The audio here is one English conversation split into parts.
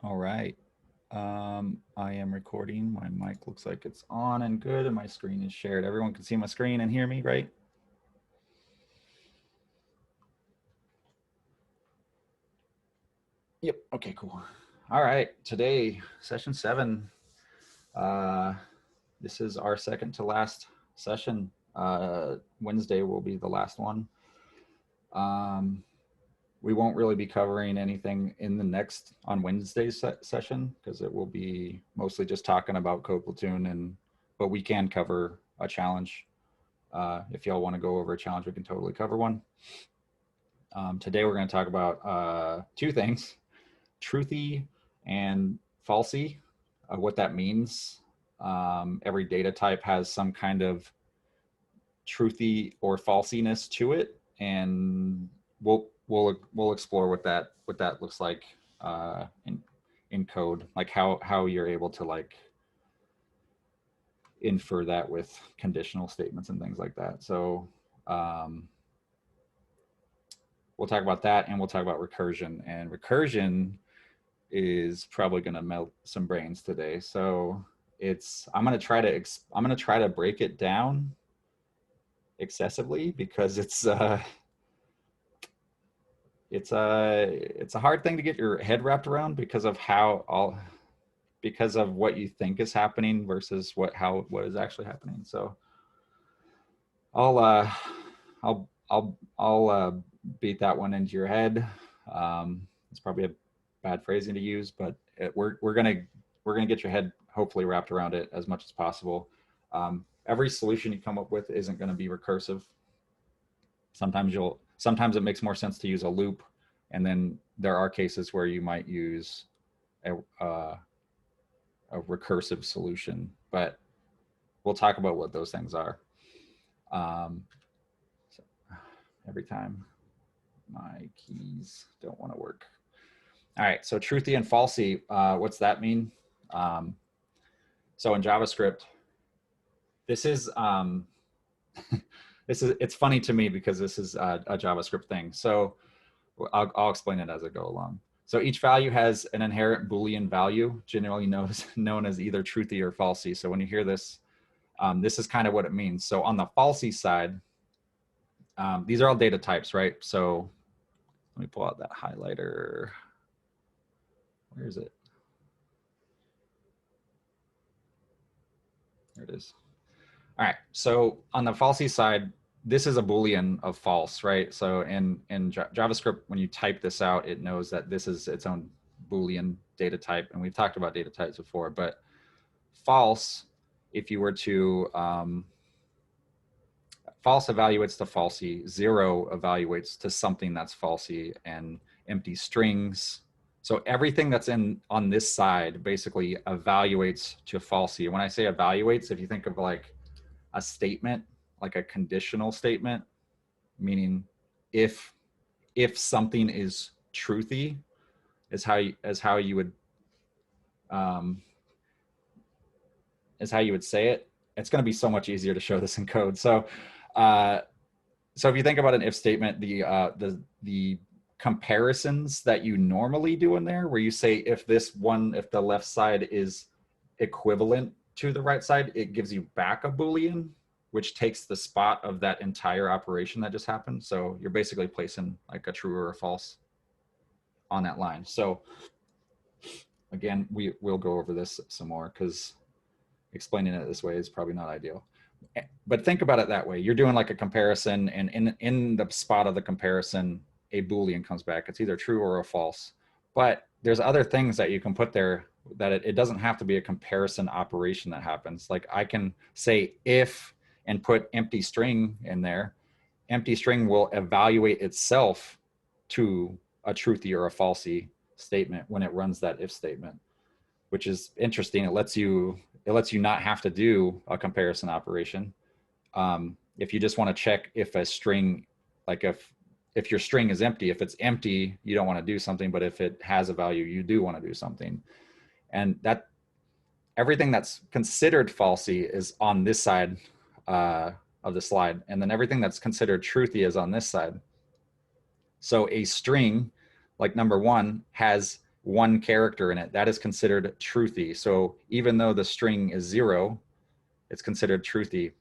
All right. I am recording. My mic looks like it's on and good, and my screen is shared. Everyone can see my screen and hear me, right? Yep. Okay, cool. All right. Today, session 7. This is our second to last session. Wednesday will be the last one. We won't really be covering anything in the next on Wednesday's session because it will be mostly just talking about Code Platoon, but we can cover a challenge. If y'all want to go over a challenge, we can totally cover one. Today we're going to talk about two things: Truthy and Falsey, what that means. Every data type has some kind of truthy or falsiness to it, and we'll explore what that looks like in code, like how you're able to like infer that with conditional statements and things like that. So we'll talk about that, and we'll talk about recursion. And recursion is probably going to melt some brains today. So I'm going to try to break it down excessively because it's a hard thing to get your head wrapped around because of what you think is happening versus what is actually happening. So I'll beat that one into your head. It's probably a bad phrasing to use, but we're gonna get your head hopefully wrapped around it as much as possible. Every solution you come up with isn't going to be recursive. Sometimes it makes more sense to use a loop, and then there are cases where you might use a recursive solution, but we'll talk about what those things are. So every time my keys don't want to work. All right, so Truthy and Falsey, what's that mean? So in JavaScript, this is it's funny to me because this is a JavaScript thing. So I'll explain it as I go along. So each value has an inherent Boolean value, generally known as either truthy or falsy. So when you hear this, this is kind of what it means. So on the falsy side, these are all data types, right? So let me pull out that highlighter. Where is it? There it is. All right, so on the falsy side, this is a Boolean of false, right? So in JavaScript, when you type this out, it knows that this is its own Boolean data type. And we've talked about data types before, but false, if you were to, false evaluates to falsy, 0 evaluates to something that's falsy, and empty strings. So everything that's on this side basically evaluates to falsy. And when I say evaluates, if you think of like a statement, like a conditional statement, meaning if something is truthy, is how you would say it. It's going to be so much easier to show this in code. So if you think about an if statement, the comparisons that you normally do in there, where you say if the left side is equivalent to the right side, it gives you back a Boolean, which takes the spot of that entire operation that just happened. So you're basically placing like a true or a false on that line. So again, we'll go over this some more because explaining it this way is probably not ideal. But think about it that way. You're doing like a comparison, and in the spot of the comparison, a Boolean comes back. It's either true or a false. But there's other things that you can put there that it doesn't have to be a comparison operation that happens. Like I can say if and put empty string in there. Empty string will evaluate itself to a truthy or a falsy statement when it runs that if statement, which is interesting. It lets you not have to do a comparison operation. If you just want to check if a string, like if your string is empty, if it's empty, you don't want to do something, but if it has a value, you do want to do something. And that everything that's considered falsy is on this side of the slide. And then everything that's considered truthy is on this side. So a string, like number 1, one character in it, that is considered truthy. So even though the string is 0, it's considered truthy.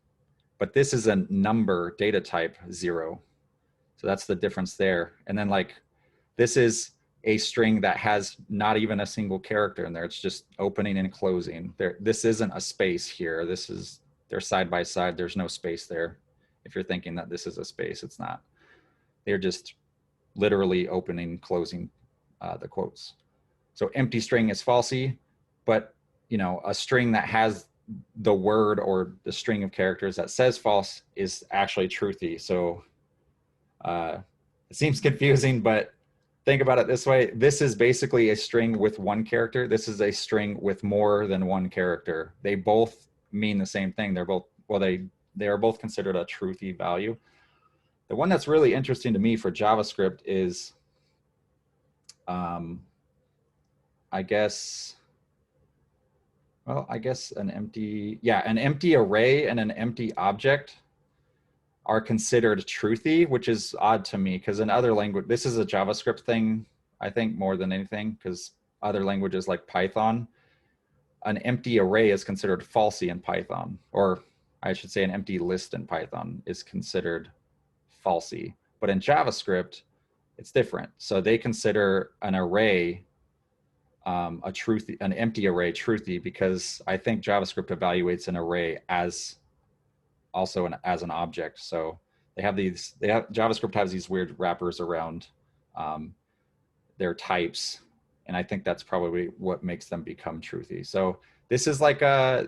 But this is a number data type 0. So that's the difference there. And then like, this is a string that has not even a single character in there. It's just opening and closing. This isn't a space here. They're side by side. There's no space there. If you're thinking that this is a space, it's not. They're just literally opening, closing the quotes. So empty string is falsy, but you know, a string that has the word or the string of characters that says false is actually truthy. So it seems confusing, but think about it this way. This is basically a string with one character. This is a string with more than one character. They both mean the same thing. They're both, well, they are both considered a truthy value. The one that's really interesting to me for JavaScript is, I guess an empty array and an empty object are considered truthy, which is odd to me because in other language, this is a JavaScript thing, I think, more than anything, because other languages like Python, an empty array is considered falsy in Python, or I should say an empty list in Python is considered falsy. But in JavaScript, it's different. So they consider an array an empty array truthy, because I think JavaScript evaluates an array as also as an object. So JavaScript has these weird wrappers around their types, and I think that's probably what makes them become truthy. So this is like a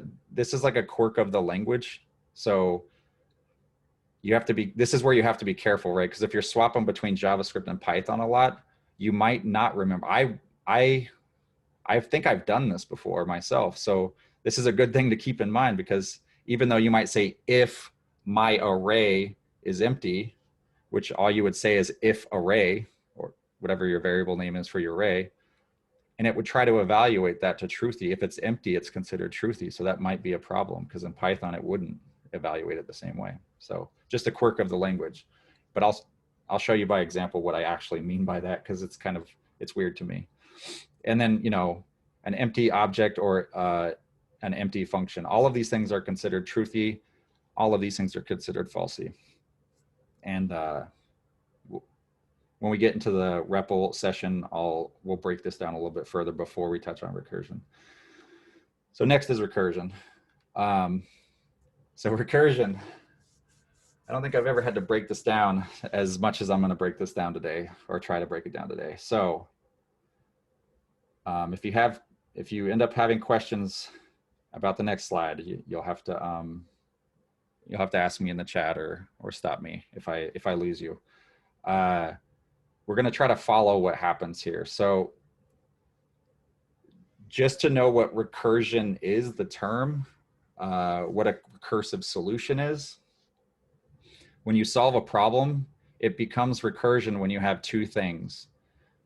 quirk of the language. So this is where you have to be careful, right? Because if you're swapping between JavaScript and Python a lot, you might not remember. I think I've done this before myself. So this is a good thing to keep in mind, because even though you might say if my array is empty, which all you would say is if array, or whatever your variable name is for your array, and it would try to evaluate that to truthy. If it's empty, it's considered truthy. So that might be a problem, because in Python, it wouldn't evaluate it the same way. So just a quirk of the language. But I'll show you by example what I actually mean by that, because it's weird to me. And then, you know, an empty object or an empty function. All of these things are considered truthy. All of these things are considered falsy. And when we get into the REPL session, we'll break this down a little bit further before we touch on recursion. So next is recursion. So recursion, I don't think I've ever had to break this down as much as I'm going to break this down today, or try to break it down today. So if you end up having questions about the next slide, you'll have to ask me in the chat or stop me if I lose you. We're going to try to follow what happens here. So just to know what recursion is, the term, what a recursive solution is. When you solve a problem, it becomes recursion when you have two things.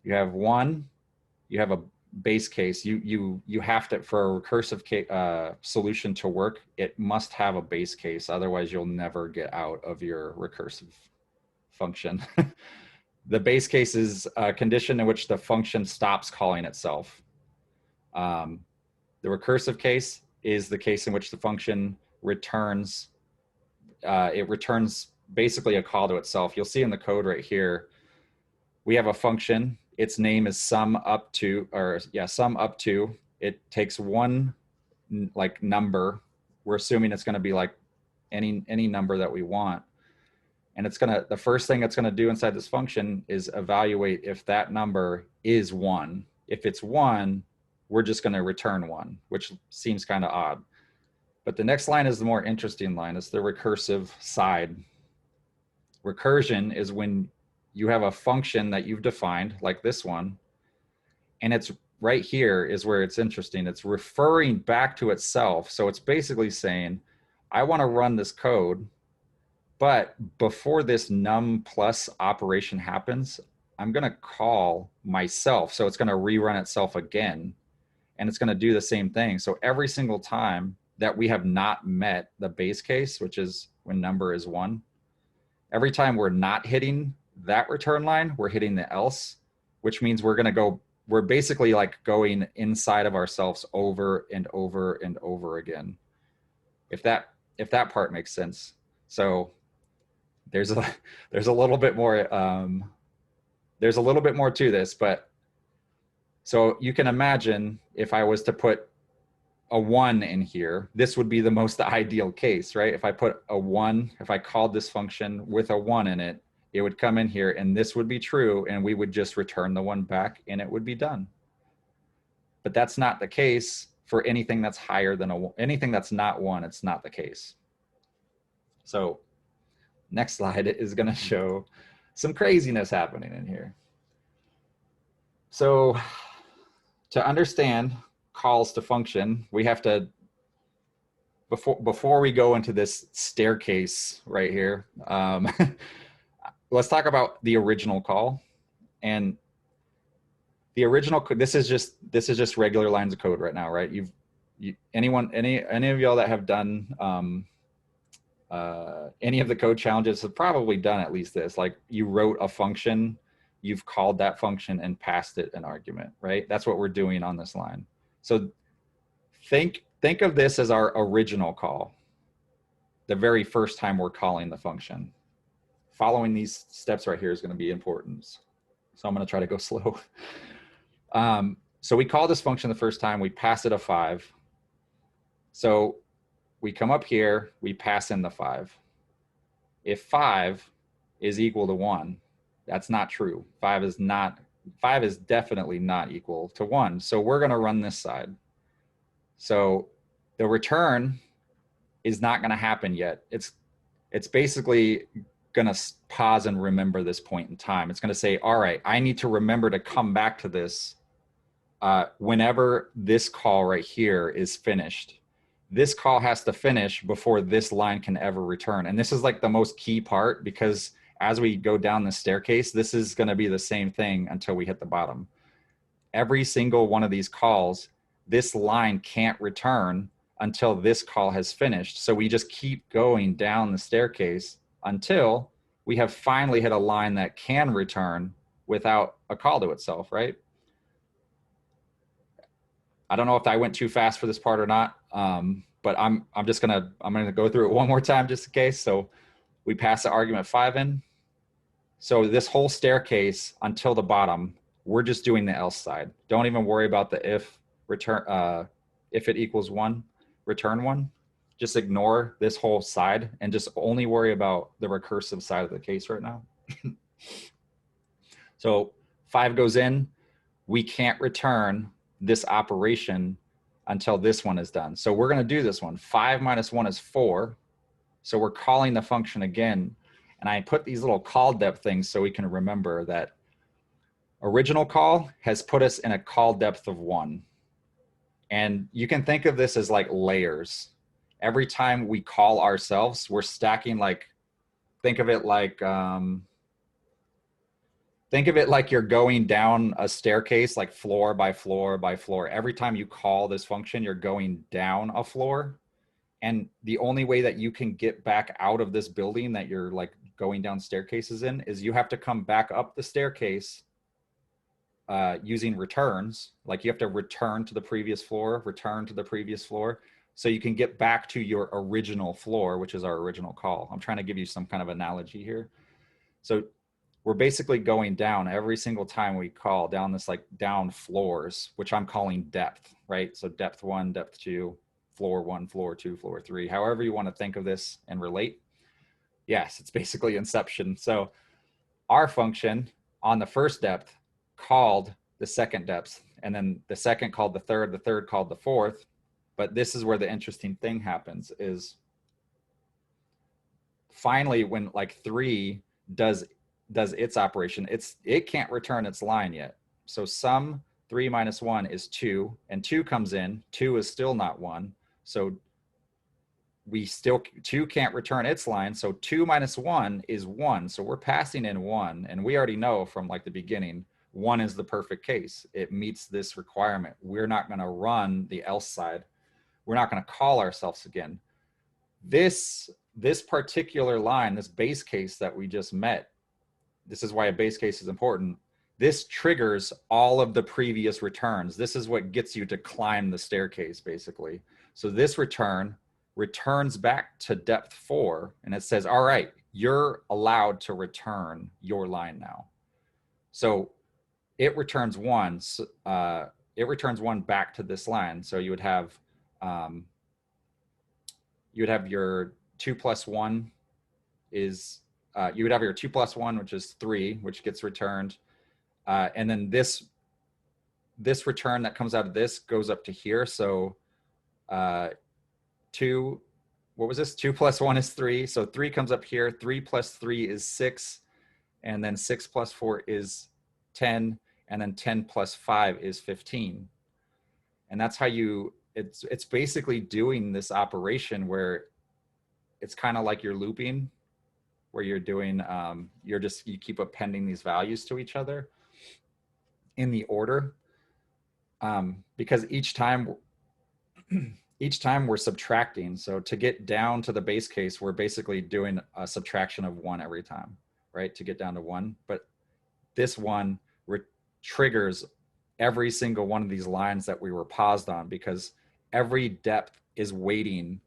You have a base case. You have to, for a recursive solution to work, it must have a base case. Otherwise, you'll never get out of your recursive function. The base case is a condition in which the function stops calling itself. The recursive case is the case in which the function returns. It returns basically a call to itself. You'll see in the code right here, we have a function. Its name is sum up to. It takes one like number. We're assuming it's going to be like any number that we want. And the first thing it's going to do inside this function is evaluate if that number is 1. If it's 1, we're just going to return 1, which seems kind of odd. But the next line is the more interesting line. It's the recursive side. Recursion is when you have a function that you've defined, like this one, and it's right here is where it's interesting. It's referring back to itself. So it's basically saying, I want to run this code, but before this num plus operation happens, I'm going to call myself. So it's going to rerun itself again, and it's going to do the same thing. So every single time that we have not met the base case, which is when number is 1, every time we're not hitting that return line, we're hitting the else, which means we're going we're basically like going inside of ourselves over and over and over again. If that part makes sense. So there's a little bit more there's a little bit more to this, but so you can imagine if I was to put a 1 in here, this would be the most ideal case, right? If I put a 1, if I called this function with a 1 in it, it would come in here and this would be true, and we would just return the 1 back and it would be done. But that's not the case for anything that's higher than anything that's not 1, it's not the case. So next slide is going to show some craziness happening in here. So to understand calls to function, we have to, before we go into this staircase right here, let's talk about the original call. And the original, this is just regular lines of code right now, right? Any of y'all that have done any of the code challenges have probably done at least this. Like you wrote a function, you've called that function and passed it an argument, right? That's what we're doing on this line. So think of this as our original call, the very first time we're calling the function. Following these steps right here is going to be important. So I'm going to try to go slow. So we call this function the first time, we pass it a 5. So we come up here, we pass in the 5. If 5 is equal to 1, that's not true. 5 is definitely not equal to 1. So we're going to run this side. So the return is not going to happen yet. It's basically going to pause and remember this point in time. It's going to say, all right, I need to remember to come back to this whenever this call right here is finished. This call has to finish before this line can ever return. And this is like the most key part, because as we go down the staircase, this is going to be the same thing until we hit the bottom. Every single one of these calls, this line can't return until this call has finished. So we just keep going down the staircase until we have finally hit a line that can return without a call to itself, right? I don't know if I went too fast for this part or not, but I'm gonna go through it one more time just in case. So we pass the argument 5 in. So this whole staircase until the bottom, we're just doing the else side. Don't even worry about the if it equals 1, return 1. Just ignore this whole side and just only worry about the recursive side of the case right now. So 5 goes in, we can't return this operation until this one is done. So we're going to do this one. 5 minus 1 is 4. So we're calling the function again. And I put these little call depth things so we can remember that original call has put us in a call depth of 1. And you can think of this as like layers. Every time we call ourselves, we're stacking, like, think of it like you're going down a staircase, like floor by floor by floor. Every time you call this function, you're going down a floor. And the only way that you can get back out of this building that you're like going down staircases in is you have to come back up the staircase using returns. Like you have to return to the previous floor, return to the previous floor, so you can get back to your original floor, which is our original call. I'm trying to give you some kind of analogy here. So we're basically going down every single time we call down this, like down floors, which I'm calling depth, right? So depth 1, depth 2, floor 1, floor 2, floor 3, however you want to think of this and relate. Yes, it's basically inception. So our function on the first depth called the second depth, and then the second called the third called the fourth. But this is where the interesting thing happens is finally when like 3 does its operation, it can't return its line yet. So sum 3 minus 1 is 2, and 2 comes in. 2 is still not 1. So 2 can't return its line. So 2 minus 1 is 1. So we're passing in 1, and we already know from like the beginning, 1 is the perfect case. It meets this requirement. We're not going to run the else side. We're not going to call ourselves again. This particular line, this base case that we just met, this is why a base case is important. this triggers all of the previous returns. This is what gets you to climb the staircase, basically. So this return returns back to depth 4, and it says, all right, you're allowed to return your line now. So it returns 1. It returns 1 back to this line. So you would have your 2 plus 1 is, you would have your 2 plus 1, which is 3, which gets returned. And then this return that comes out of this goes up to here. So 2, what was this? 2 plus 1 is 3. So 3 comes up here. 3 plus 3 is 6. And then 6 plus 4 is 10. And then 10 plus 5 is 15. And that's how it's basically doing this operation where it's kind of like you're looping, where you're doing, you keep appending these values to each other in the order, because each time we're subtracting. So to get down to the base case, we're basically doing a subtraction of 1 every time, right? To get down to 1. But this one triggers every single one of these lines that we were paused on, because every depth is waiting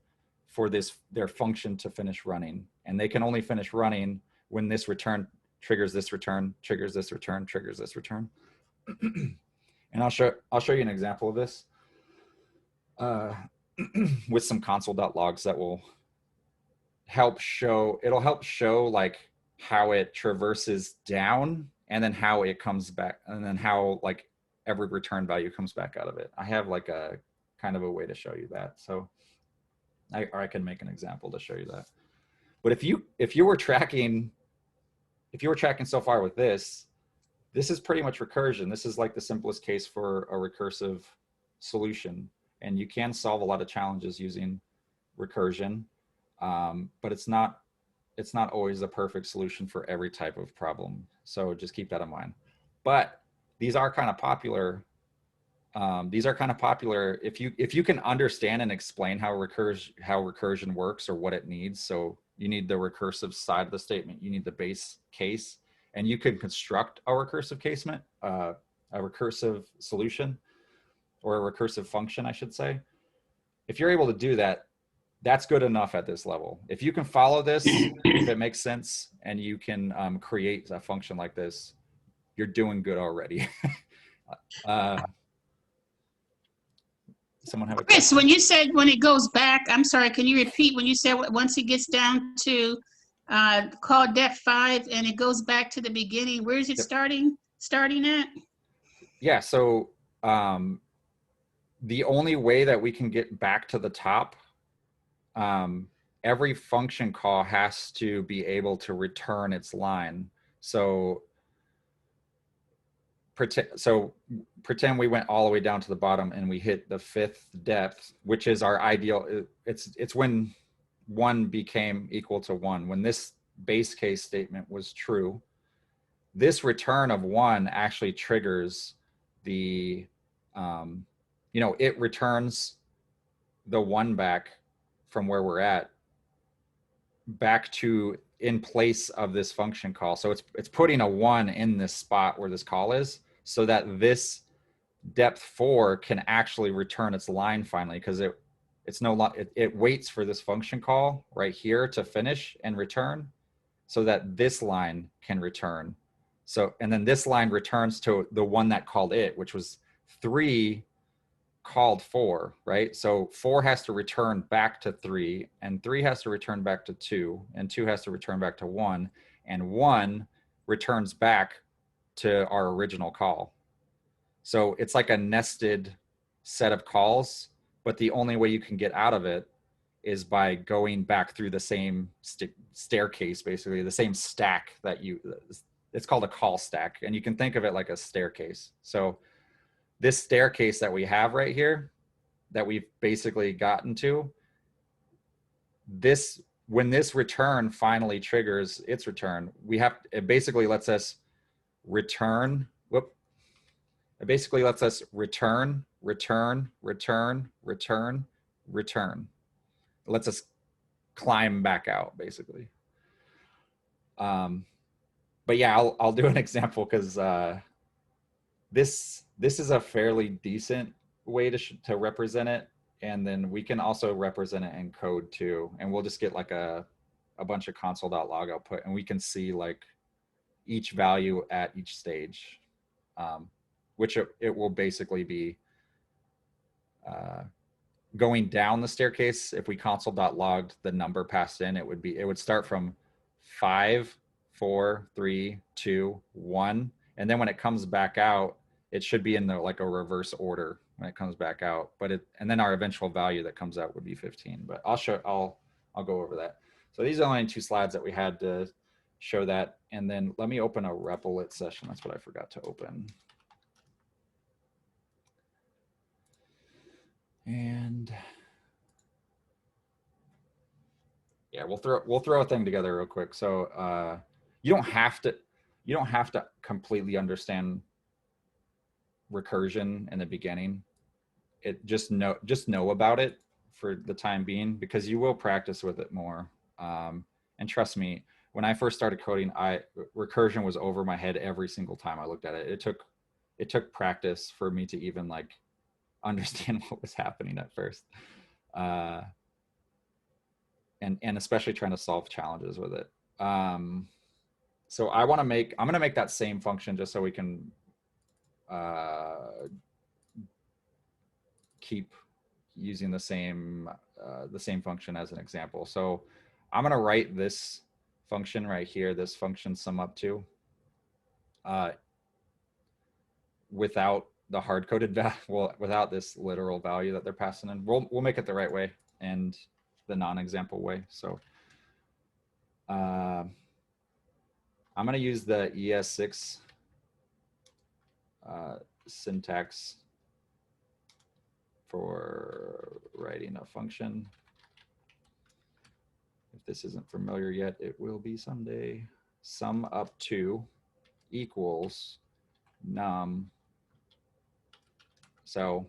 for their function to finish running. And they can only finish running when this return triggers this return, triggers this return, triggers this return. And I'll show you an example of this with some console.logs that will help show, like how it traverses down and then how it comes back, and then how like every return value comes back out of it. I have like a kind of a way to show you that. So I can make an example to show you that. But if you were tracking so far with this is pretty much recursion. This is like the simplest case for a recursive solution. And you can solve a lot of challenges using recursion, but it's not always the perfect solution for every type of problem. So just keep that in mind. But these are kind of popular. If you can understand and explain how recursion works or what it needs. So you need the recursive side of the statement, you need the base case, and you can construct a recursive casement, a recursive solution, or a recursive function, I should say. If you're able to do that, that's good enough at this level. If you can follow this, if it makes sense, and you can create a function like this, you're doing good already. Someone have a question? Chris, when you said when it goes back, I'm sorry, can you repeat when you said once it gets down to call depth 5 and it goes back to the beginning, where is it starting at? Yeah, so the only way that we can get back to the top, every function call has to be able to return its line. So pretend we went all the way down to the bottom and we hit the 5th depth, which is our ideal. It's when 1 became equal to 1. When this base case statement was true, this return of 1 actually triggers the, it returns the 1 back from where we're at back to in place of this function call. So it's putting a 1 in this spot where this call is, so that this depth 4 can actually return its line finally, because it waits for this function call right here to finish and return, so that this line can return. So, and then this line returns to the one that called it, which was 3 called 4, right? So 4 has to return back to 3, and 3 has to return back to 2, and 2 has to return back to 1, and 1 returns back to our original call. So it's like a nested set of calls, but the only way you can get out of it is by going back through the same staircase, basically the same stack that it's called a call stack, and you can think of it like a staircase. So this staircase that we have right here, that we've basically gotten to, when this return finally triggers its return, it basically lets us return, it basically lets us return. It lets us climb back out, basically. But yeah, I'll do an example, because this is a fairly decent way to represent it. And then we can also represent it in code too. And we'll just get like a bunch of console.log output, and we can see like each value at each stage, which it will basically be going down the staircase. If we console.logged the number passed in, it would start from 5, 4, 3, 2, 1. And then when it comes back out, it should be in the like a reverse order when it comes back out. And then our eventual value that comes out would be 15. But I'll go over that. So these are only 2 slides that we had to show that. And then let me open a Replit session. That's what I forgot to open. And yeah, we'll throw a thing together real quick. So you don't have to completely understand recursion in the beginning. Just know about it for the time being, because you will practice with it more. And trust me, when I first started coding, recursion was over my head every single time I looked at it. It took practice for me to even like understand what was happening at first. And especially trying to solve challenges with it. So I'm gonna make that same function just so we can keep using the same function as an example. So I'm gonna write this function right here, this function sum up to, without the hard-coded value, well, without this literal value that they're passing in. We'll make it the right way and the non-example way. So I'm going to use the ES6 syntax for writing a function. If this isn't familiar yet, it will be someday. Sum up to equals num. So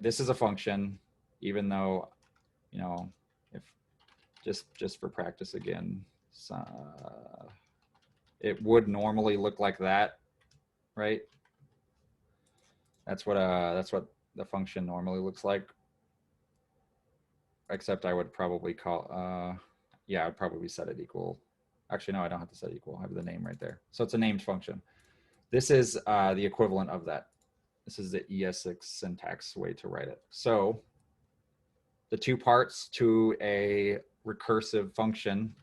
this is a function, even though, you know, if just for practice again, it would normally look like that, right? That's what the function normally looks like. Except I would probably call, yeah, I'd probably set it equal. Actually, no, I don't have to set it equal. I have the name right there. So it's a named function. This is the equivalent of that. This is the ES6 syntax way to write it. So the 2 parts to a recursive function,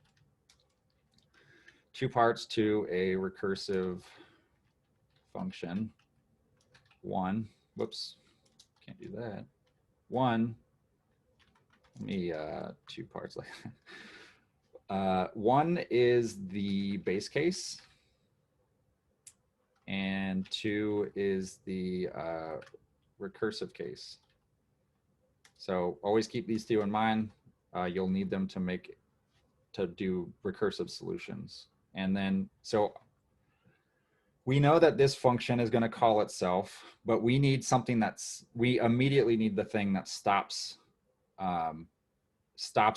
2 parts to a recursive function. 1, whoops, can't do that. 1, let me 2 parts like that. 1 is the base case, and 2 is the recursive case. So always keep these 2 in mind. You'll need them to do recursive solutions. And then, so we know that this function is going to call itself, but we need something we immediately need the thing that stops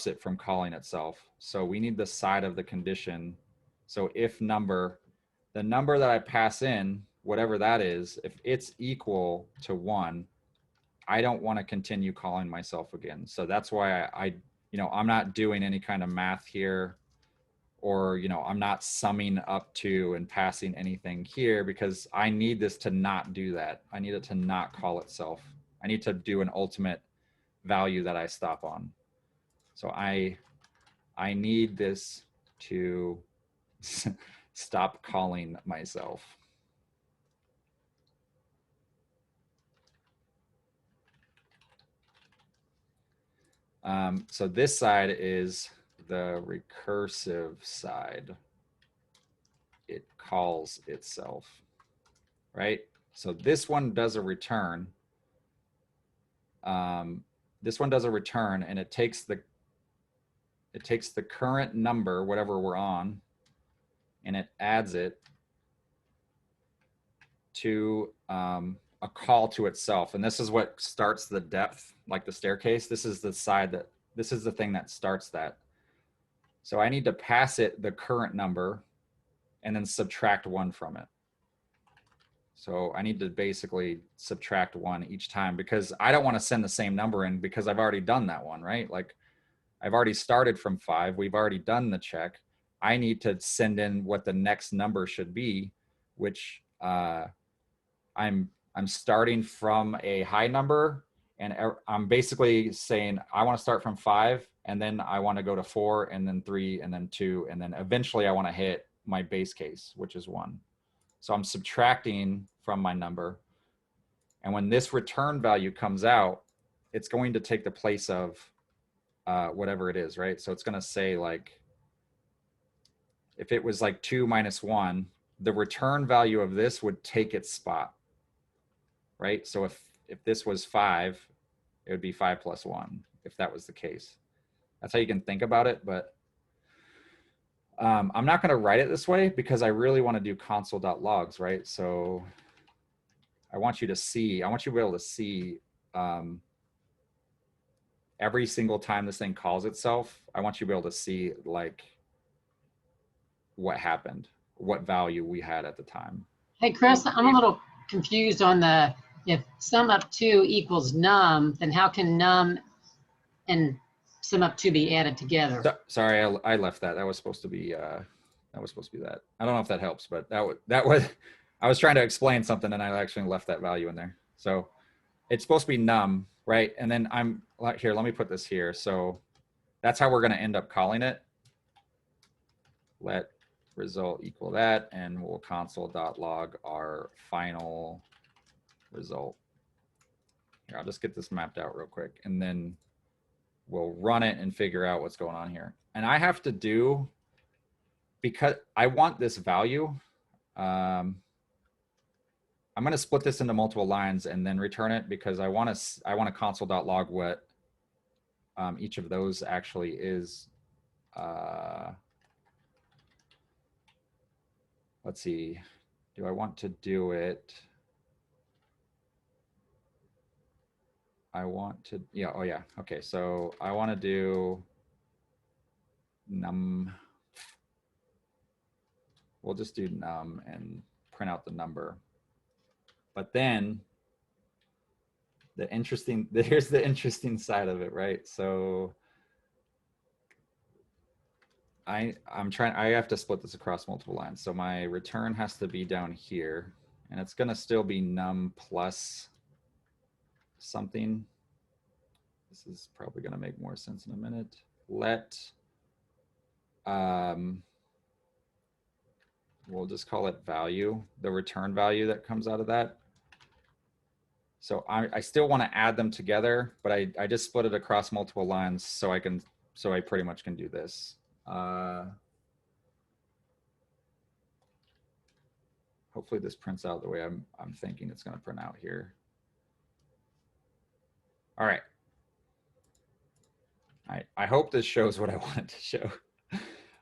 it from calling itself. So we need the side of the condition. So if number, the number that I pass in, whatever that is, if it's equal to 1, I don't want to continue calling myself again. So that's why I'm not doing any kind of math here, or, I'm not summing up to and passing anything here, because I need this to not do that. I need it to not call itself. I need to do an ultimate value that I stop on. So I need this to stop calling myself. So this side is the recursive side. It calls itself, right? So this one does a return. This one does a return, and it takes the current number, whatever we're on, and it adds it to a call to itself. And this is what starts the depth, like the staircase. This is the thing that starts that. So I need to pass it the current number and then subtract 1 from it. So I need to basically subtract 1 each time because I don't want to send the same number in because I've already done that one, right? Like I've already started from 5. We've already done the check. I need to send in what the next number should be, which I'm starting from a high number, and I'm basically saying I want to start from 5, and then I want to go to 4, and then 3, and then 2, and then eventually I want to hit my base case, which is 1. So I'm subtracting from my number. And when this return value comes out, it's going to take the place of whatever it is, right? So it's going to say like, if it was like 2 minus 1, the return value of this would take its spot, right? So if this was 5, it would be 5 plus 1, if that was the case. That's how you can think about it, but I'm not going to write it this way because I really want to do console.logs, right? So I want you to be able to see every single time this thing calls itself. I want you to be able to see like what happened, what value we had at the time. Hey, Chris, I'm a little confused on the, if sum up 2 equals num, then how can num and sum up 2 be added together? So, sorry, I left that. That was supposed to be that. I don't know if that helps, but that was I was trying to explain something and I actually left that value in there. So it's supposed to be num, right? And then I'm here, let me put this here. So that's how we're going to end up calling it. Let result equal that, and we'll console.log our final result. Here, I'll just get this mapped out real quick, and then we'll run it and figure out what's going on here. And I have to do, because I want this value, I'm going to split this into multiple lines and then return it because I want to console.log what each of those actually is. Let's see, do I want to do it? I want to, yeah, oh yeah, okay, so I want to do num, we'll just do num and print out the number. But then here's the interesting side of it, right? So I have to split this across multiple lines. So my return has to be down here, and it's going to still be num plus something. This is probably going to make more sense in a minute. Let, we'll just call it value, the return value that comes out of that. So I still want to add them together, but I just split it across multiple lines so I pretty much can do this. Hopefully this prints out the way I'm thinking it's going to print out here. All right. I hope this shows what I wanted to show.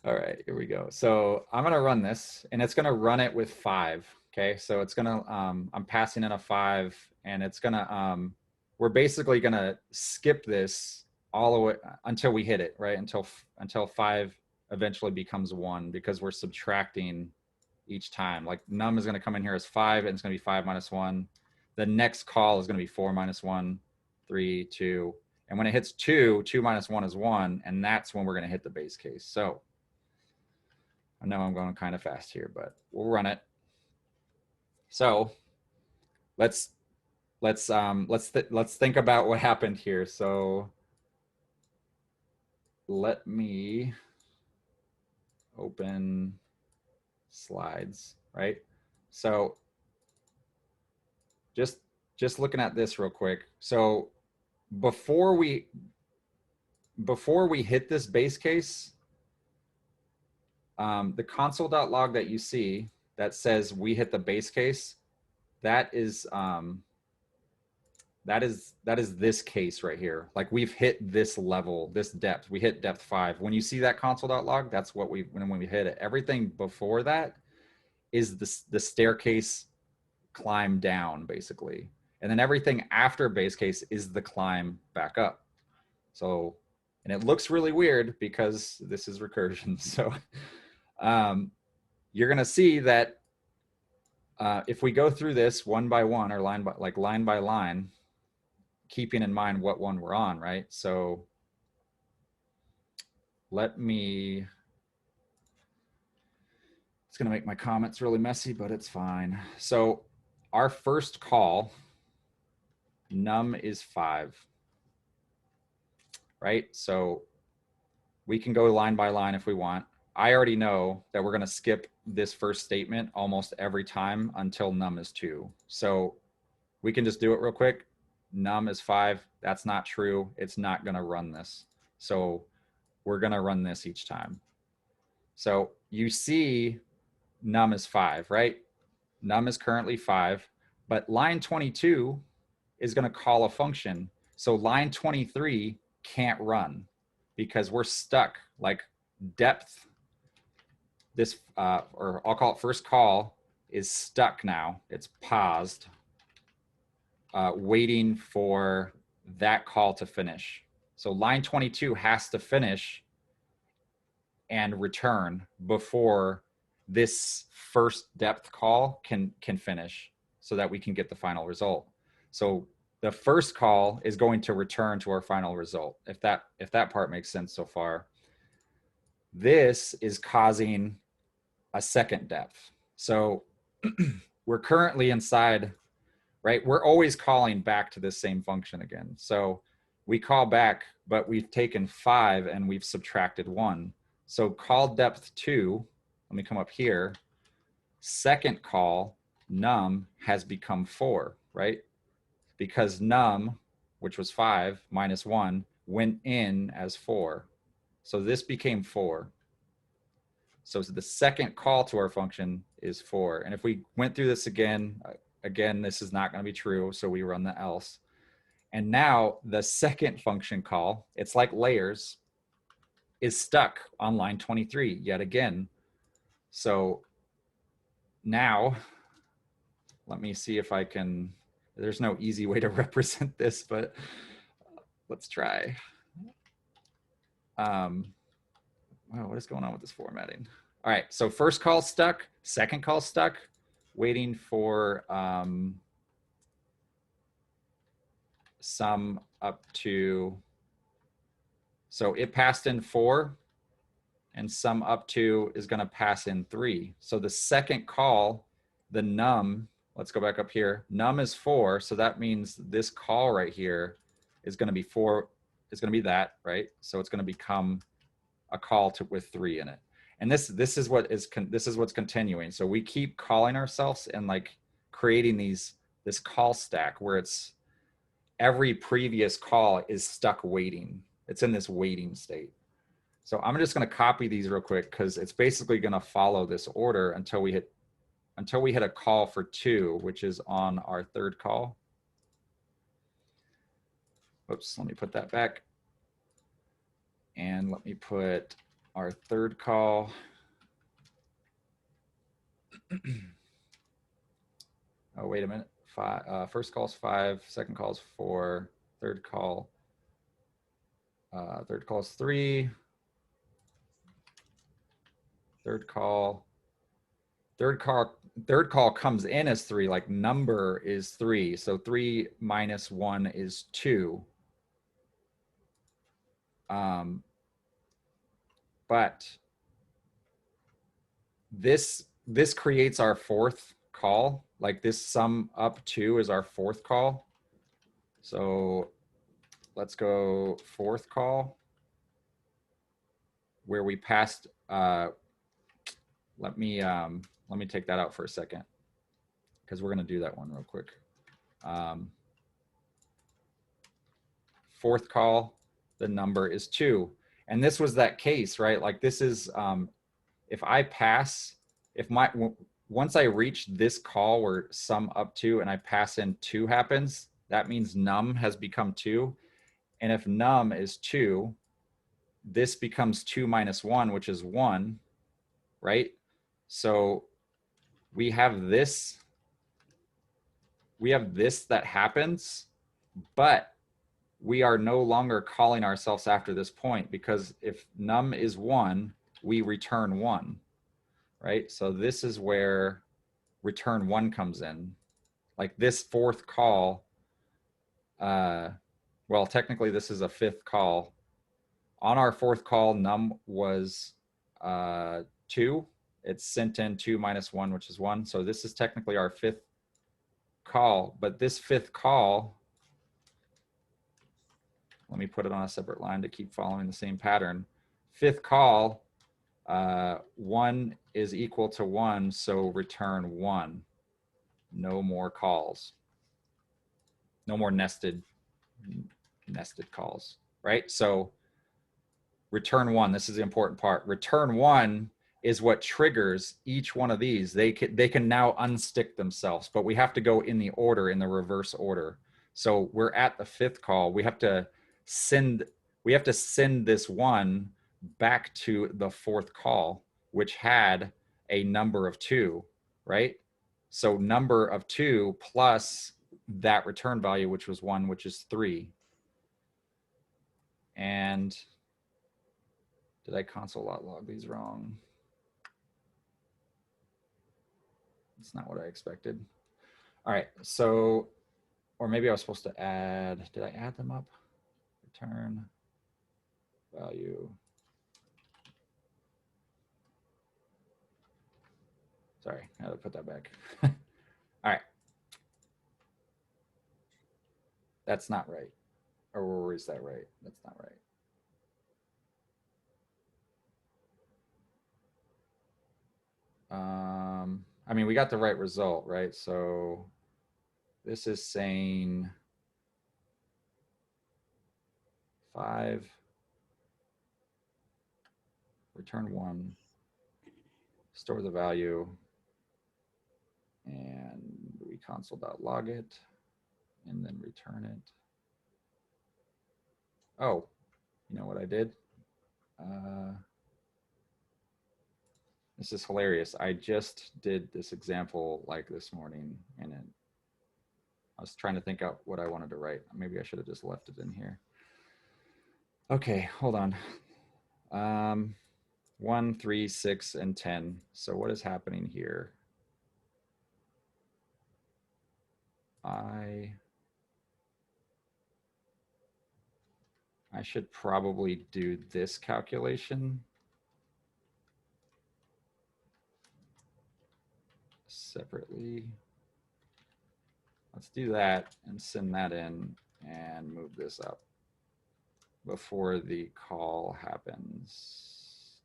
All right, here we go. So I'm going to run this, and it's going to run it with 5. Okay, so it's going to, I'm passing in a 5, and it's going to, we're basically going to skip this all the way until we hit it, right? Until 5 eventually becomes 1, because we're subtracting each time. Like num is going to come in here as 5, and it's going to be 5 minus 1. The next call is going to be 4 minus 1, 3, 2. And when it hits 2, 2 minus 1 is 1, and that's when we're going to hit the base case. So I know I'm going kind of fast here, but we'll run it. So let's think about what happened here. So let me open slides, right? So just looking at this real quick. So before we hit this base case, the console.log that you see that says we hit the base case, that is this case right here. Like we've hit this level, this depth. We hit depth 5. When you see that console.log, that's what when we hit it. Everything before that is the staircase climb down, basically. And then everything after base case is the climb back up. So, and it looks really weird because this is recursion. So you're going to see that if we go through this one by one or line by line, keeping in mind what one we're on, right? So let me, it's gonna make my comments really messy, but it's fine. So our first call, num is 5, right? So we can go line by line if we want. I already know that we're gonna skip this first statement almost every time until num is 2. So we can just do it real quick. Num is 5, that's not true. It's not gonna run this. So we're gonna run this each time. So you see num is 5, right? Num is currently 5, but line 22 is gonna call a function. So line 23 can't run because we're stuck, like depth, this, or I'll call it first call, is stuck now. It's paused, waiting for that call to finish. So line 22 has to finish and return before this first depth call can finish so that we can get the final result. So the first call is going to return to our final result, if that part makes sense so far. This is causing a second depth. So we're currently inside, right? We're always calling back to this same function again. So we call back, but we've taken 5 and we've subtracted 1. So call depth 2, let me come up here. Second call, num, has become 4, right? Because num, which was 5 minus 1, went in as 4. So this became 4. So the second call to our function is 4. And if we went through this again, this is not going to be true. So we run the else. And now the second function call, it's like layers, is stuck on line 23 yet again. So now let me see if I can, there's no easy way to represent this, but let's try. Wow, what is going on with this formatting? All right, so first call stuck, second call stuck, waiting for sum up to, so it passed in 4 and sum up to is gonna pass in 3. So the second call, the num, let's go back up here, num is 4, so that means this call right here is gonna be 4, is gonna be that, right? So it's gonna become a call with 3 in it. And this is what's continuing. So we keep calling ourselves and like creating this call stack where it's every previous call is stuck waiting. It's in this waiting state. So I'm just going to copy these real quick because it's basically going to follow this order until we hit a call for 2, which is on our third call. Oops, let me put that back. And let me put our third call. Oh, wait a minute. First call is 5, second call is 4, third call is 3, third call comes in as 3, like number is 3. So 3 minus 1 is 2. But this creates our fourth call. Like this sum up 2 is our fourth call. So let's go fourth call where we passed. Let me take that out for a second because we're going to do that one real quick. Fourth call, the number is 2. And this was that case, right? Like this is, if I pass, once I reach this call where sum up 2 and I pass in 2 happens, that means num has become 2. And if num is 2, this becomes 2 minus 1, which is 1, right? So we have this that happens, but we are no longer calling ourselves after this point because if num is 1, we return 1, right? So this is where return 1 comes in. Like this 4th call, well, technically this is a 5th call. On our 4th call, num was 2. It's sent in 2 minus 1, which is 1. So this is technically our 5th call, but this 5th call, let me put it on a separate line to keep following the same pattern. 5th call, 1 is equal to 1, so return 1. No more calls. No more nested calls, right? So return 1, this is the important part. Return 1 is what triggers each one of these. They can now unstick themselves, but we have to go in the order, in the reverse order. So we're at the 5th call. We have to send this 1 back to the 4th call, which had a number of 2, right? So number of 2 plus that return value, which was 1, which is 3. And did I console.log these wrong? It's not what I expected. All right, so, or maybe I was supposed to add, did I add them up? Return value. Sorry, I had to put that back. All right. That's not right. Or is that right? That's not right. I mean, we got the right result, right? So this is saying 5, return 1, store the value, and we console.log it, and then return it. Oh, you know what I did? This is hilarious. I just did this example like this morning, and I was trying to think out what I wanted to write. Maybe I should have just left it in here. Okay, hold on. 1, 3, 6, and 10. So what is happening here? I should probably do this calculation separately. Let's do that and send that in and move this up before the call happens.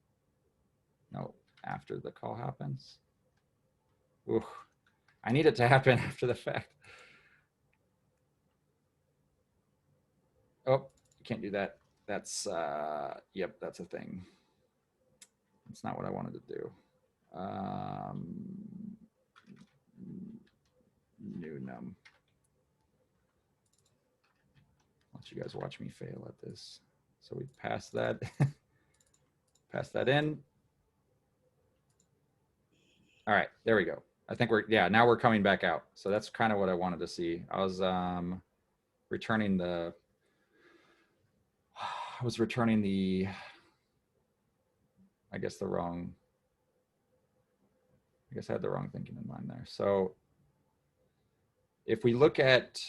No, after the call happens. Ooh, I need it to happen after the fact. Oh, can't do that. That's, yep, that's a thing. That's not what I wanted to do. New num. Let you guys watch me fail at this. So we pass that, pass that in. All right, there we go. I think we're, yeah, now we're coming back out. So that's kind of what I wanted to see. I was returning the, I guess the wrong, I guess I had the wrong thinking in mind there. So if we look at,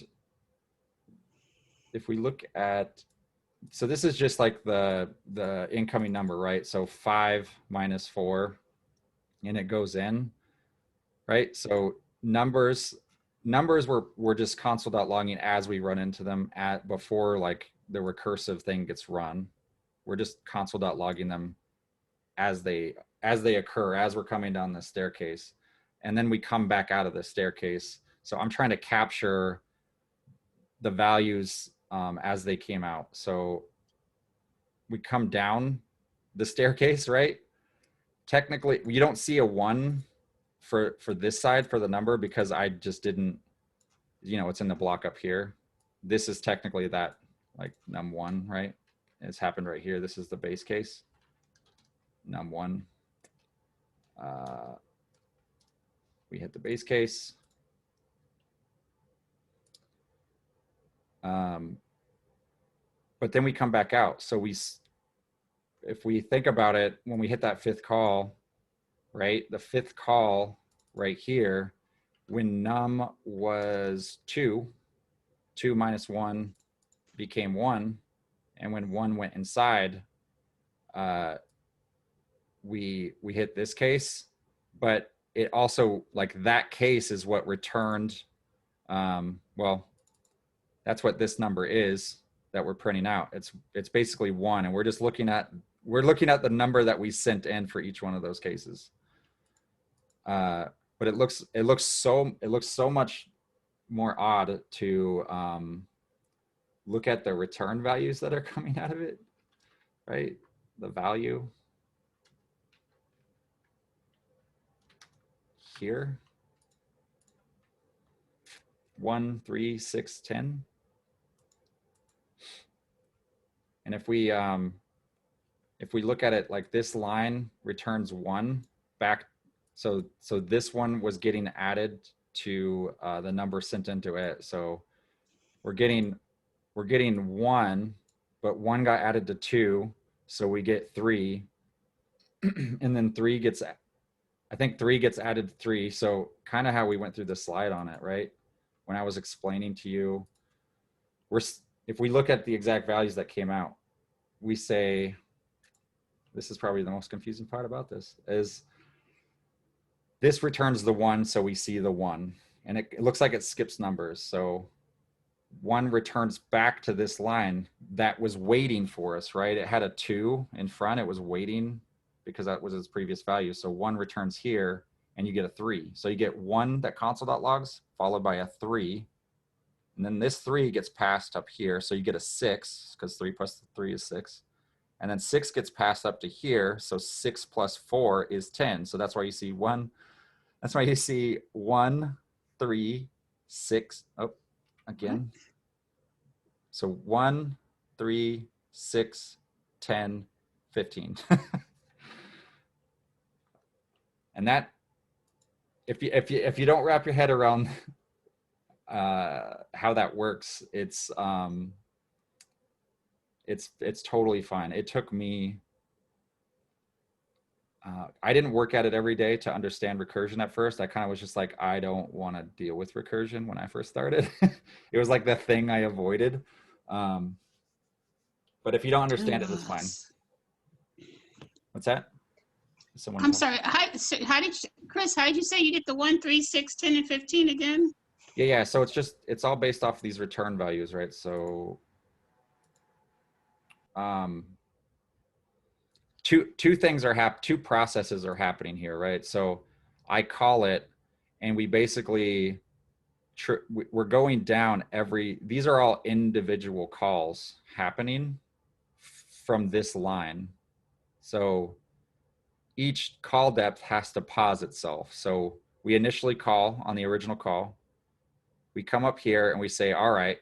so this is just like the incoming number, right? So 5 minus 4, and it goes in, right? So numbers we're just console.logging as we run into them before like the recursive thing gets run. We're just console.logging them as they occur, as we're coming down the staircase. And then we come back out of the staircase. So I'm trying to capture the values as they came out. So we come down the staircase, right? Technically, you don't see a 1 for this side for the number because I just didn't, you know, it's in the block up here. This is technically that like num1, right? It's happened right here. This is the base case, num1. We hit the base case. But then we come back out. So if we think about it, when we hit that 5th call, right? The 5th call right here when num was 2, 2 minus 1 became 1. And when 1 went inside, we hit this case. But it also, like that case is what returned, well, that's what this number is that we're printing out. It's basically 1, and we're just looking at the number that we sent in for each one of those cases. But it looks so much more odd to look at the return values that are coming out of it, right? The value here, 1, 3, 6, 10. And if we look at it like this line returns 1 back, so this one was getting added to the number sent into it. So we're getting 1, but 1 got added to 2, so we get 3, and then 3 gets, I think 3 gets added to 3. So kind of how we went through the slide on it, right? When I was explaining to you, if we look at the exact values that came out, we say, this is probably the most confusing part about this, is this returns the 1, so we see the 1. And it looks like it skips numbers. So 1 returns back to this line that was waiting for us, right? It had a 2 in front. It was waiting because that was its previous value. So 1 returns here, and you get a 3. So you get 1 that console.logs followed by a 3. And then this 3 gets passed up here. So you get a 6 because 3 plus 3 is 6. And then 6 gets passed up to here. So 6 plus 4 is 10. So that's why you see 1. That's why you see 1, 3, 6. Oh, again. So 1, 3, 6, 10, 15. And that, if you don't wrap your head around how that works, it's totally fine. It took me, I didn't work at it every day to understand recursion at first. I kind of was just like, I don't want to deal with recursion when I first started. It was like the thing I avoided. But if you don't understand it, it's fine. What's that? I'm sorry. Chris, how did you say you get the 1, 3, 6, 10, and 15 again? Yeah. So it's all based off these return values, right? So two things are two processes are happening here, right? So I call it, and we basically we're going down these are all individual calls happening from this line. So each call depth has to pause itself. So we initially call on the original call. We come up here and we say, all right,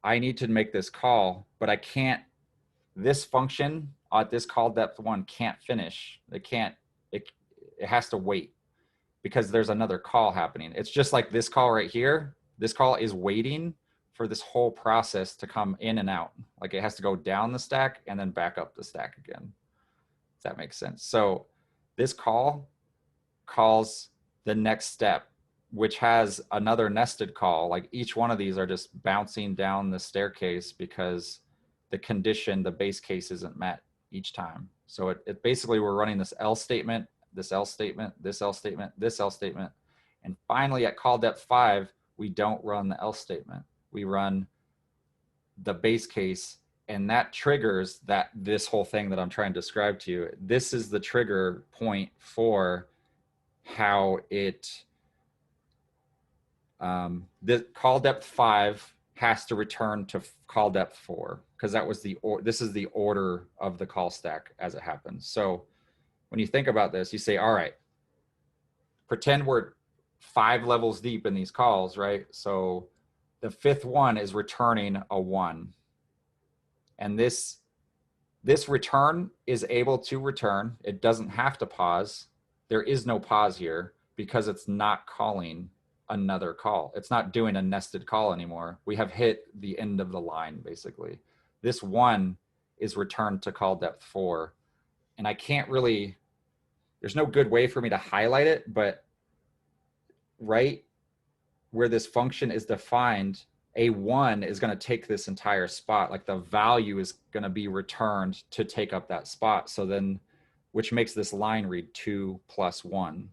I need to make this call, but I can't, this function at this call depth 1 can't finish. It has to wait because there's another call happening. It's just like this call right here. This call is waiting for this whole process to come in and out. Like it has to go down the stack and then back up the stack again. If that makes sense. So this call calls the next step, which has another nested call. Like each one of these are just bouncing down the staircase because the condition, the base case isn't met each time. So it basically, we're running this else statement, this else statement, this else statement, this else statement. And finally at call depth 5, we don't run the else statement. We run the base case, and that triggers this whole thing that I'm trying to describe to you. This is the trigger point for how it, the call depth 5 has to return to call depth 4 because that was this is the order of the call stack as it happens. So when you think about this, you say, all right, pretend we're 5 levels deep in these calls, right? So the 5th one is returning a 1. And this return is able to return. It doesn't have to pause. There is no pause here because it's not calling another call. It's not doing a nested call anymore. We have hit the end of the line, basically. This 1 is returned to call depth 4. And I can't really, there's no good way for me to highlight it, but right where this function is defined, a1 is going to take this entire spot. Like the value is going to be returned to take up that spot. So then, which makes this line read 2 plus 1,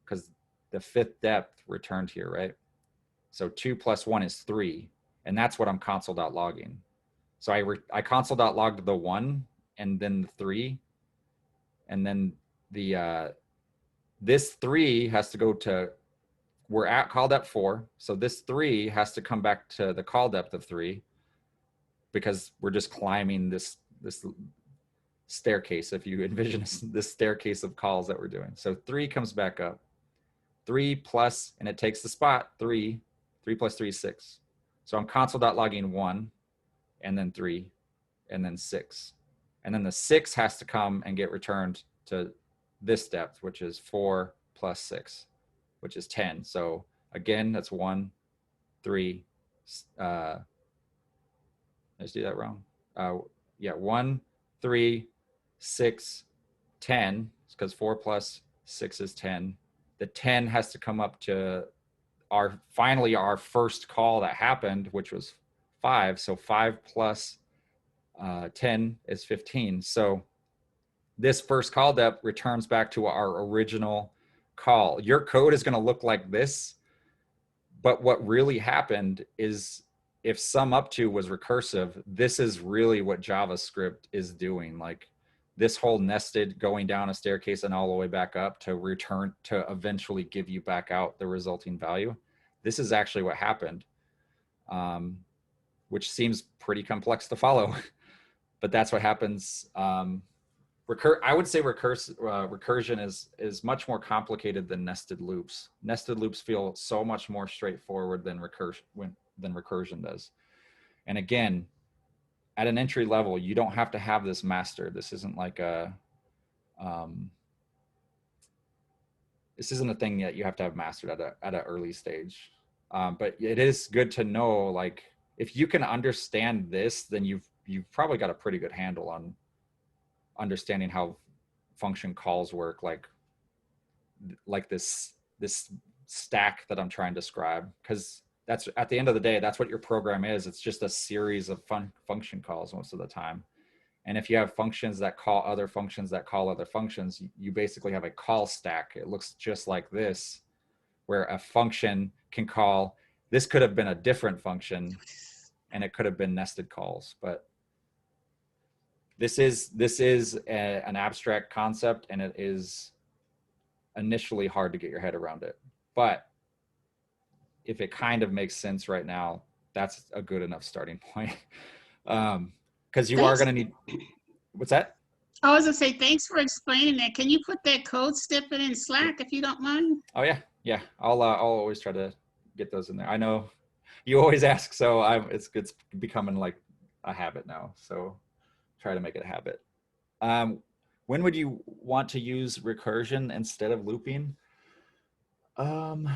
because the fifth depth returned here, right? So 2 plus 1 is 3, and that's what I'm console.logging. So I console.logged the 1 and then the 3, and then the this 3 has to go to, we're at call depth 4, so this 3 has to come back to the call depth of 3, because we're just climbing this staircase, if you envision this staircase of calls that we're doing. So 3 comes back up, 3 plus, and it takes the spot, 3 plus 3 is 6. So I'm console.logging 1, and then 3, and then 6. And then the 6 has to come and get returned to this depth, which is 4 plus 6, which is 10. So again, that's 1, 3, let's do that wrong. Yeah, 1, 3, 6, 10, because 4 plus 6 is 10. The 10 has to come up to finally our first call that happened, which was 5. So 5 plus 10 is 15. So this first call depth returns back to our original call. Your code is going to look like this, but what really happened is, if sum up to was recursive, this is really what JavaScript is doing. Like this whole nested going down a staircase and all the way back up to return to eventually give you back out the resulting value. This is actually what happened, which seems pretty complex to follow, but that's what happens. I would say recursion is much more complicated than nested loops. Nested loops feel so much more straightforward than recursion does. And again, at an entry level, you don't have to have this mastered. This isn't like this isn't a thing that you have to have mastered at an early stage. But it is good to know, like, if you can understand this, then you've probably got a pretty good handle on understanding how function calls work, like this stack that I'm trying to describe, because that's, at the end of the day, that's what your program is. It's just a series of function calls most of the time. And if you have functions that call other functions that call other functions, you basically have a call stack. It looks just like this, where a function can call, this could have been a different function, and it could have been nested calls. But this is an abstract concept, and it is initially hard to get your head around it. But if it kind of makes sense right now, that's a good enough starting point. Because you are going to need, what's that? I was gonna say, thanks for explaining that. Can you put that code snippet in Slack if you don't mind? Oh yeah. I'll always try to get those in there. I know you always ask, so it's becoming like a habit now. So try to make it a habit. When would you want to use recursion instead of looping? You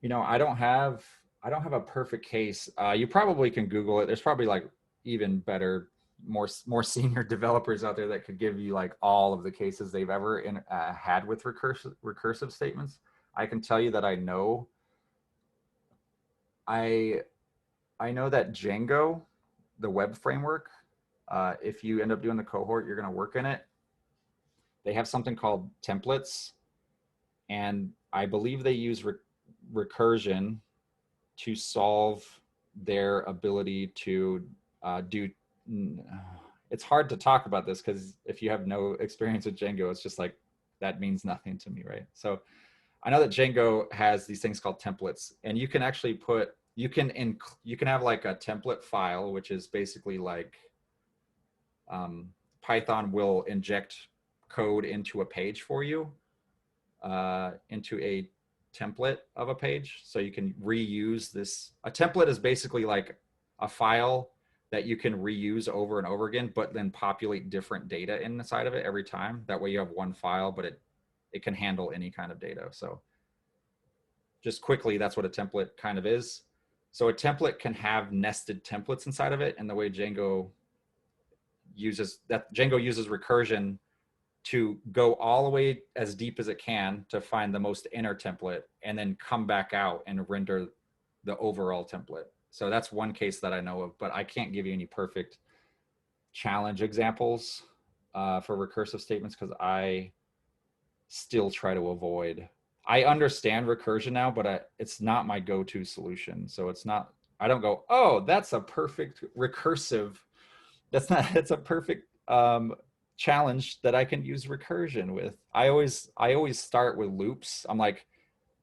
know, I don't have a perfect case. You probably can Google it. There's probably like even better, more senior developers out there that could give you like all of the cases they've ever had with recursive statements. I can tell you that I know that Django, the web framework, if you end up doing the cohort, you're going to work in it. They have something called templates, and I believe they use recursion to solve their ability to do. It's hard to talk about this because if you have no experience with Django, it's just like, that means nothing to me, right? So I know that Django has these things called templates, and you can actually you can have like a template file, which is basically like Python will inject code into a page for you, into a template of a page, so you can reuse this. A template is basically like a file that you can reuse over and over again, but then populate different data inside of it every time. That way you have one file, but it can handle any kind of data. So just quickly, that's what a template kind of is. So a template can have nested templates inside of it, and the way Django uses recursion to go all the way as deep as it can to find the most inner template and then come back out and render the overall template. So that's one case that I know of, but I can't give you any perfect challenge examples for recursive statements because I still try to avoid. I understand recursion now, but it's not my go-to solution. So it's not, I don't go, oh, that's a perfect recursive. It's a perfect challenge that I can use recursion with. I always start with loops. I'm like,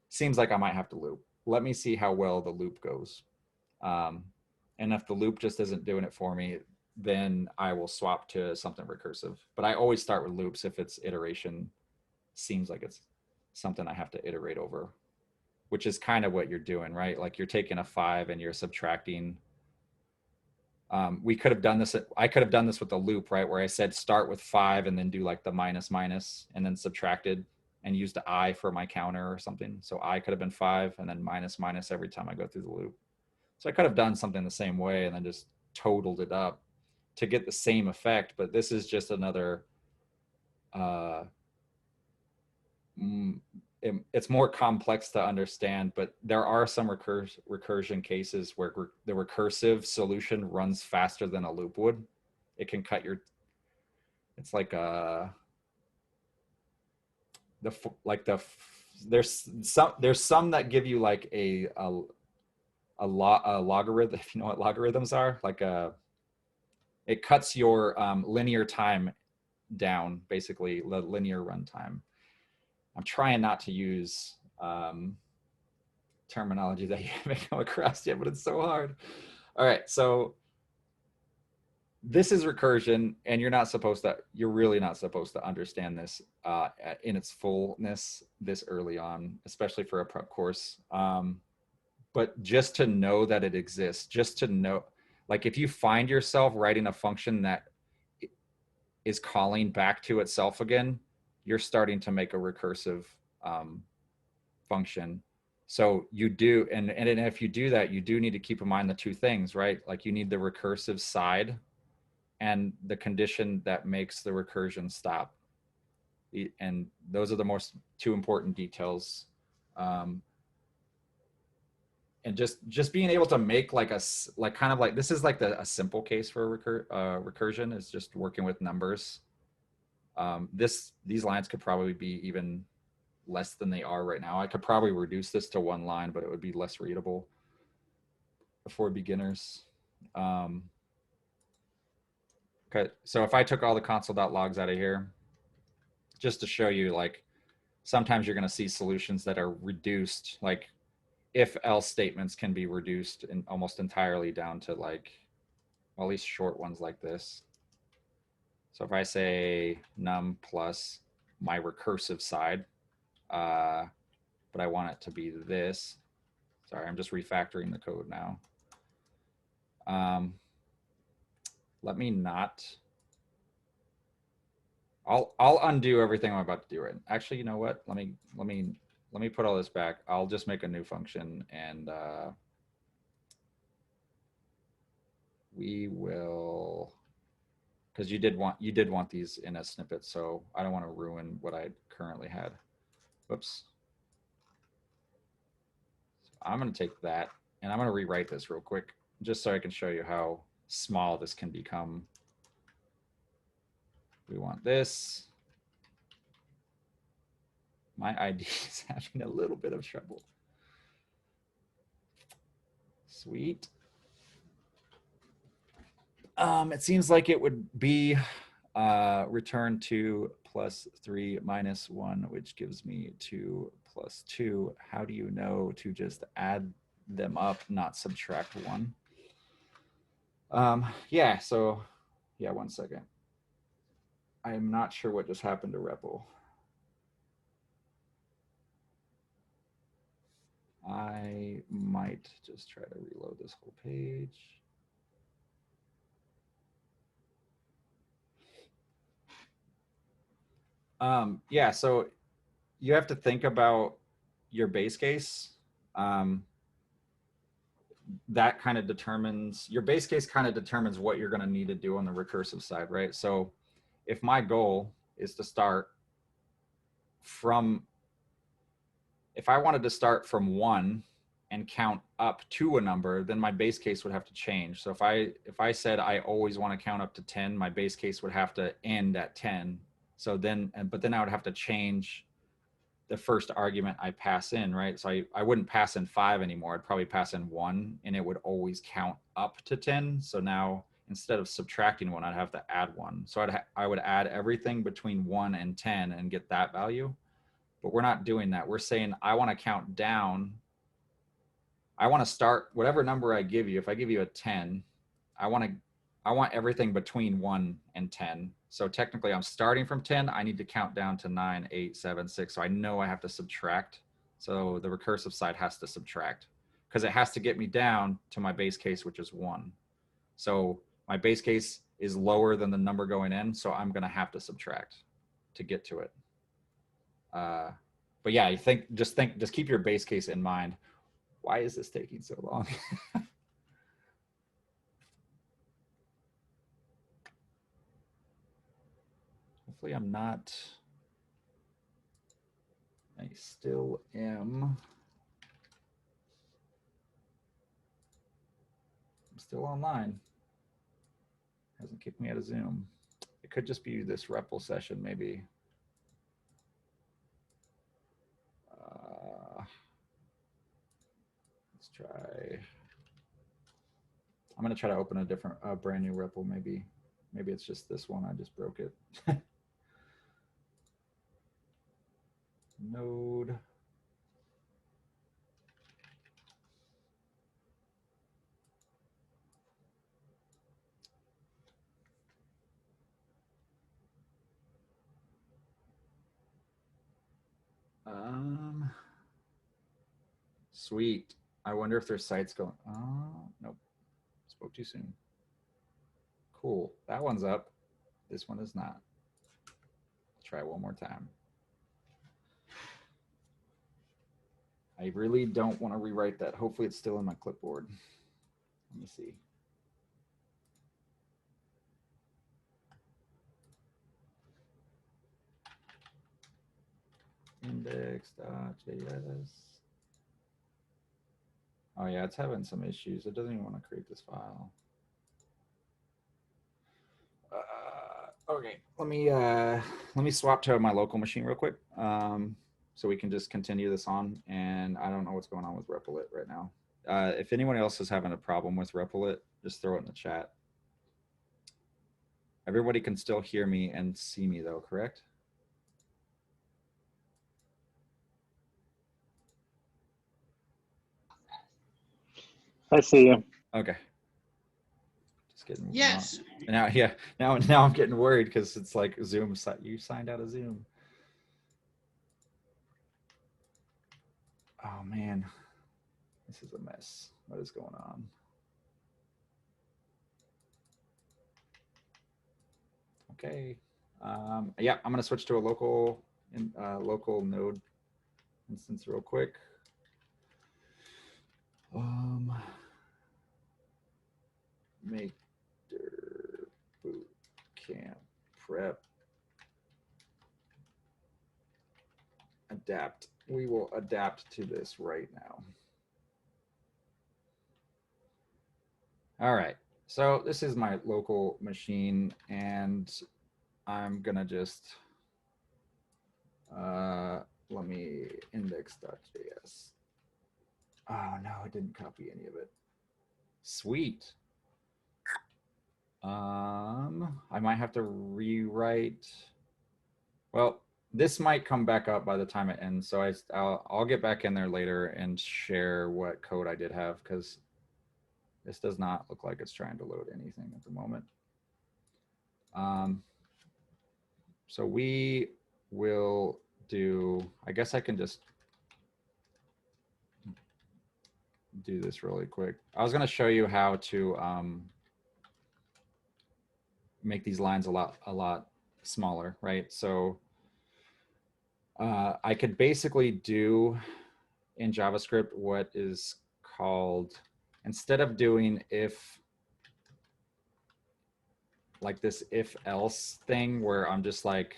seems like I might have to loop. Let me see how well the loop goes. And if the loop just isn't doing it for me, then I will swap to something recursive. But I always start with loops if it's iteration seems like it's something I have to iterate over, which is kind of what you're doing, right? Like you're taking a 5 and you're subtracting. We could have done this. I could have done this with the loop, right? Where I said start with 5 and then do like the minus minus and then subtracted and used the I for my counter or something. So I could have been 5 and then minus minus every time I go through the loop. So I could have done something the same way and then just totaled it up to get the same effect. But this is just another, it's more complex to understand, but there are some recursion cases where the recursive solution runs faster than a loop would. It can cut your, it's like there's some that give you like a logarithm, if you know what logarithms are, like it cuts your linear time down, basically the linear runtime. I'm trying not to use terminology that you haven't come across yet, but it's so hard. All right, so this is recursion, and you're really not supposed to understand this in its fullness this early on, especially for a prep course. But just to know that it exists, just to know, like if you find yourself writing a function that is calling back to itself again, you're starting to make a recursive function. So you do, and if you do that, you do need to keep in mind the two things, right? Like you need the recursive side and the condition that makes the recursion stop. And those are the two important details. And just being able to make like this is like a simple case for recursion is just working with numbers. These lines could probably be even less than they are right now. I could probably reduce this to one line, but it would be less readable for beginners. Okay, so if I took all the console.logs out of here, just to show you, like sometimes you're going to see solutions that are reduced, like if else statements can be reduced and almost entirely down to like, well, at least short ones like this. So if I say num plus my recursive side, but I want it to be this. Sorry, I'm just refactoring the code now. Let me not. I'll undo everything I'm about to do right now. Actually, you know what? Let me put all this back. I'll just make a new function and we will, because you did want these in a snippet, so I don't want to ruin what I currently had. Whoops. So I'm going to take that and I'm going to rewrite this real quick just so I can show you how small this can become. We want this. My ID is having a little bit of trouble. Sweet. It seems like it would be return 2 plus 3 minus 1, which gives me 2 plus 2. How do you know to just add them up, not subtract 1? Yeah, so yeah, 1 second. I am not sure what just happened to REPL. I might just try to reload this whole page. Yeah, so you have to think about your base case. That kind of determines, your base case kind of determines what you're going to need to do on the recursive side, right? So if my goal is to start from, if I wanted to start from 1 and count up to a number, then my base case would have to change. So if I said I always want to count up to 10, my base case would have to end at 10. So then, but then I would have to change the first argument I pass in, right? So I wouldn't pass in 5 anymore. I'd probably pass in 1, and it would always count up to 10. So now instead of subtracting 1, I'd have to add 1. So I would add everything between 1 and 10 and get that value. But we're not doing that. We're saying I want to count down. I want to start whatever number I give you. If I give you a 10, I want everything between 1 and 10. So technically I'm starting from 10. I need to count down to 9, 8, 7, 6. So I know I have to subtract. So the recursive side has to subtract because it has to get me down to my base case, which is 1. So my base case is lower than the number going in. So I'm going to have to subtract to get to it. But yeah, just keep your base case in mind. Why is this taking so long? Hopefully I'm not. I still am. I'm still online. Hasn't kicked me out of Zoom. It could just be this REPL session, maybe. Let's try. I'm going to try to open a different, brand new REPL. Maybe it's just this one. I just broke it. Node. Sweet. I wonder if there's sites going. Oh, nope. Spoke too soon. Cool. That one's up. This one is not. Try it one more time. I really don't want to rewrite that. Hopefully it's still in my clipboard. Let me see. Index.js. Oh yeah, it's having some issues. It doesn't even want to create this file. Okay, let me swap to my local machine real quick, so we can just continue this on. And I don't know what's going on with Replit right now. If anyone else is having a problem with Replit, just throw it in the chat. Everybody can still hear me and see me though, correct? I see you. Okay. Just getting. Yes. Now, yeah. Now I'm getting worried because it's like Zoom. You signed out of Zoom. Oh man, this is a mess. What is going on? Okay. Yeah, I'm gonna switch to a local node instance real quick. Make dir bootcamp prep adapt. We will adapt to this right now. All right, so this is my local machine, and I'm gonna just let me index.js. Oh no, I didn't copy any of it. Sweet. I might have to rewrite. Well, this might come back up by the time it ends, so I'll get back in there later and share what code I did have, because this does not look like it's trying to load anything at the moment. So we will do, I guess I can just do this really quick. I was going to show you how to make these lines a lot smaller, right? So I could basically do in JavaScript what is called, instead of doing if, like this if else thing where I'm just like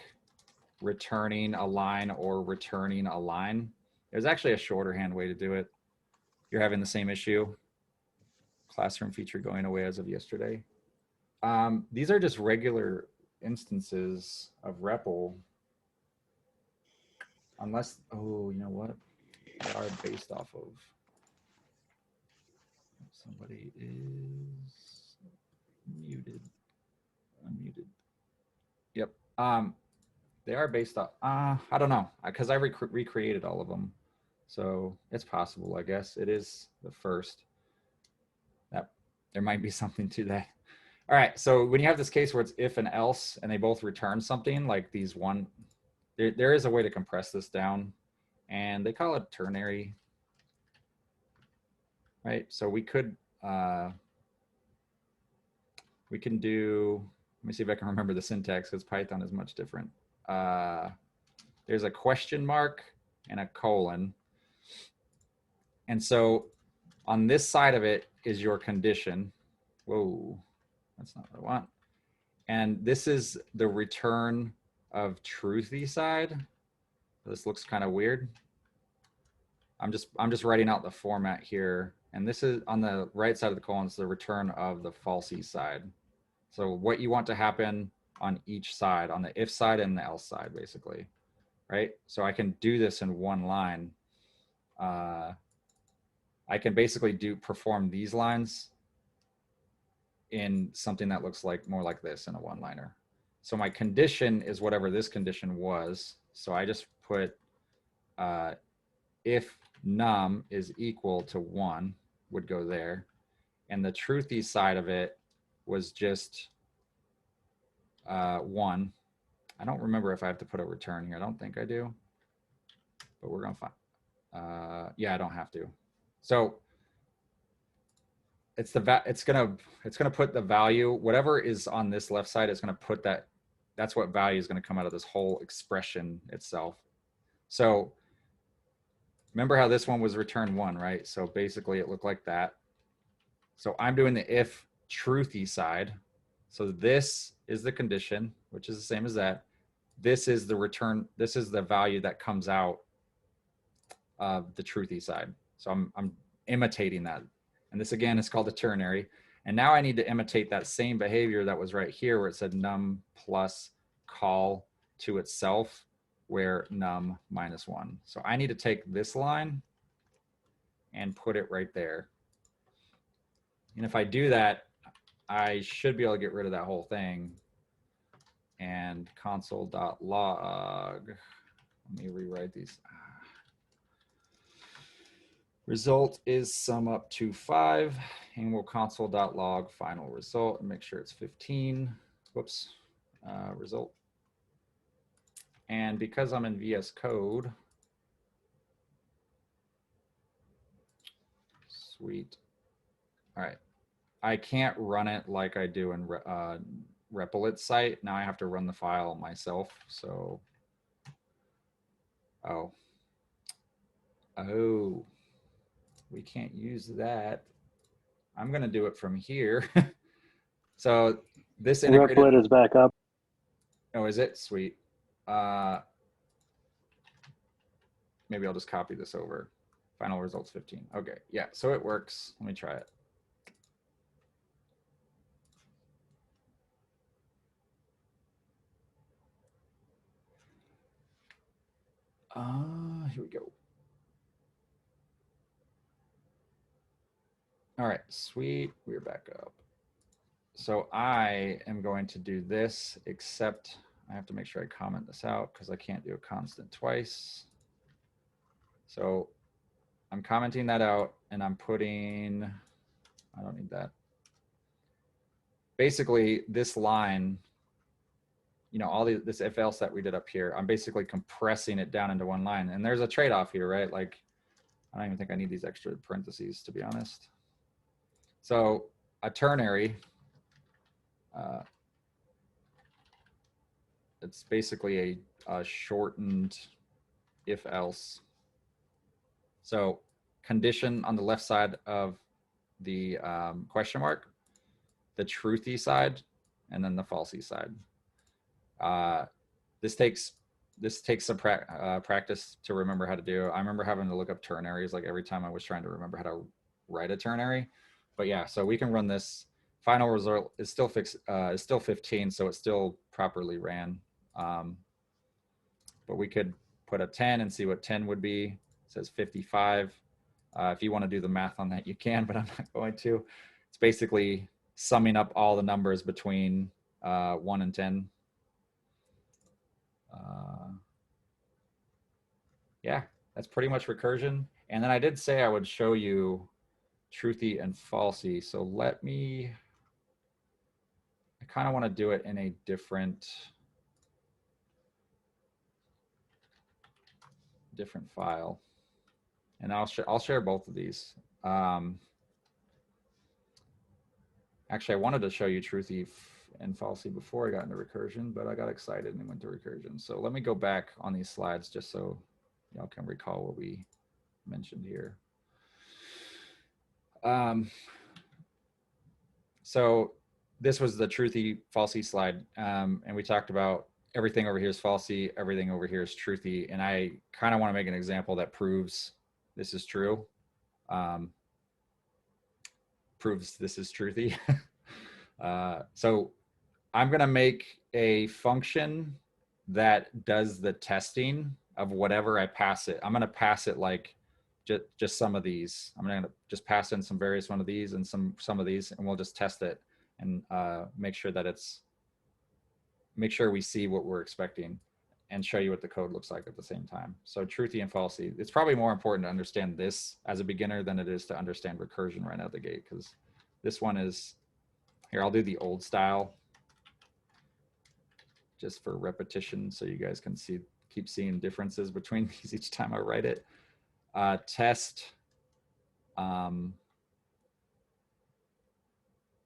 returning a line or returning a line. There's actually a shorter hand way to do it. You're having the same issue. Classroom feature going away as of yesterday. These are just regular instances of REPL. Unless, oh, you know what? They are based off of. Somebody is muted. Unmuted. Yep. They are based off. I don't know, because I recreated all of them, so it's possible. I guess it is the first. That there might be something to that. All right. So when you have this case where it's if and else, and they both return something like these one, there is a way to compress this down, and they call it ternary. Right. So we could. We can do. Let me see if I can remember the syntax because Python is much different. There's a question mark and a colon. And so on this side of it is your condition. Whoa, that's not what I want. And this is the return of truthy side. This looks kind of weird. I'm just writing out the format here. And this is on the right side of the colon is the return of the falsey side. So what you want to happen on each side, on the if side and the else side, basically, right? So I can do this in one line. I can basically perform these lines in something that looks like more like this in a one-liner. So my condition is whatever this condition was. So I just put if num is equal to 1 would go there. And the truthy side of it was just 1. I don't remember if I have to put a return here. I don't think I do, but we're gonna find. Yeah, I don't have to. So it's gonna put the value, whatever is on this left side is gonna put that. That's what value is gonna come out of this whole expression itself. So remember how this one was return 1, right? So basically it looked like that. So I'm doing the if truthy side. So this is the condition, which is the same as that. This is the return. This is the value that comes out of the truthy side. So I'm imitating that. And this again is called a ternary. And now I need to imitate that same behavior that was right here where it said num plus call to itself where num minus 1. So I need to take this line and put it right there. And if I do that, I should be able to get rid of that whole thing. And console.log, let me rewrite these. Result is sum up to 5, and we'll console.log final result and make sure it's 15. Whoops, result. And because I'm in VS Code, sweet. All right, I can't run it like I do in Replit site. Now I have to run the file myself. So, oh, we can't use that. I'm gonna do it from here. So this integrated. Replit is back up. Oh, is it? Sweet. Maybe I'll just copy this over. Final results 15. Okay, yeah, so it works. Let me try it. Here we go. All right, sweet, we're back up. So I am going to do this, except I have to make sure I comment this out because I can't do a constant twice. So I'm commenting that out and I'm putting, I don't need that. Basically this line, you know, all this if else that we did up here, I'm basically compressing it down into one line. And there's a trade-off here, right? Like, I don't even think I need these extra parentheses, to be honest. So a ternary, it's basically a shortened if else. So condition on the left side of the question mark, the truthy side, and then the falsey side. This takes this takes some practice to remember how to do. I remember having to look up ternaries like every time I was trying to remember how to write a ternary. But yeah, so we can run this. Final result is still is still 15, so it still properly ran. But we could put a 10 and see what 10 would be. It says 55. If you want to do the math on that, you can, but I'm not going to. It's basically summing up all the numbers between 1 and 10. Yeah, that's pretty much recursion. And then I did say I would show you Truthy and Falsey. So let me, I kind of want to do it in a different file. And I'll share both of these. Actually, I wanted to show you Truthy and Falsey before I got into recursion, but I got excited and went to recursion. So let me go back on these slides just so y'all can recall what we mentioned here. So this was the Truthy Falsey slide, and we talked about everything over here is Falsey, everything over here is Truthy, and I kind of want to make an example that proves this is true. Proves this is Truthy. So I'm going to make a function that does the testing of whatever I pass it. I'm going to pass it like just some of these. I'm going to just pass in some various one of these and some of these, and we'll just test it and make sure that make sure we see what we're expecting and show you what the code looks like at the same time. So Truthy and Falsey, it's probably more important to understand this as a beginner than it is to understand recursion right out the gate, because this one is, here, I'll do the old style just for repetition so you guys can keep seeing differences between these each time I write it. Test, I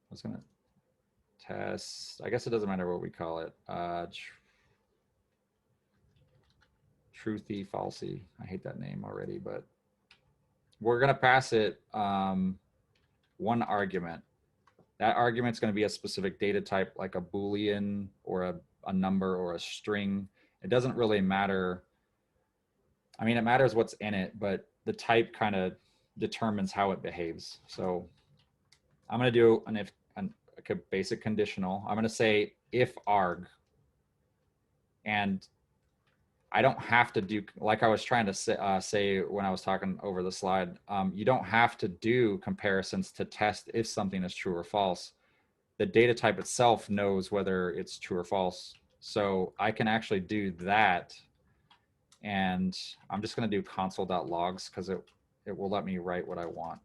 was gonna test, I guess it doesn't matter what we call it. Truthy, Falsey. I hate that name already, but we're gonna pass it one argument. That argument's gonna be a specific data type, like a Boolean or a number or a string. It doesn't really matter. I mean, it matters what's in it, but the type kind of determines how it behaves. So I'm gonna do a basic conditional. I'm gonna say if arg, and I don't have to do, like I was trying to say when I was talking over the slide, you don't have to do comparisons to test if something is true or false. The data type itself knows whether it's true or false. So I can actually do that. And I'm just going to do console.logs because it will let me write what I want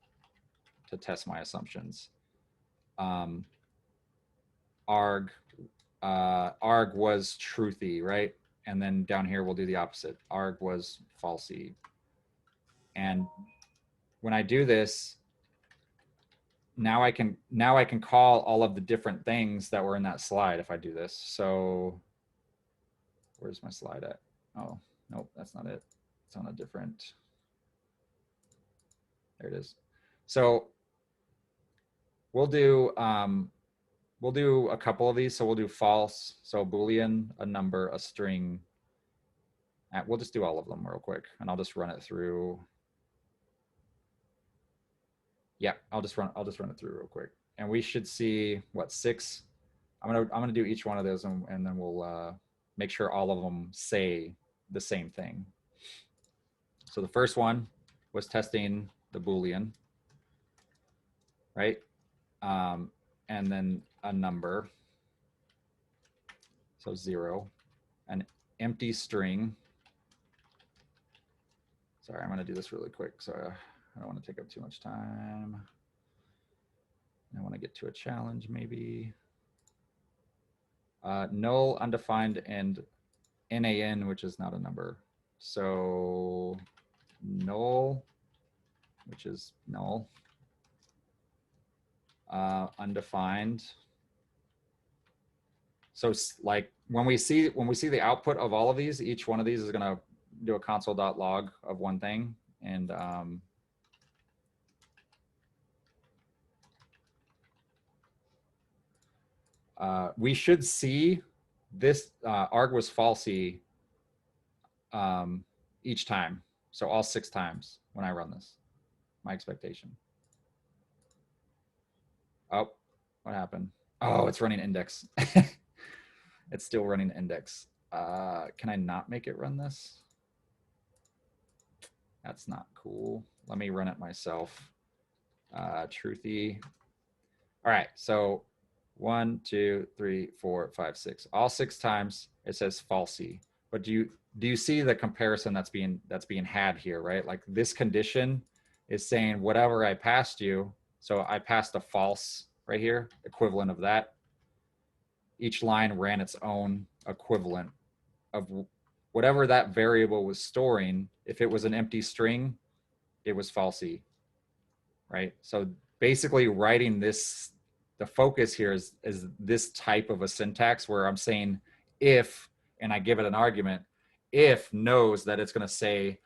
to test my assumptions. Arg was Truthy, right? And then down here, we'll do the opposite. Arg was Falsey. And when I do this, now I can call all of the different things that were in that slide if I do this. So where's my slide at? Oh, nope, that's not it. It's on a different, there it is. So we'll do a couple of these. So we'll do false, so Boolean, a number, a string. We'll just do all of them real quick, and I'll just run it through. Yeah, I'll just run it through real quick, and we should see what 6. I'm gonna do each one of those, and then we'll make sure all of them say the same thing. So the first one was testing the Boolean, right? And then a number, so 0, an empty string. Sorry, I'm going to do this really quick, so I don't want to take up too much time. I want to get to a challenge, maybe. Null, undefined, and NaN, which is not a number. So null, which is null. Undefined. So like when we see the output of all of these, each one of these is going to do a console.log of one thing, and we should see this arg was Falsey each time. So all 6 times when I run this, my expectation. Oh, what happened? Oh, it's running index. It's still running index. Can I not make it run this? That's not cool. Let me run it myself. Truthy. All right, so 1, 2, 3, 4, 5, 6. All 6 times it says falsy. But do you see the comparison that's being had here, right? Like this condition is saying whatever I passed you. So I passed a false right here, equivalent of that. Each line ran its own equivalent of whatever that variable was storing. If it was an empty string, it was falsy, right? So basically writing this, the focus here is this type of a syntax where I'm saying if, and I give it an argument, if knows that it's going to say,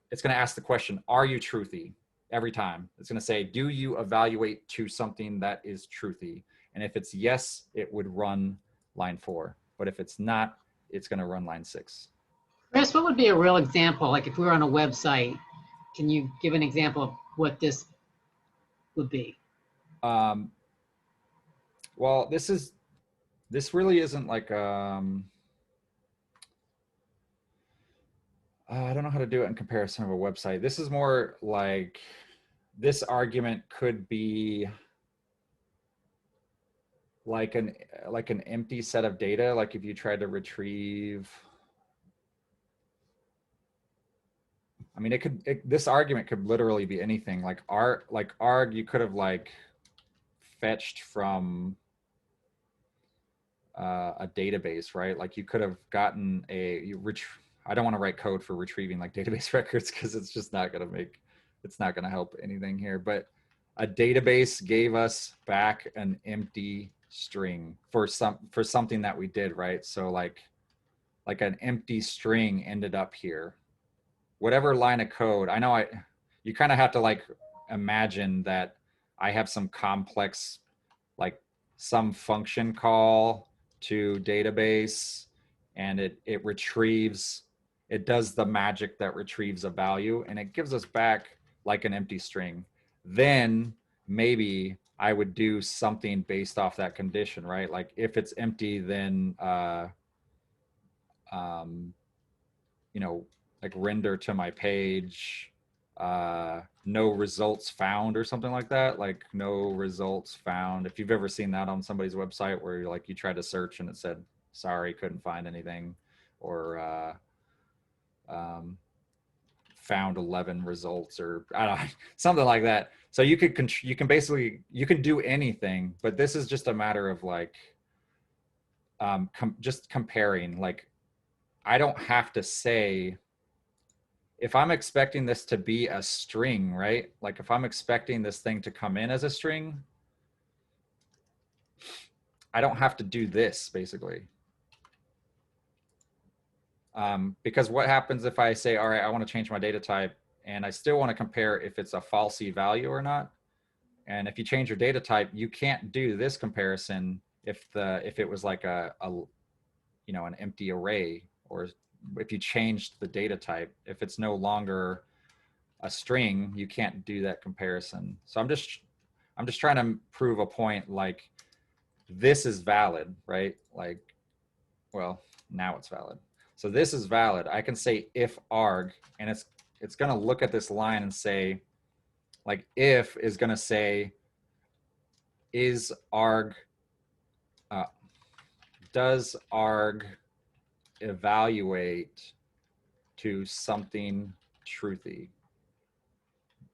it's going to ask the question, are you truthy? Every time. It's going to say, do you evaluate to something that is truthy? And if it's yes, it would run line 4. But if it's not, it's going to run line 6. Chris, what would be a real example? Like if we were on a website, can you give an example of what this would be? Well, this really isn't like, I don't know how to do it in comparison of a website. This is more like, this argument could be like an empty set of data. Like if you tried to retrieve, I mean, this argument could literally be anything. Like arg, you could have like fetched from a database, right? Like you could have gotten I don't want to write code for retrieving like database records because it's just not going to it's not going to help anything here. But a database gave us back an empty string for something that we did, right? So like an empty string ended up here. Whatever line of code, I know you kind of have to like imagine that I have some complex, like some function call to database, and it retrieves, it does the magic that retrieves a value, and it gives us back like an empty string. Then maybe I would do something based off that condition, right? Like if it's empty, then you know, like render to my page, no results found or something like that. Like no results found. If you've ever seen that on somebody's website where you're like, you tried to search and it said, sorry, couldn't find anything, or found 11 results, or I don't know, something like that. So you can basically, you can do anything, but this is just a matter of like, just comparing. Like, I don't have to say, if I'm expecting this to be a string, right? Like if I'm expecting this thing to come in as a string, I don't have to do this basically. Because what happens if I say, all right, I want to change my data type and I still want to compare if it's a falsy value or not. And if you change your data type, you can't do this comparison if it was like a you know, an empty array, or if you changed the data type, if it's no longer a string, you can't do that comparison. So I'm just trying to prove a point, like this is valid, right? Like, well, now it's valid. So this is valid. I can say if arg, and it's going to look at this line and say, like if is going to say, is arg, does arg evaluate to something truthy?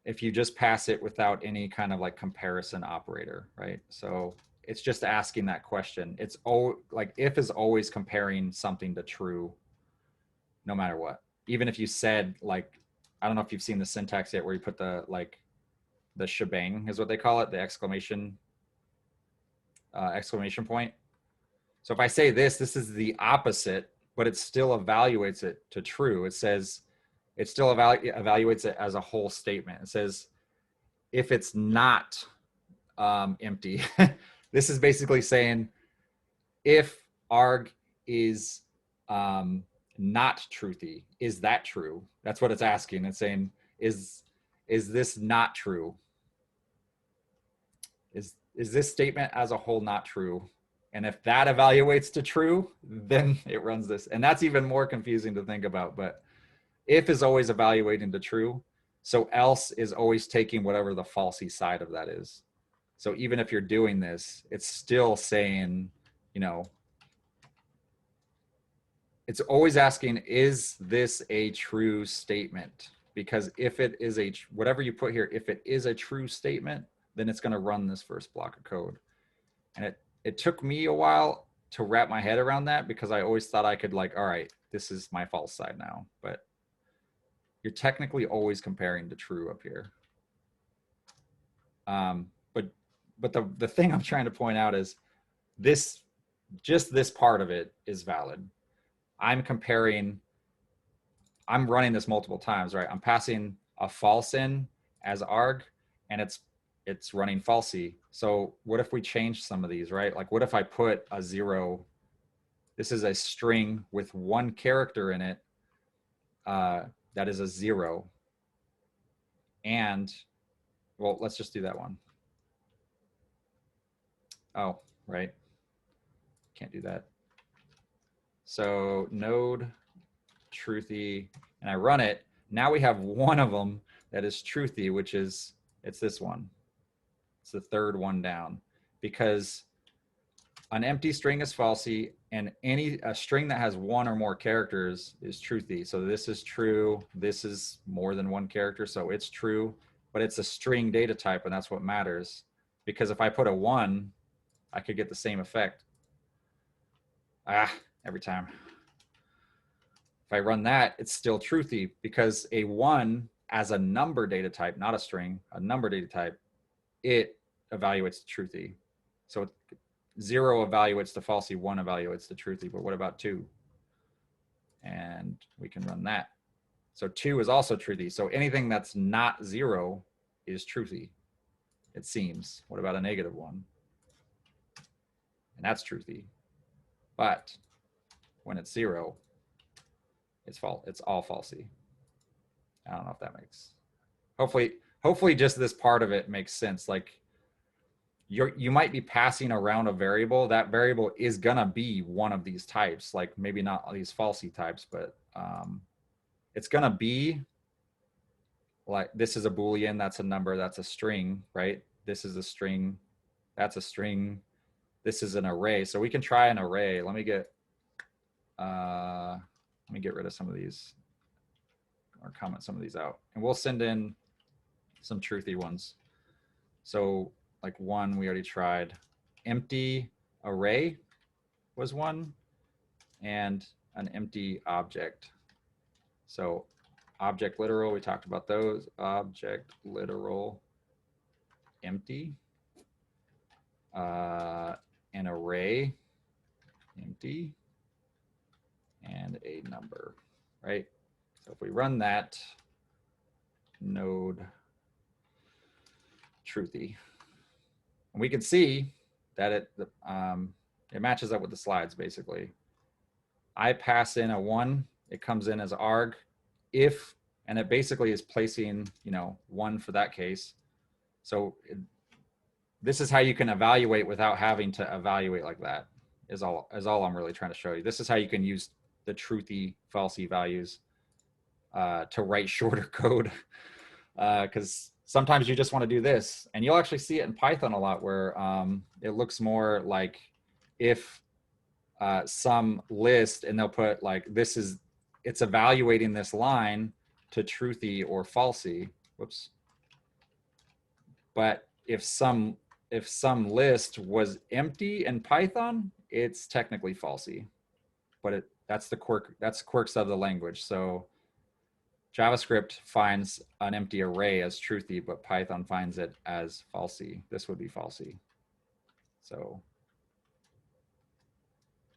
If you just pass it without any kind of like comparison operator, right? So it's just asking that question. It's like if is always comparing something to true, no matter what. Even if you said, like, I don't know if you've seen the syntax yet where you put the, like, the shebang is what they call it, the exclamation point. So if I say this is the opposite, but it still evaluates it to true. It says, it still evaluates it as a whole statement. It says, if it's not empty, this is basically saying if arg is not truthy. Is that true? That's what it's asking. It's saying, is this not true? Is this statement as a whole not true? And if that evaluates to true, then it runs this. And that's even more confusing to think about. But if is always evaluating to true. So else is always taking whatever the falsy side of that is. So even if you're doing this, it's still saying, you know, it's always asking, is this a true statement? Because if it is whatever you put here, if it is a true statement, then it's going to run this first block of code. And it took me a while to wrap my head around that, because I always thought I could, like, all right, this is my false side now. But you're technically always comparing to true up here. But the thing I'm trying to point out is just this part of it is valid. I'm running this multiple times, right? I'm passing a false in as arg, and it's running falsy. So what if we change some of these, right? Like, what if I put a 0? This is a string with one character in it. That is a 0. And, well, let's just do that one. Oh, right. Can't do that. So node truthy, and I run it. Now we have one of them that is truthy, which is, it's this one. It's the third one down, because an empty string is falsy, and a string that has one or more characters is truthy. So this is true. This is more than one character, so it's true, but it's a string data type, and that's what matters. Because if I put a 1, I could get the same effect. Every time. If I run that, it's still truthy, because a 1 as a number data type, not a string, a number data type, it evaluates the truthy. So 0 evaluates the falsy, 1 evaluates the truthy, but what about 2? And we can run that. So 2 is also truthy. So anything that's not 0 is truthy, it seems. What about a -1? And that's truthy. But when it's 0, it's false. It's all falsy. I don't know if that makes. Hopefully, just this part of it makes sense. Like, you might be passing around a variable. That variable is gonna be one of these types. Like, maybe not these falsy types, but it's gonna be like, this is a Boolean. That's a number. That's a string, right? This is a string. That's a string. This is an array. So we can try an array. Let me get rid of some of these, or comment some of these out, and we'll send in some truthy ones. So like 1, we already tried. Empty array was 1, and an empty object. So object literal, we talked about those. Object literal, empty. An array, empty, and a number, right? So if we run that, node truthy, and we can see that it matches up with the slides. Basically, I pass in a 1, it comes in as arg, if, and it basically is placing, 1 for that case. So this is how you can evaluate without having to evaluate like that, is all I'm really trying to show you. This is how you can use the truthy, falsy values to write shorter code, because sometimes you just want to do this, and you'll actually see it in Python a lot, where it looks more like if some list, and they'll put like, it's evaluating this line to truthy or falsy. Whoops. But if some list was empty in Python, it's technically falsy. But that's the quirks of the language. So JavaScript finds an empty array as truthy, but Python finds it as falsy. This would be falsy. So,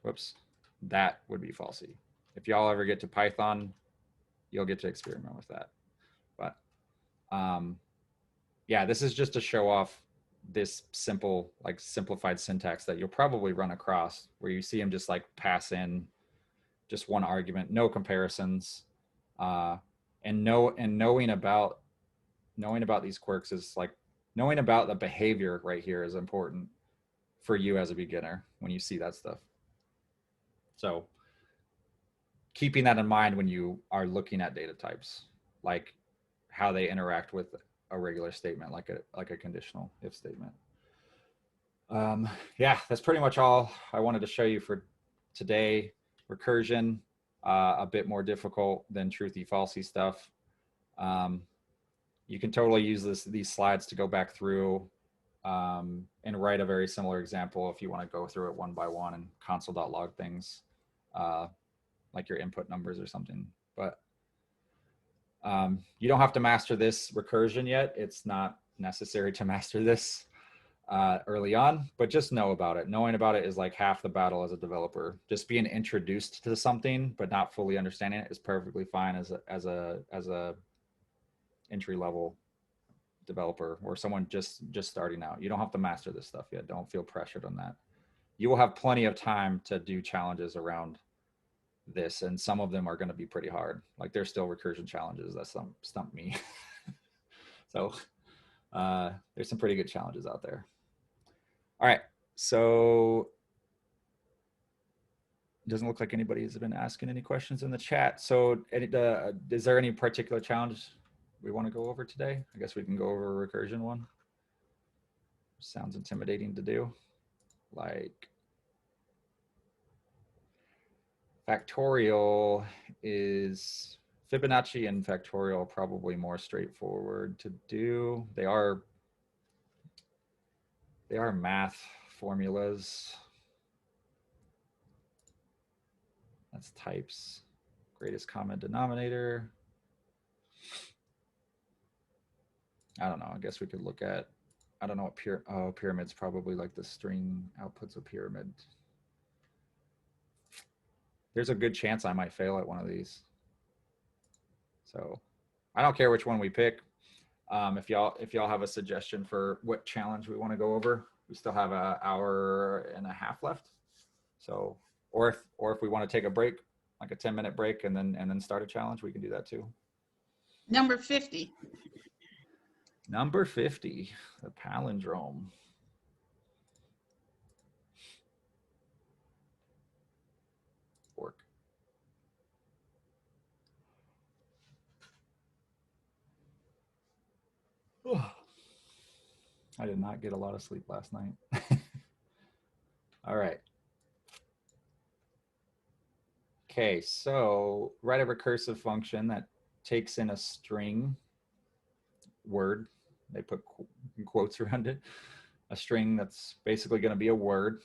whoops, that would be falsy. If y'all ever get to Python, you'll get to experiment with that. But yeah, this is just to show off this simplified syntax that you'll probably run across, where you see them just like pass in just one argument, no comparisons, and knowing about these quirks is like knowing about the behavior right here is important for you as a beginner when you see that stuff. So keeping that in mind when you are looking at data types, like how they interact with a regular statement, like a conditional if statement. Yeah, that's pretty much all I wanted to show you for today. Recursion, a bit more difficult than Truthy Falsey stuff. You can totally use these slides to go back through and write a very similar example if you want to go through it one by one and console.log things, like your input numbers or something. But you don't have to master this recursion yet. It's not necessary to master this early on, but just know about it. Knowing about it is like half the battle as a developer. Just being introduced to something but not fully understanding it is perfectly fine as a entry level developer or someone just starting out. You don't have to master this stuff yet. Don't feel pressured on that. You will have plenty of time to do challenges around this, and some of them are going to be pretty hard. Like there's still recursion challenges that stump me. So there's some pretty good challenges out there. All right, so it doesn't look like anybody has been asking any questions in the chat. So is there any particular challenge we want to go over today? I guess we can go over a recursion one. Sounds intimidating to do. Like factorial is, Fibonacci and factorial are probably more straightforward to do. They are math formulas. That's types. Greatest common denominator. I don't know. I guess we could look at, I don't know what pyramid's probably like the string outputs of pyramid. There's a good chance I might fail at one of these. So I don't care which one we pick. If y'all have a suggestion for what challenge we want to go over, we still have an hour and a half left. So, or if we want to take a break, like a 10-minute break and then start a challenge, we can do that too. Number 50. Number 50, the palindrome. Work. I did not get a lot of sleep last night. All right. Okay, so write a recursive function that takes in a string word. They put quotes around it. A string that's basically going to be a word,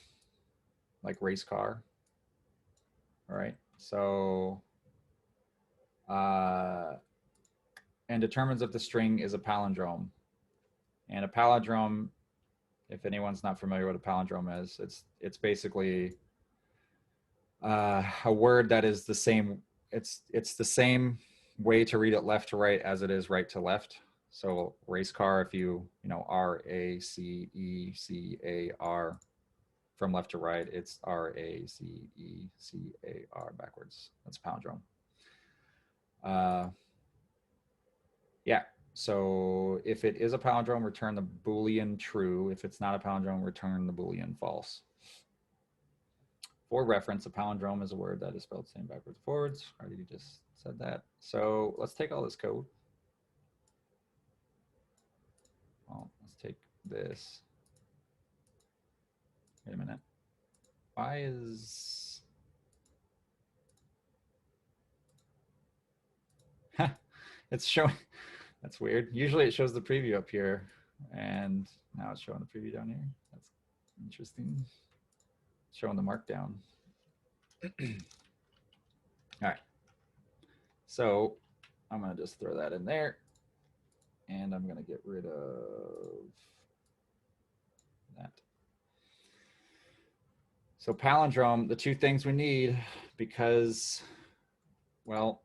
like race car. All right. So, and determines if the string is a palindrome. And a palindrome, if anyone's not familiar with what a palindrome is, it's basically a word that is the same. It's the same way to read it left to right as it is right to left. So race car, if you know R-A-C-E-C-A-R from left to right, it's R-A-C-E-C-A-R backwards. That's palindrome. Yeah. So if it is a palindrome, return the Boolean true. If it's not a palindrome, return the Boolean false. For reference, a palindrome is a word that is spelled the same backwards and forwards. I already just said that. So let's take all this code. Well, let's take this. Wait a minute. Why is... it's showing... That's weird. Usually it shows the preview up here, and now it's showing the preview down here. That's interesting. It's showing the markdown. All right. So I'm going to just throw that in there, and I'm going to get rid of that. So palindrome, the two things we need, because, well,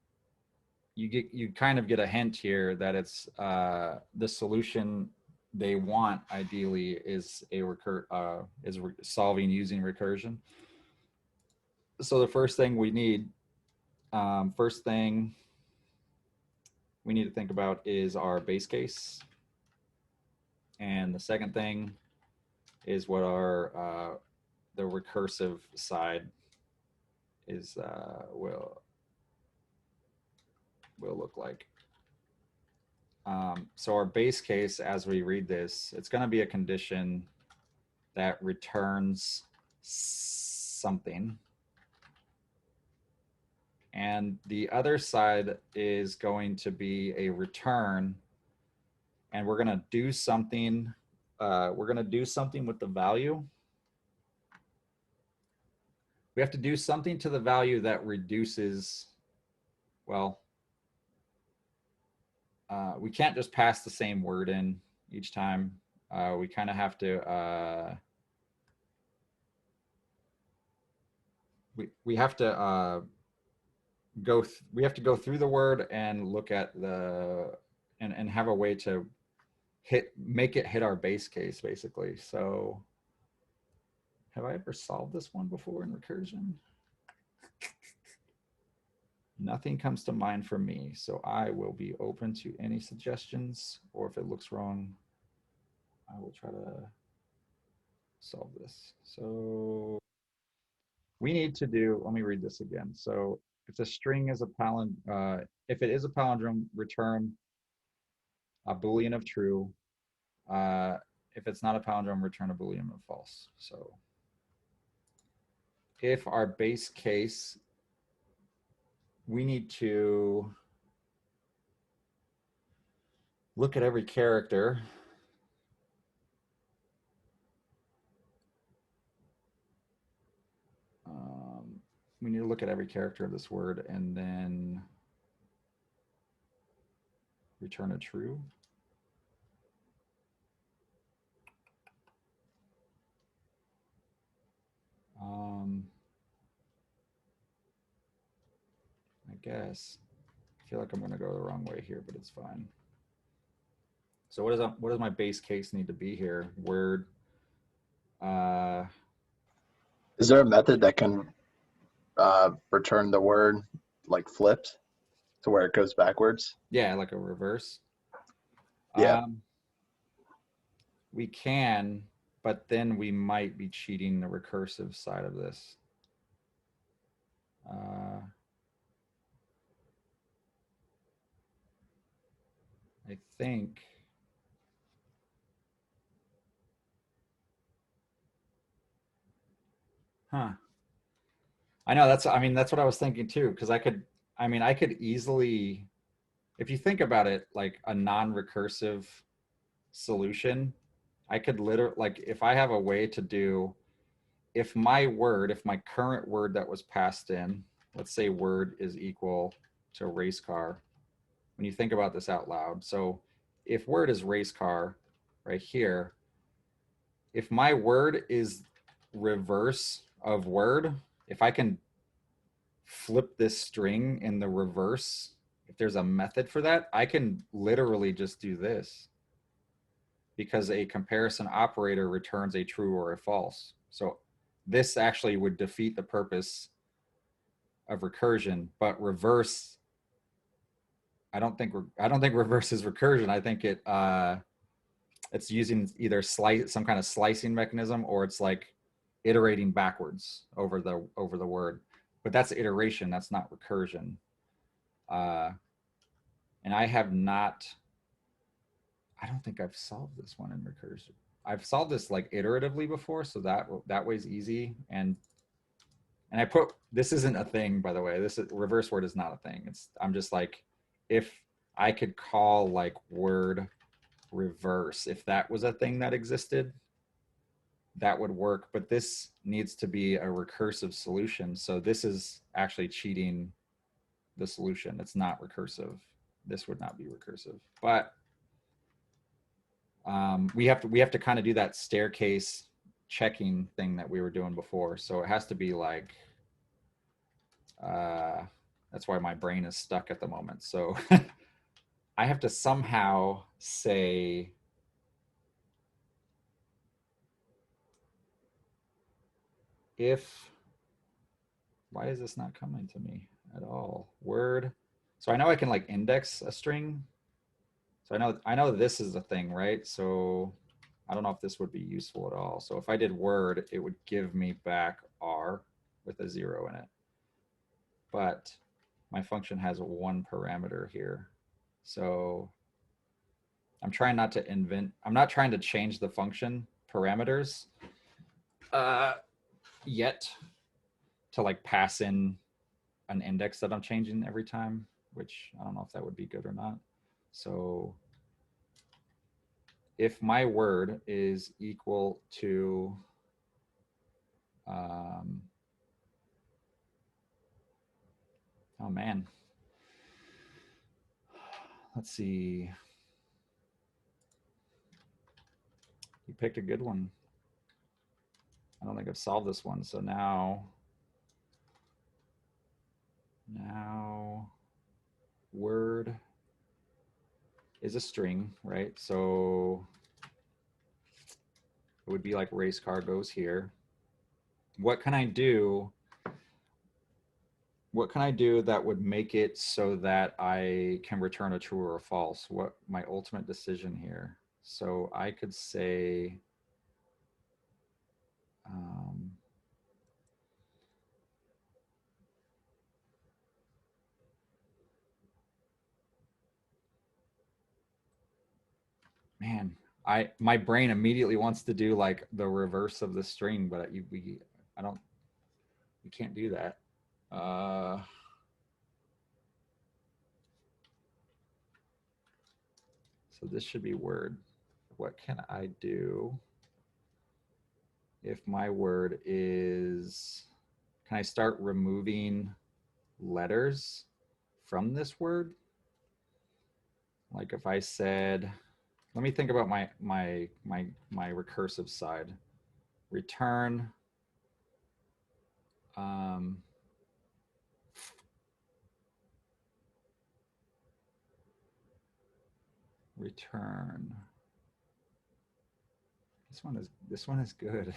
you kind of get a hint here that it's the solution they want ideally is solving using recursion. So the first thing we need first thing we need to think about is our base case. And the second thing is what our the recursive side is will look like. So our base case, as we read this, it's going to be a condition that returns something. And the other side is going to be a return, and we're going to do something. We're going to do something with the value. We have to do something to the value that reduces, well, we can't just pass the same word in each time. We kind of have to, we have to go through the word and look at the, and have a way to make it hit our base case, basically. So have I ever solved this one before in recursion? Nothing comes to mind for me, so I will be open to any suggestions, or if it looks wrong, I will try to solve this. So we need to do, let me read this again. So if the string is a if it is a palindrome, return a Boolean of true. If it's not a palindrome, return a Boolean of false. So if our base case, we need to look at every character. We need to look at every character of this word and then return a true. I guess. I feel like I'm going to go the wrong way here, but it's fine. So what does my base case need to be here? Word. Is there a method that can return the word like flipped to where it goes backwards? Yeah, like a reverse. Yeah. We can, but then we might be cheating the recursive side of this. I think I know that's what I was thinking too, because I could easily, if you think about it, like a non-recursive solution, I could literally, like, if I have a way to do, if my current word that was passed in, let's say word is equal to race car, when you think about this out loud. So if word is race car right here, if my word is reverse of word, if I can flip this string in the reverse, if there's a method for that, I can literally just do this, because a comparison operator returns a true or a false. So this actually would defeat the purpose of recursion, but reverse, I don't think reverse is recursion. I think it's using either some kind of slicing mechanism, or it's like iterating backwards over the word. But that's iteration, that's not recursion. And I don't think I've solved this one in recursion. I've solved this like iteratively before, so that way's easy. And I put, this isn't a thing, by the way. This is, reverse word is not a thing. I'm just like, if I could call like word reverse, if that was a thing that existed, that would work. But this needs to be a recursive solution. So this is actually cheating the solution. It's not recursive. This would not be recursive. But we have to kind of do that staircase checking thing that we were doing before. So it has to be like, that's why my brain is stuck at the moment. So I have to somehow say, if Why is this not coming to me at all? Word. So I know I can like index a string. So I know this is a thing, right? So I don't know if this would be useful at all. So if I did word, it would give me back R with a 0 in it. But my function has one parameter here. So I'm trying not to I'm not trying to change the function parameters yet to like pass in an index that I'm changing every time, which I don't know if that would be good or not. So if my word is equal to oh man, let's see. You picked a good one. I don't think I've solved this one. So now word is a string, right? So it would be like race car goes here. What can I do? What can I do that would make it so that I can return a true or a false? What my ultimate decision here? So I could say, man, my brain immediately wants to do like the reverse of the string, but we can't do that. So this should be word. What can I do if my word is, can I start removing letters from this word? Like if I said, let me think about my recursive side. Return return. This one is good.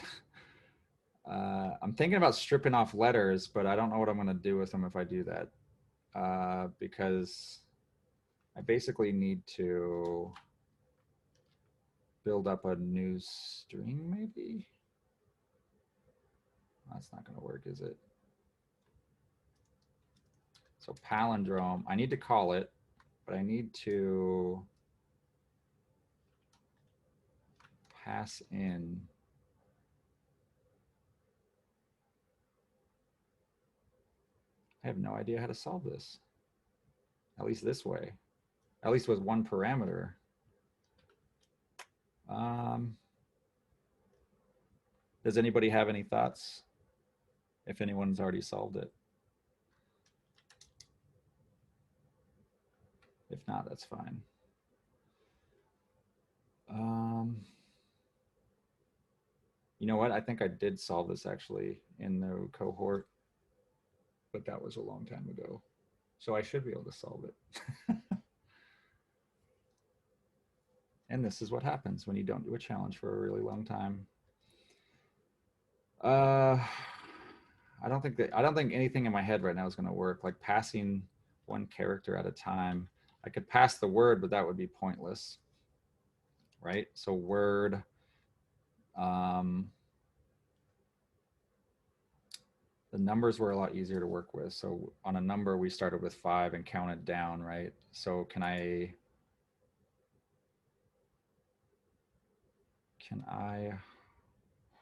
I'm thinking about stripping off letters, but I don't know what I'm going to do with them if I do that, because I basically need to build up a new string, maybe. That's not going to work, is it? So palindrome, I need to call it, but I need to pass in I have no idea how to solve this. At least this way. At least with one parameter. Does anybody have any thoughts? If anyone's already solved it. If not, that's fine. You know what? I think I did solve this actually in the cohort, but that was a long time ago. So I should be able to solve it. And this is what happens when you don't do a challenge for a really long time. I don't think anything in my head right now is going to work. Like passing one character at a time. I could pass the word, but that would be pointless, right? So word. The numbers were a lot easier to work with. So on a number, we started with 5 and counted down, right? So can I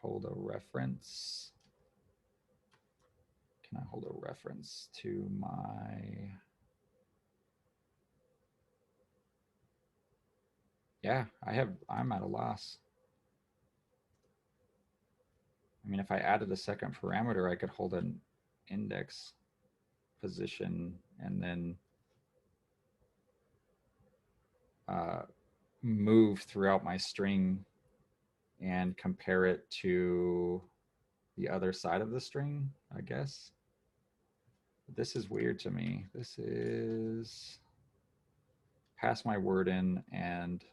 hold a reference? Can I hold a reference to my, yeah, I'm at a loss. I mean, if I added a second parameter, I could hold an index position and then move throughout my string and compare it to the other side of the string, I guess. This is weird to me. This is pass my word in and,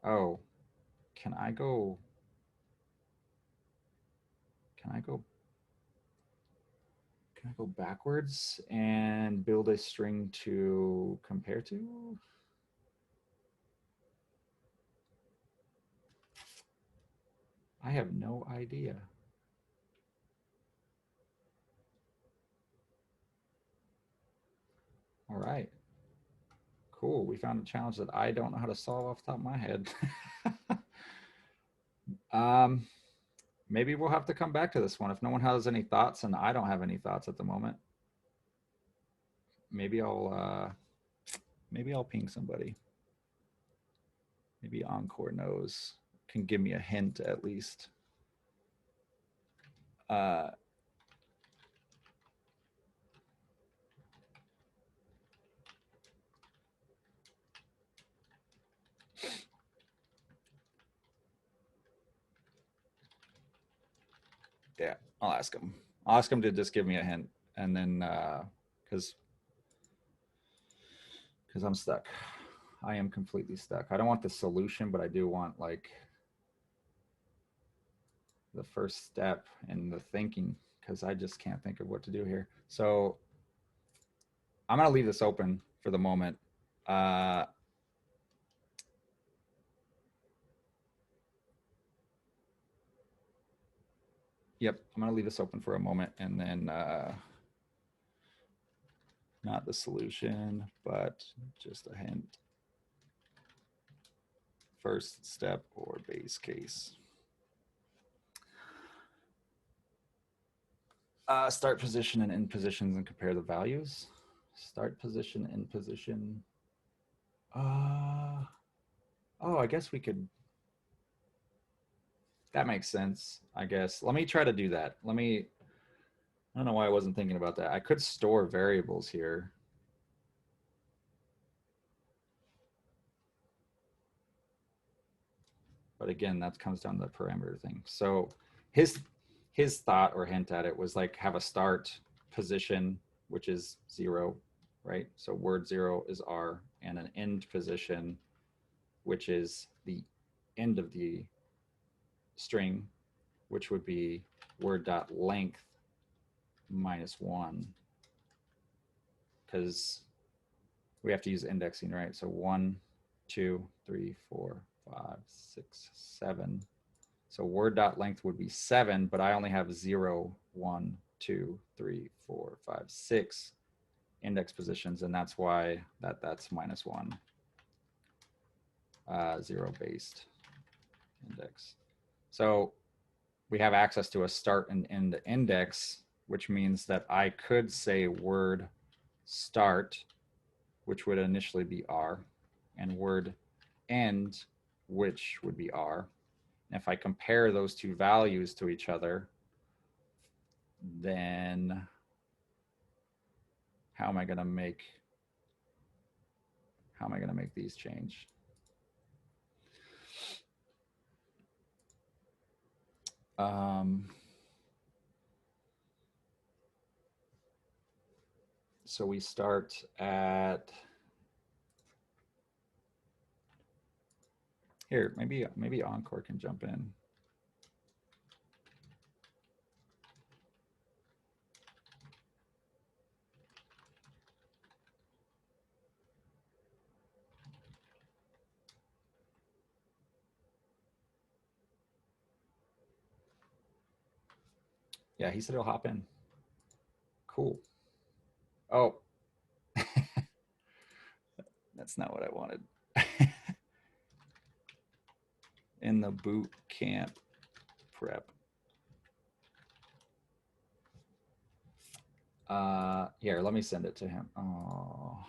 oh, can I go? Can I go backwards and build a string to compare to? I have no idea. All right. Cool. We found a challenge that I don't know how to solve off the top of my head. Maybe we'll have to come back to this one if no one has any thoughts, and I don't have any thoughts at the moment. Maybe I'll ping somebody. Maybe Encore knows, can give me a hint at least. Yeah, I'll ask him. I'll ask him to just give me a hint, and then because I'm stuck. I am completely stuck. I don't want the solution, but I do want like the first step in the thinking, because I just can't think of what to do here. So I'm going to leave this open for the moment. Yep, I'm going to leave this open for a moment, and then not the solution, but just a hint. First step or base case. Start position and end positions and compare the values. Start position, end position. Oh, I guess we could. That makes sense, I guess. Let me try to do that. I don't know why I wasn't thinking about that. I could store variables here. But again, that comes down to the parameter thing. So his thought or hint at it was like have a start position, which is 0, right? So word 0 is R, and an end position, which is the end of the string, which would be word.length -1, because we have to use indexing, right? So 1, 2, 3, 4, 5, 6, 7. So word.length would be 7, but I only have 0, 1, 2, 3, 4, 5, 6 index positions, and that's why that's -1, 0 based index. So we have access to a start and end index, which means that I could say word start, which would initially be R, and word end, which would be R. And if I compare those two values to each other, then how am I going to make these change? So we start at here. Maybe Encore can jump in. Yeah, he said he'll hop in. Cool. Oh, that's not what I wanted. In the boot camp prep. Here, let me send it to him. Oh.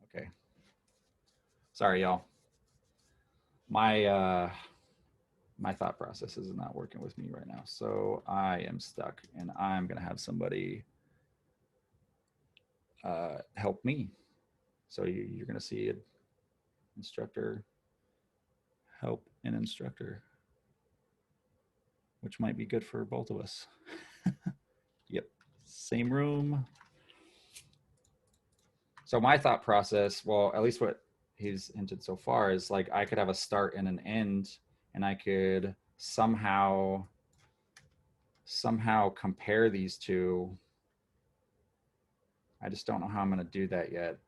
Okay. Sorry, y'all. My thought process is not working with me right now, so I am stuck, and I'm gonna have somebody help me. So you're gonna see an instructor help an instructor, which might be good for both of us. Yep, same room. So my thought process, well, at least what he's hinted so far, is like I could have a start and an end, and I could somehow compare these two. I just don't know how I'm going to do that yet.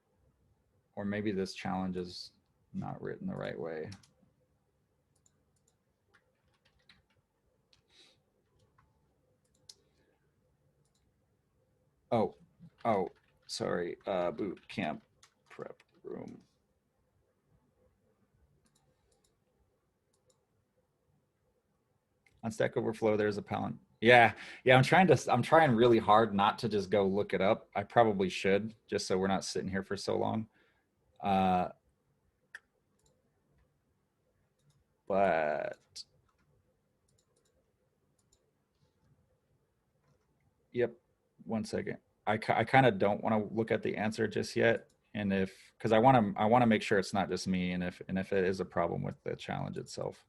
Or maybe this challenge is not written the right way. Oh, sorry, Bootcamp prep room. On Stack Overflow, there's a Palindrome. Yeah, I'm trying really hard not to just go look it up. I probably should, just so we're not sitting here for so long. But yep, one second. I kind of don't want to look at the answer just yet, and because I want to make sure it's not just me, and if it is a problem with the challenge itself.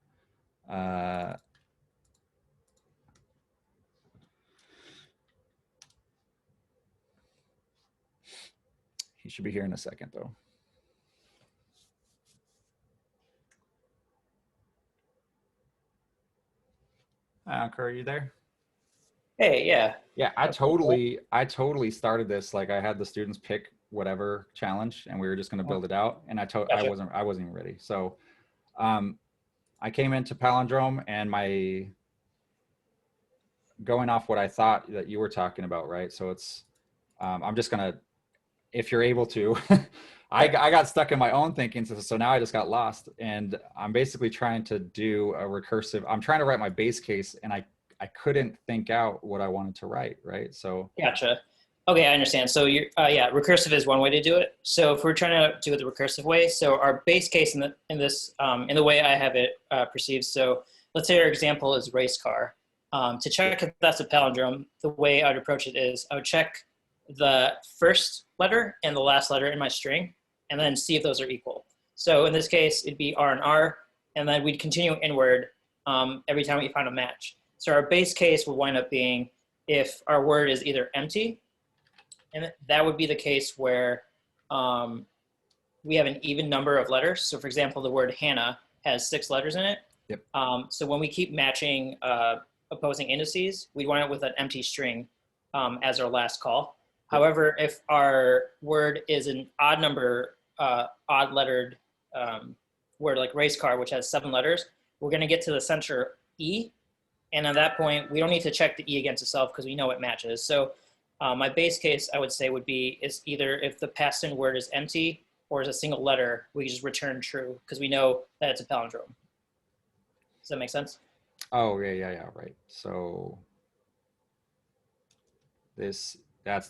He should be here in a second, though. Kerr, are you there? Hey, yeah. Yeah, I totally started this like I had the students pick whatever challenge, and we were just going to build it out. And I wasn't even ready. So, I came into Palindrome, and going off what I thought that you were talking about, right? So it's, I'm just gonna, if you're able to, I got stuck in my own thinking. So now I just got lost, and I'm basically trying to do a recursive. I'm trying to write my base case, and I couldn't think out what I wanted to write, right? So Gotcha. Okay, I understand. So yeah, recursive is one way to do it. So if we're trying to do it the recursive way, so our base case in the way I have it perceived. So let's say our example is race car. To check if that's a palindrome, the way I'd approach it is I would check the first letter and the last letter in my string, and then see if those are equal. So in this case, it'd be R and R, and then we'd continue inward every time we find a match. So our base case would wind up being if our word is either empty, and that would be the case where we have an even number of letters. So for example, the word Hannah has 6 letters in it. Yep. So when we keep matching opposing indices, we wind up with an empty string as our last call. Yep. However, if our word is an odd number, odd lettered word like race car, which has 7 letters, we're going to get to the center E. And at that point, we don't need to check the E against itself because we know it matches. So my base case, I would say, would be is either if the passed in word is empty or is a single letter, we just return true because we know that it's a palindrome. Does that make sense? oh yeah, right. So that's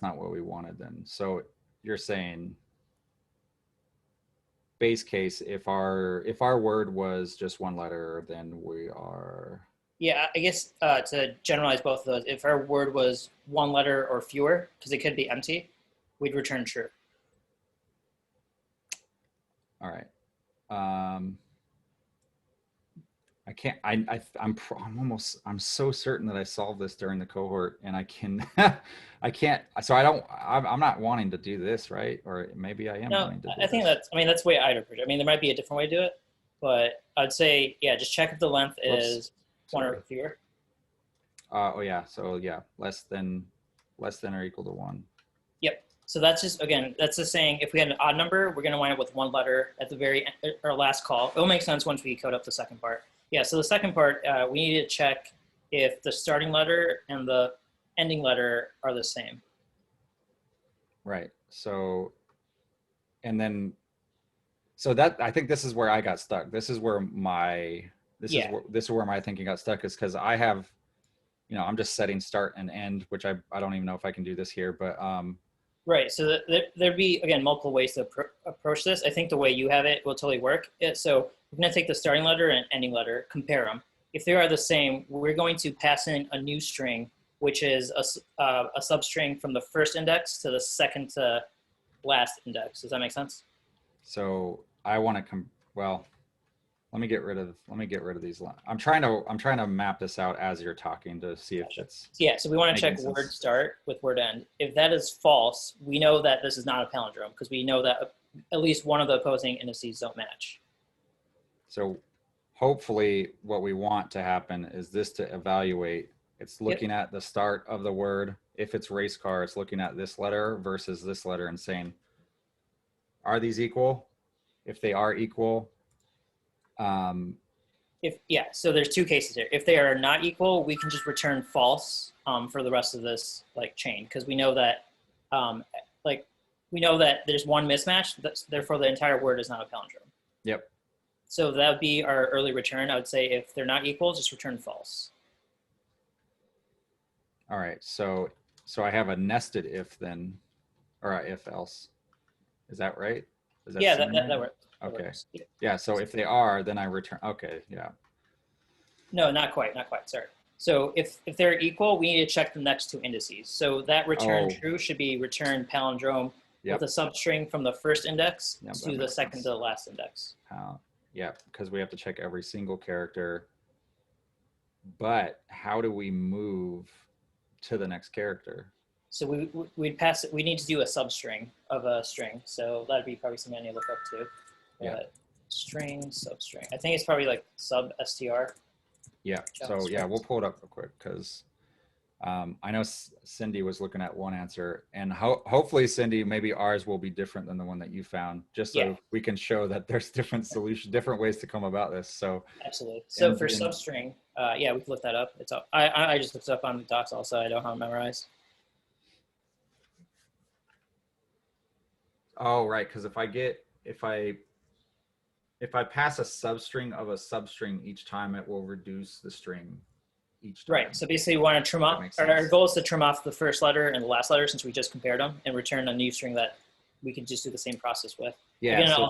not what we wanted then. So you're saying base case, if our word was just 1 letter, then we are. Yeah, I guess to generalize both of those, if our word was 1 letter or fewer, because it could be empty, we'd return true. All right. I can't. I'm so certain that I solved this during the cohort, and I can't. So I'm not wanting to do this, right? Or maybe I am wanting to do I think this. that's the way I'd approach it. I mean, there might be a different way to do it, but I'd say, yeah, just check if the length is 1 or fewer. Oh yeah. So yeah, less than or equal to 1. Yep. So that's just, again, that's just saying if we had an odd number, we're going to wind up with 1 letter at the very end, or last call. It'll make sense once we code up the second part. Yeah. So the second part, we need to check if the starting letter and the ending letter are the same. Right. So, and then, so that, I think this is where I got stuck. This is where this is where my thinking got stuck, is because I have, I'm just setting start and end, which I don't even know if I can do this here, but right. So there'd be, again, multiple ways to approach this. I think the way you have it will totally work. So we're going to take the starting letter and ending letter, compare them. If they are the same, we're going to pass in a new string, which is a substring from the first index to the second to last index. Does that make sense? So I want to well, let me get rid of these lines. I'm trying to map this out as you're talking to see if it's. Yeah, so we want to check word start with word end. If that is false, we know that this is not a palindrome because we know that at least one of the opposing indices don't match. So hopefully what we want to happen is this to evaluate. It's looking at the start of the word. If it's race car, it's looking at this letter versus this letter and saying, are these equal? If they are equal, so there's two cases here. If they are not equal, we can just return false for the rest of this like chain, because we know that there's one mismatch. Therefore, the entire word is not a palindrome. Yep. So that would be our early return. I would say if they're not equal, just return false. All right. So I have a nested if then, or a if else. Is that right? Is that that works. Okay. Yeah. So if they are, then I return. Okay. Yeah. No, not quite. Sorry. So if they're equal, we need to check the next two indices. So that return true should be return palindrome with a substring from the first index to the second to the last index. Yeah, because we have to check every single character. But how do we move to the next character? So we'd pass it. We need to do a substring of a string. So that'd be probably something I need to look up too. String, substring. I think it's probably like sub str. Yeah. So yeah, we'll pull it up real quick because I know Cindy was looking at one answer, and hopefully, Cindy, maybe ours will be different than the one that you found, just so we can show that there's different solutions, different ways to come about this. So absolutely. So for substring, we can look that up. It's up. I just looked it up on the docs also. I don't have it memorized. Oh, right. Because if I pass a substring of a substring each time, it will reduce the string each time. Right. So basically, we want to trim off. Our goal is to trim off the first letter and the last letter, since we just compared them, and return a new string that we could just do the same process with. Yeah. Again,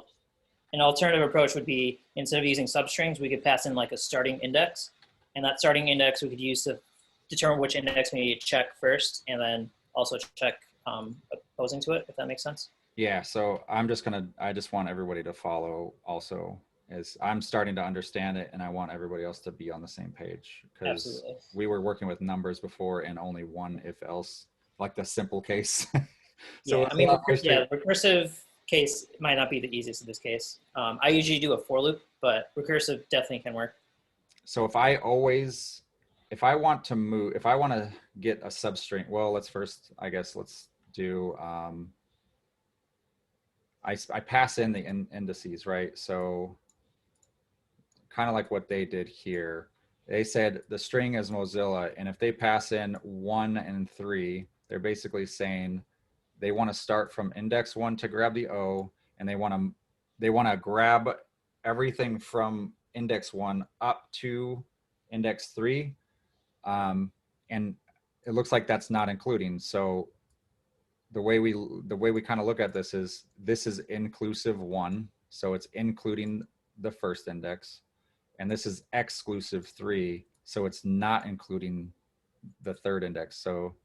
an alternative approach would be, instead of using substrings, we could pass in like a starting index, and that starting index we could use to determine which index we need to check first, and then also check opposing to it, if that makes sense. Yeah, so I just want everybody to follow also, as I'm starting to understand it, and I want everybody else to be on the same page, because we were working with numbers before and only one if else, like the simple case. So I mean, recursive case might not be the easiest in this case. I usually do a for loop, but recursive definitely can work. So if I want to get a substring, well, let's do, I pass in the indices, right? So kind of like what they did here. They said the string is Mozilla, and if they pass in 1 and 3, they're basically saying they want to start from index 1 to grab the O, and they want to grab everything from index 1 up to index 3, and it looks like that's not including. So the way we kind of look at this is inclusive 1, so it's including the first index, and this is exclusive 3, so it's not including the third index. So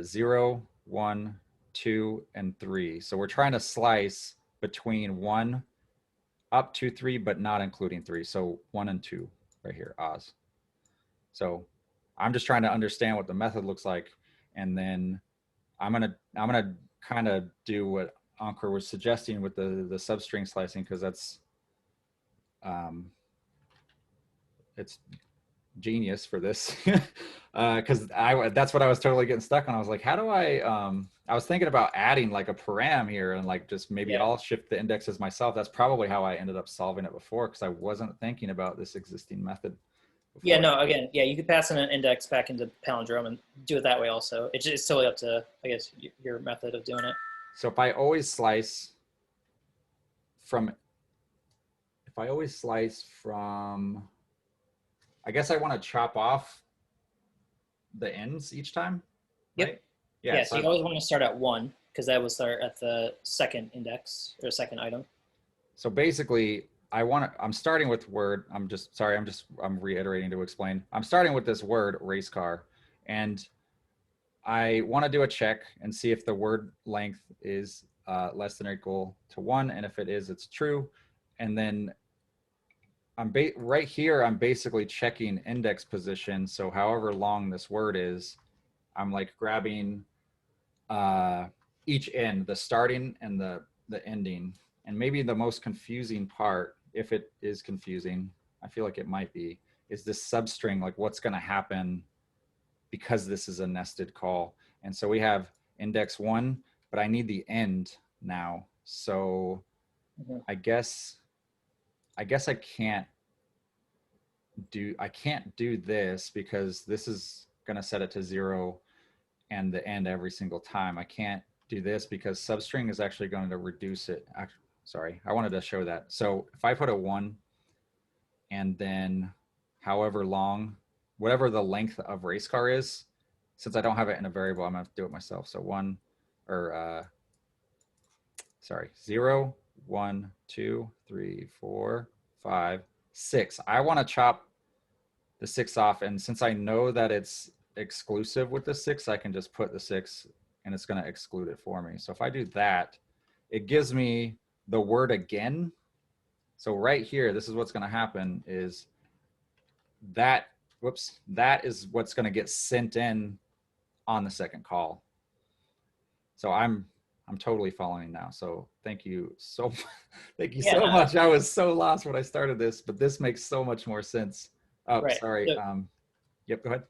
0, 1, 2, and 3. So we're trying to slice between 1 up to 3, but not including 3. So 1 and 2 right here, Oz. So I'm just trying to understand what the method looks like, and then I'm gonna kind of do what Ankur was suggesting with the substring slicing, because that's it's genius for this. Because that's what I was totally getting stuck on. I was like, how do I was thinking about adding like a param here, and like just maybe I'll shift the indexes myself. That's probably how I ended up solving it before, because I wasn't thinking about this existing method before. Yeah, no, again, you could pass in an index back into Palindrome and do it that way also. It's totally up to, I guess, your method of doing it. So if I always slice from, I guess I want to chop off the ends each time. Yep. Right? Yeah, so you always want to start at 1, because that will start at the second index or second item. So basically, I'm starting with word. I'm reiterating to explain. I'm starting with this word race car, and I want to do a check and see if the word length is less than or equal to 1, and if it is, it's true. And then right here, I'm basically checking index position. So however long this word is, I'm like grabbing each end, the starting and the ending. And maybe the most confusing part, if it is confusing, I feel like it might be, is this substring, like what's going to happen because this is a nested call. And so we have index 1, but I need the end now. So I guess I can't do this because this is going to set it to 0 and the end every single time. I can't do this because substring is actually going to reduce it. Sorry, I wanted to show that. So if I put a 1 and then however long, whatever the length of race car is, since I don't have it in a variable, I'm going to have to do it myself. So 0, 1, 2, 3, 4, 5, 6. I want to chop the 6 off. And since I know that it's exclusive with the 6, I can just put the 6 and it's going to exclude it for me. So if I do that, it gives me the word again. So right here, this is what's going to happen is that, that is what's going to get sent in on the second call. So I'm totally following now. So thank you so much. I was so lost when I started this, but this makes so much more sense. Oh, right. Sorry. So, yep, go ahead.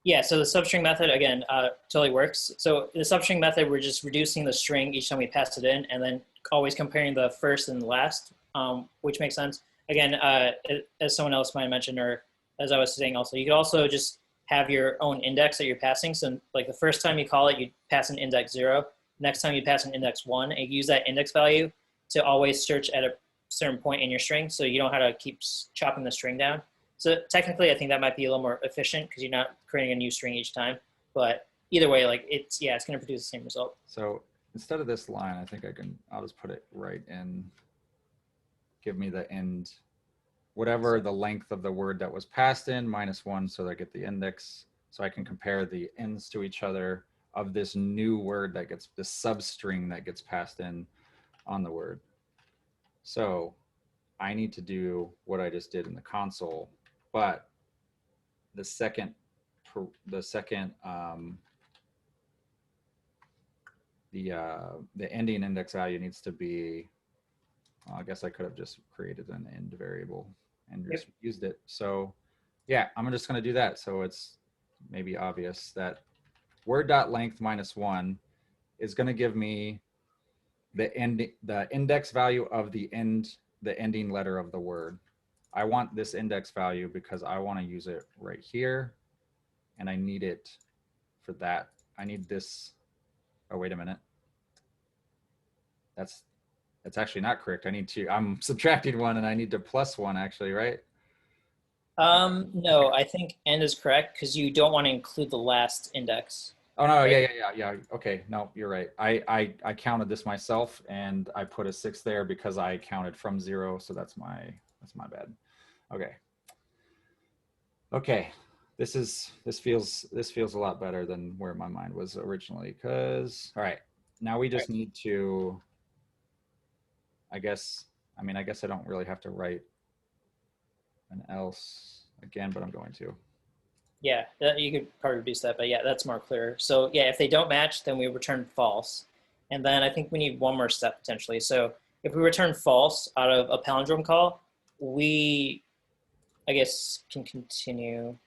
Yeah, so the substring method, again, totally works. So the substring method, we're just reducing the string each time we pass it in, and then always comparing the first and the last, which makes sense. Again, as someone else might have mentioned, or as I was saying also, you could also just have your own index that you're passing. So like the first time you call it, you pass an index 0. Next time you pass an index 1, and you use that index value to always search at a certain point in your string, so you don't have to keep chopping the string down. So technically, I think that might be a little more efficient because you're not creating a new string each time. But either way, like it's going to produce the same result. So instead of this line, I think I'll just put it right in, give me the end, whatever the length of the word that was passed in, -1, so that I get the index. So I can compare the ends to each other of this new word that gets, the substring that gets passed in on the word. So I need to do what I just did in the console, but the second the ending index value needs to be, well, I guess I could have just created an end variable and just used it. So yeah, I'm just going to do that. So it's maybe obvious that word.length -1 is going to give me the index value of the ending letter of the word. I want this index value because I want to use it right here, and I need it for that. I need this. Oh, wait a minute. That's actually not correct. I'm subtracting 1 and I need to +1 actually, right? No, I think end is correct because you don't want to include the last index. Oh no, right? Yeah. Okay, no, you're right. I counted this myself and I put a 6 there because I counted from 0, so that's my bad. Okay. This feels a lot better than where my mind was originally, because all right, now we just need to, I guess I don't really have to write an else again, but I'm going to. Yeah, you could probably reduce that, but yeah, that's more clear. So yeah, if they don't match, then we return false. And then I think we need one more step potentially. So if we return false out of a palindrome call, we, I guess, can continue.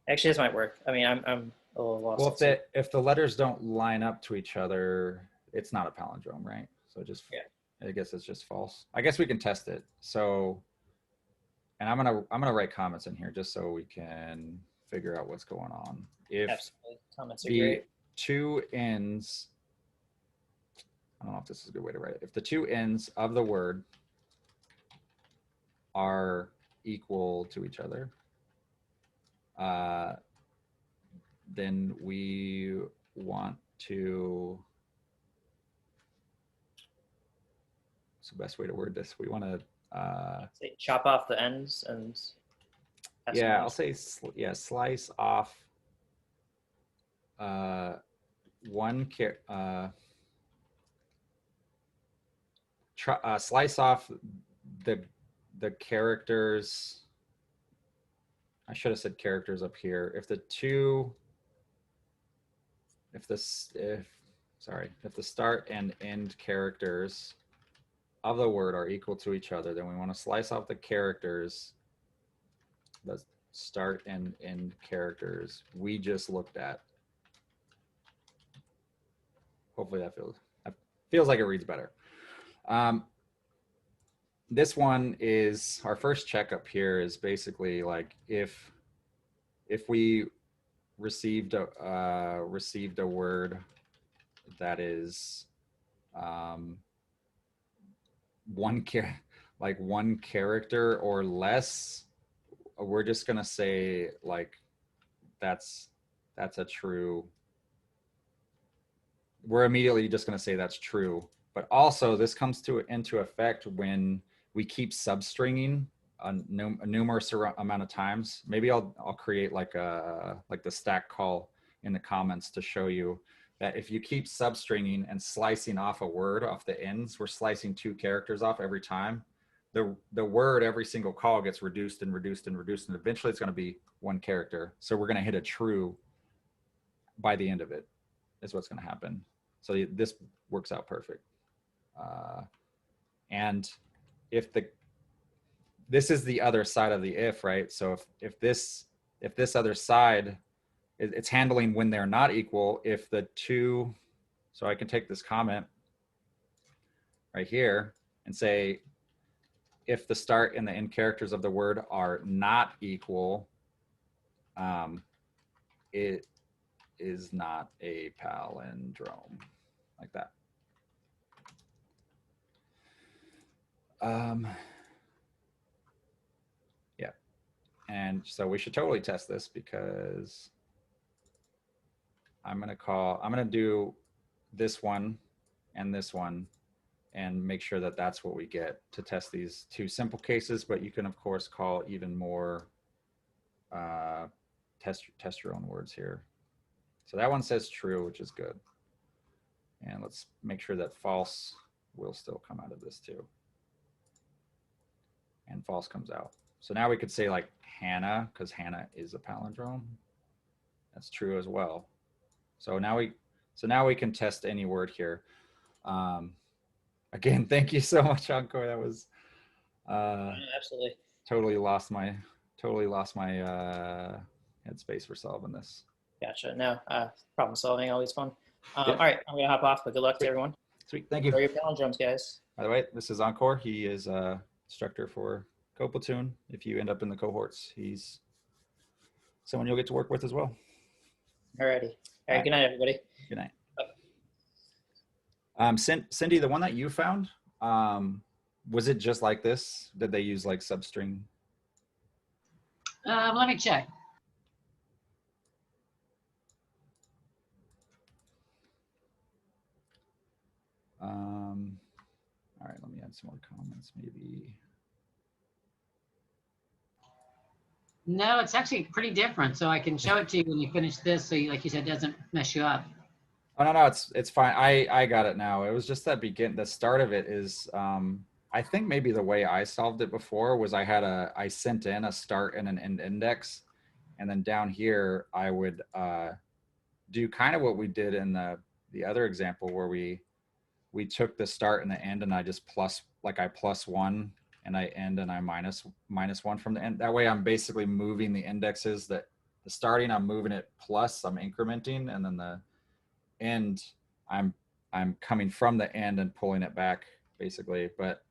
Actually, this might work. I mean, I'm a little lost. Well, if the letters don't line up to each other, it's not a palindrome, right? So just, yeah. I guess it's just false. I guess we can test it. So, and I'm gonna write comments in here just so we can figure out what's going on. If absolutely, comments are the great. Two ends, I don't know if this is a good way to write it. If the two ends of the word are equal to each other, then we want to, what's the best way to word this? We want to say chop off the ends and yeah, I'll say slice off slice off the characters. I should have said characters up here. If the start and end characters of the word are equal to each other, then we want to slice off the characters, the start and end characters we just looked at. Hopefully that feels like it reads better. This one is our first checkup here is basically like if we received a word that is one character or less, we're just gonna say like that's a true. We're immediately just gonna say that's true. But also this comes into effect when we keep substringing a numerous amount of times. Maybe I'll create like the stack call in the comments to show you that if you keep substringing and slicing off a word off the ends, we're slicing 2 characters off every time. The word every single call gets reduced and reduced and reduced, and eventually it's going to be 1 character. So we're going to hit a true by the end of it. Is what's going to happen. So this works out perfect. And if this is the other side of the if, right? So if this other side, it's handling when they're not equal. If the 2, so I can take this comment right here and say, if the start and the end characters of the word are not equal, it is not a palindrome, like that. Yeah, and so we should totally test this because I'm gonna do this one and make sure that that's what we get to test these 2 simple cases, but you can of course call even more, test your own words here. So that one says true, which is good. And let's make sure that false will still come out of this too. And false comes out. So now we could say like Hannah, because Hannah is a palindrome. That's true as well. So now we can test any word here. Again, thank you so much, Encore. That was Absolutely. Totally lost my headspace for solving this. Gotcha. No, problem solving, always fun. Yeah. All right, I'm gonna hop off, but good luck to everyone. Sweet, thank you. Enjoy your palindromes, guys. By the way, this is Encore. He is a instructor for Platoon. If you end up in the cohorts, he's someone you'll get to work with as well. Alrighty. All right, good night, everybody. Good night. Cindy, the one that you found, was it just like this? Did they use like substring? Let me check. All right, let me add some more comments maybe. No, it's actually pretty different. So I can show it to you when you finish this, so you, like you said, it doesn't mess you up. Oh no, it's fine. I got it now. It was just that the start of it is I think maybe the way I solved it before was I sent in a start and an end index, and then down here I would do kind of what we did in the other example where we took the start and the end and I just +1 and I end and I -1 from the end. That way I'm basically moving the indexes, that the starting I'm moving it plus, I'm incrementing, and then the end I'm coming from the end and pulling it back basically. But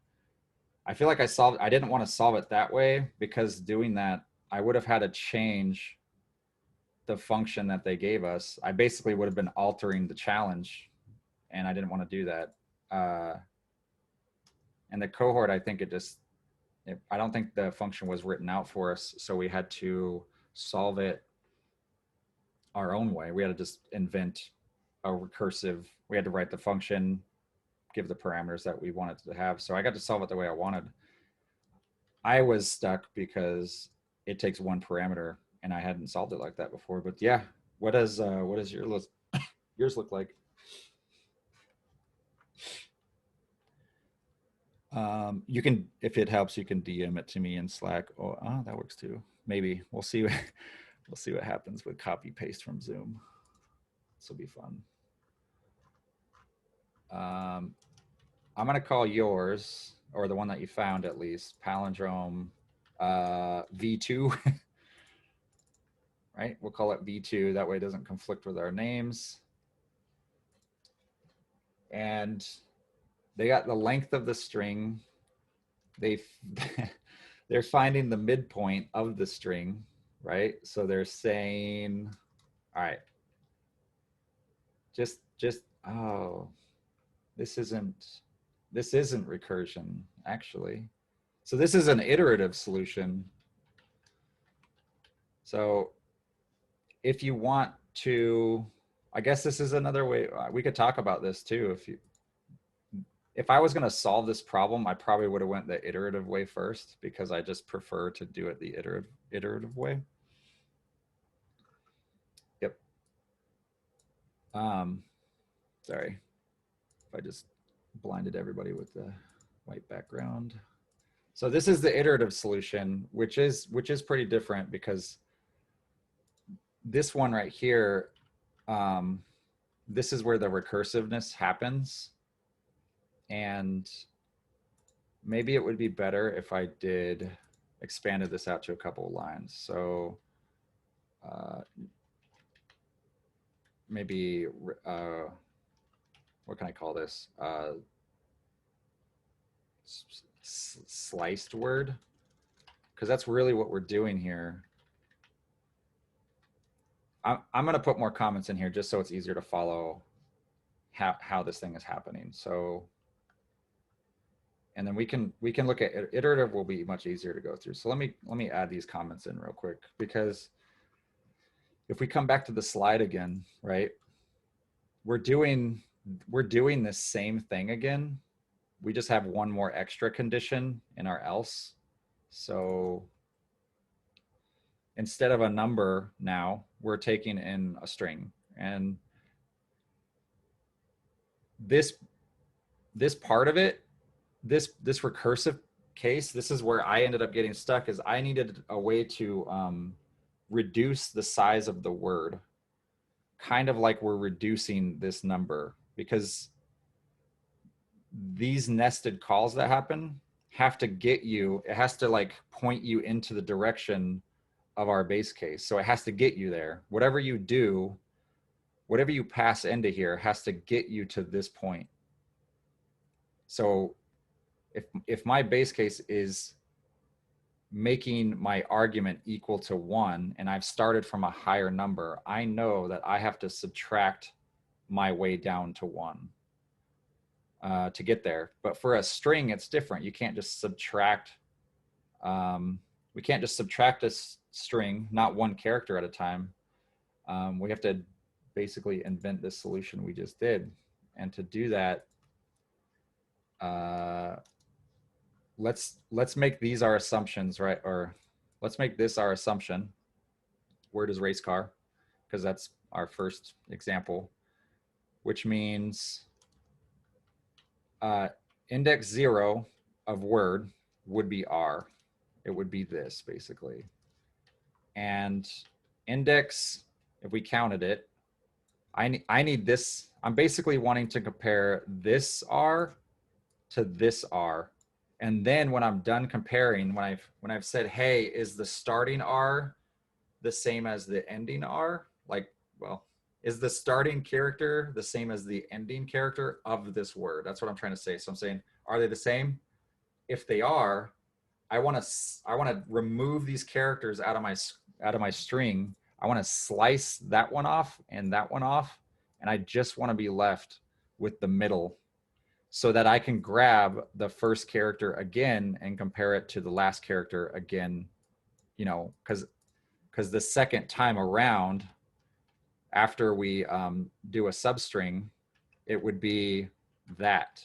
I feel like I didn't want to solve it that way, because doing that I would have had to change the function that they gave us. I basically would have been altering the challenge, and I didn't want to do that. And the cohort, I think I don't think the function was written out for us, so we had to solve it our own way. We had to just invent a recursive, we had to write the function, give the parameters that we wanted to have. So I got to solve it the way I wanted. I was stuck because it takes 1 parameter and I hadn't solved it like that before. But yeah, what does yours look like? You can, if it helps, you can DM it to me in Slack. Oh, that works too. Maybe we'll see. We'll see what happens with copy paste from Zoom. This will be fun. I'm going to call yours, or the one that you found at least, Palindrome V2. Right? We'll call it V2. That way it doesn't conflict with our names. And they got the length of the string. They're finding the midpoint of the string, right? So they're saying, all right, just, oh, this isn't recursion, actually. So this is an iterative solution. So if you want to, I guess this is another way, we could talk about this too. If I was going to solve this problem, I probably would have went the iterative way first, because I just prefer to do it the iterative way. Yep. Sorry if I just blinded everybody with the white background. So this is the iterative solution, which is pretty different, because this one right here, this is where the recursiveness happens. And maybe it would be better if I expanded this out to a couple of lines. So maybe, what can I call this? Sliced word, because that's really what we're doing here. I'm going to put more comments in here just so it's easier to follow how this thing is happening. So, and then we can look at iterative, will be much easier to go through. So let me add these comments in real quick, because if we come back to the slide again, right, we're doing this same thing again. We just have one more extra condition in our else. So instead of a number now, we're taking in a string. And this part of it, this recursive case, this is where I ended up getting stuck, is I needed a way to reduce the size of the word, kind of like we're reducing this number, because these nested calls that happen have to get you, it has to like point you into the direction of our base case. So it has to get you there. Whatever you do, whatever you pass into here has to get you to this point. So if my base case is making my argument equal to 1 and I've started from a higher number, I know that I have to subtract my way down to 1 to get there. But for a string, it's different. You can't just subtract. We can't just subtract a string, not one character at a time. We have to basically invent this solution we just did. And to do that, let's make these our assumptions, right? Or let's make this our assumption. Word is race car, because that's our first example, which means index 0 of word would be R. It would be this basically. And index, if we counted it, I need this. I'm basically wanting to compare this R to this R. And then when I'm done comparing, when I've said, hey, is the starting R the same as the ending R? Like, well, is the starting character the same as the ending character of this word? That's what I'm trying to say. So I'm saying, are they the same? If they are, I want to remove these characters out of my string. I want to slice that one off and that one off, and I just want to be left with the middle, so that I can grab the first character again and compare it to the last character again, you know, because the second time around, after we do a substring, it would be that,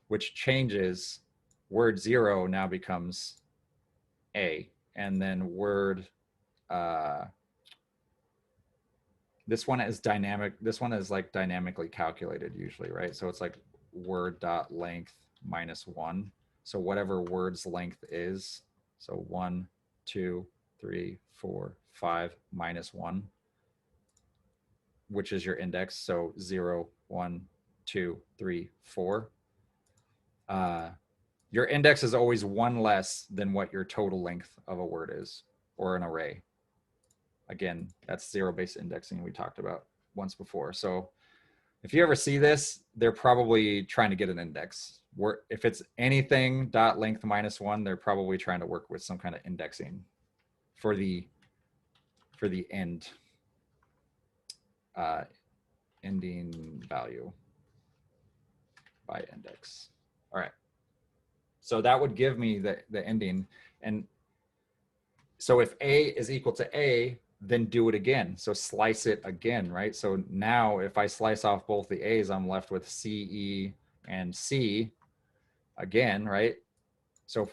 which changes. Word 0 now becomes A, and then word, this one is dynamic. This one is like dynamically calculated usually, right? So it's like word dot length minus 1. So whatever word's length is, so 1, 2, 3, 4, 5 minus 1, which is your index. So 0, 1, 2, 3, 4. your index is always one less than what your total length of a word is, or an array. Again, that's zero-based indexing we talked about once before. So if you ever see this, they're probably trying to get an index. If it's anything dot length -1, they're probably trying to work with some kind of indexing for the end ending value by index. All right. So that would give me the ending. And so if A is equal to A, then do it again. So slice it again, right? So now if I slice off both the A's, I'm left with C, E, and C again, right? So,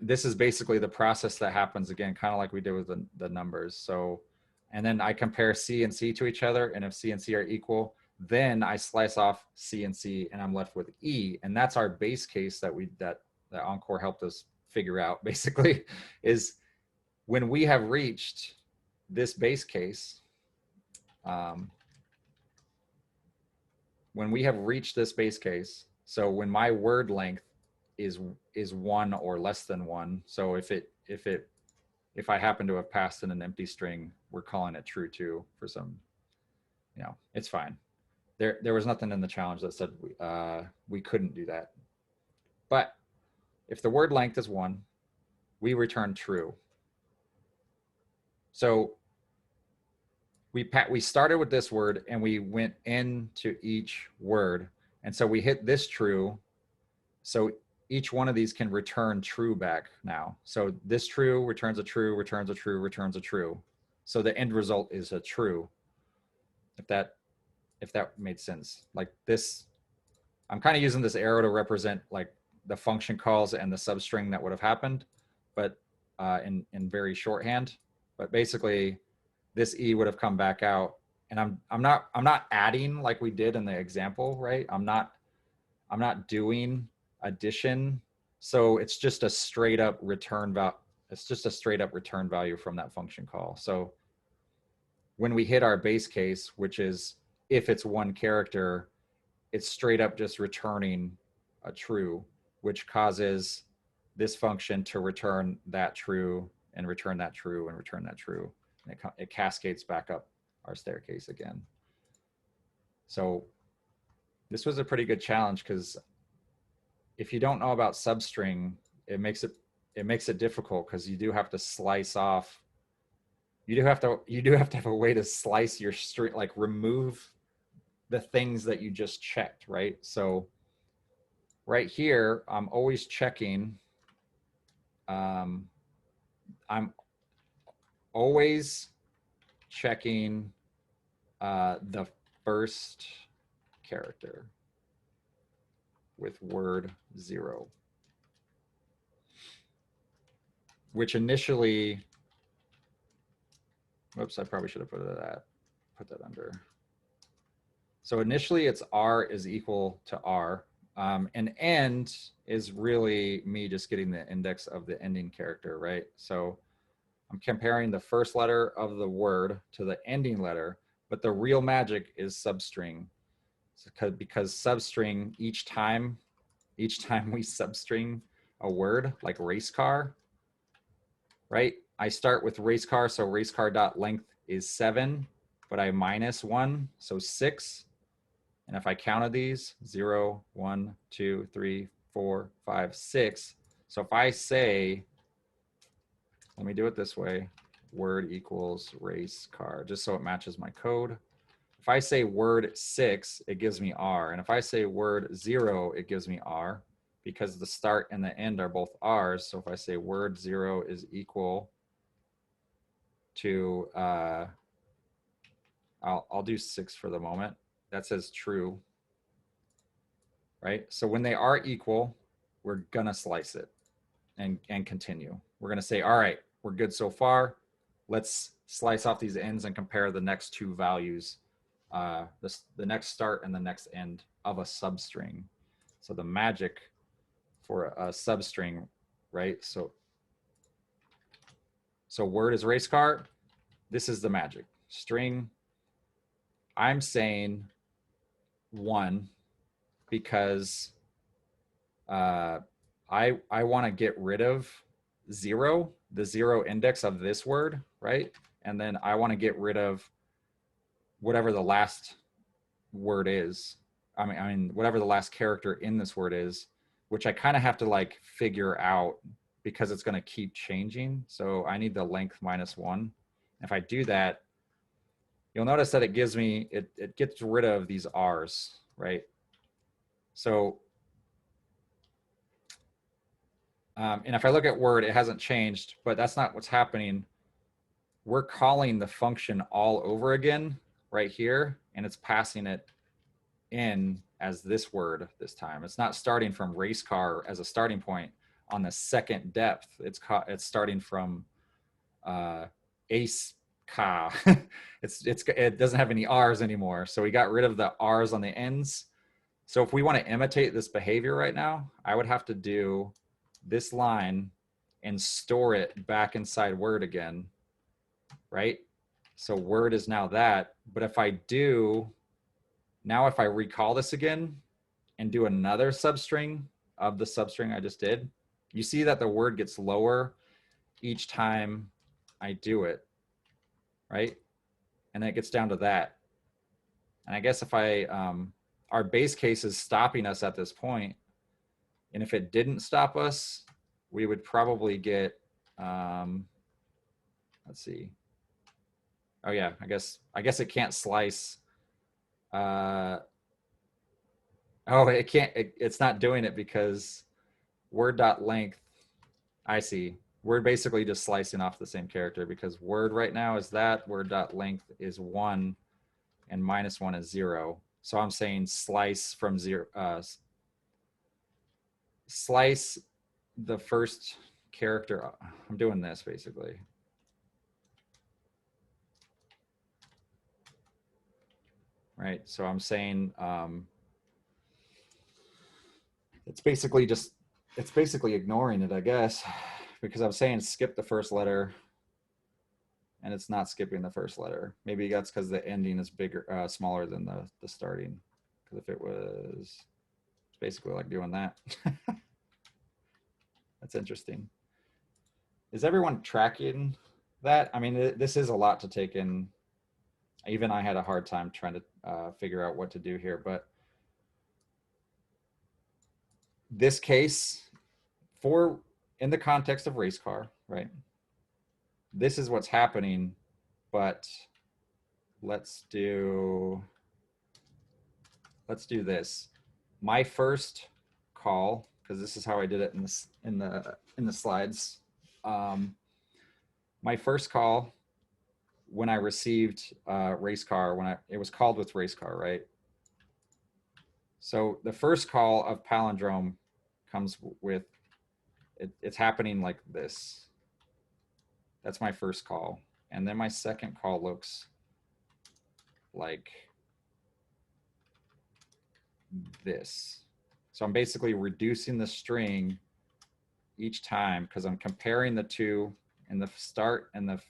this is basically the process that happens again, kind of like we did with the numbers. So, and then I compare C and C to each other. And if C and C are equal, then I slice off C and C and I'm left with E. And that's our base case that Encore helped us figure out, basically, is when we have reached this base case, so when my word length is 1 or less than 1, so if I happen to have passed in an empty string, we're calling it true too for some, it's fine. There was nothing in the challenge that said we couldn't do that. But if the word length is 1, we return true. So we started with this word and we went into each word. And so we hit this true. So each one of these can return true back now. So this true returns a true, returns a true, returns a true. So the end result is a true. If that made sense. Like this, I'm kind of using this arrow to represent like the function calls and the substring that would have happened, but in very shorthand. But basically, this E would have come back out, and I'm not adding like we did in the example, right? I'm not doing addition, so it's just a straight up return value. It's just a straight up return value from that function call. So when we hit our base case, which is if it's 1 character, it's straight up just returning a true, which causes this function to return that true and return that true and return that true. And it cascades back up our staircase again. So this was a pretty good challenge, because if you don't know about substring, it makes it difficult, because you do have to slice off. You do have to have a way to slice your string, like remove the things that you just checked, right? So right here, I'm always checking. I'm always checking the first character with word 0, which initially, whoops, I probably should have put that under. So initially it's R is equal to R, and end is really me just getting the index of the ending character, right? So I'm comparing the first letter of the word to the ending letter, but the real magic is substring. Because substring, each time we substring a word, like race car, right? I start with race car, so race car dot length is 7, but I minus 1, so 6. And if I counted these, 0, 1, 2, 3, 4, 5, 6. So if I say, let me do it this way, word equals race car, just so it matches my code. If I say word 6, it gives me R. And if I say word 0, it gives me R, because the start and the end are both R's. So if I say word 0 is equal to, I'll do 6 for the moment. That says true, right? So when they are equal, we're gonna slice it and continue. We're gonna say, all right, we're good so far. Let's slice off these ends and compare the next 2 values, the next start and the next end of a substring. So the magic for a substring, right? So word is race car. This is the magic. String, I'm saying 1 because I want to get rid of 0, the 0 index of this word, right? And then I want to get rid of whatever the last word is. I mean, whatever the last character in this word is, which I kind of have to like figure out because it's going to keep changing. So I need the length -1. If I do that, you'll notice that it gives me, it gets rid of these R's, right? So, and if I look at word, it hasn't changed, but that's not what's happening. We're calling the function all over again right here, and it's passing it in as this word this time. It's not starting from race car as a starting point on the second depth. It's starting from ace car. It doesn't have any R's anymore. So we got rid of the R's on the ends. So if we want to imitate this behavior right now, I would have to do this line and store it back inside word again, right? So word is now that, but if I do, now if I recall this again and do another substring of the substring I just did, you see that the word gets lower each time I do it, right? And then it gets down to that. And I guess if I, our base case is stopping us at this point, and if it didn't stop us, we would probably get, let's see. Oh yeah, I guess it can't slice. Oh, it can't, it's not doing it because word.length, I see. We're basically just slicing off the same character because word right now is that, word.length is 1, and -1 is 0. So I'm saying slice from 0, slice the first character. I'm doing this basically. Right, so I'm saying it's basically ignoring it, I guess, because I'm saying skip the first letter, and it's not skipping the first letter. Maybe that's because the ending is bigger, smaller than the starting. Because if it was, it's basically like doing that. That's interesting. Is everyone tracking that? I mean, this is a lot to take in. Even I had a hard time trying to figure out what to do here, but this case, in the context of race car, right? This is what's happening, but let's do this. My first call, because this is how I did it in the slides. My first call, when I received race car, it was called with race car, right? So the first call of Palindrome comes with, it's happening like this. That's my first call. And then my second call looks like this. So I'm basically reducing the string each time because I'm comparing the two in the start and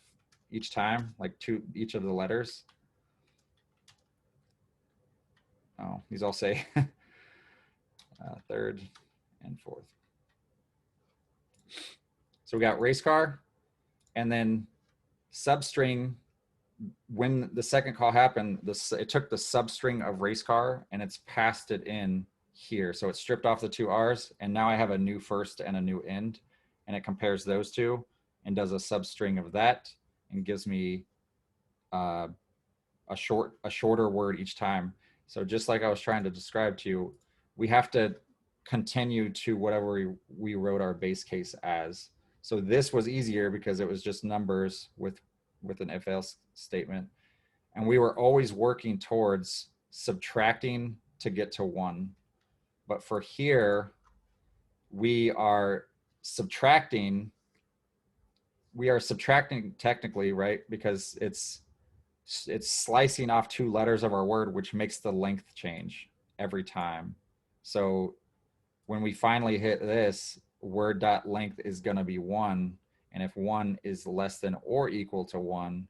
each time, like each of the letters. Oh, these all say third and fourth. So we got race car, and then substring. When the second call happened, it took the substring of race car and it's passed it in here. So it stripped off the 2 R's, and now I have a new first and a new end, and it compares those two and does a substring of that and gives me a shorter word each time. So just like I was trying to describe to you, we have to continue to whatever we wrote our base case as. So this was easier because it was just numbers with an if-else statement. And we were always working towards subtracting to get to 1. But for here, we are subtracting technically, right? Because it's slicing off 2 letters of our word, which makes the length change every time. So when we finally hit this, word.length is going to be 1. And if 1 is less than or equal to 1,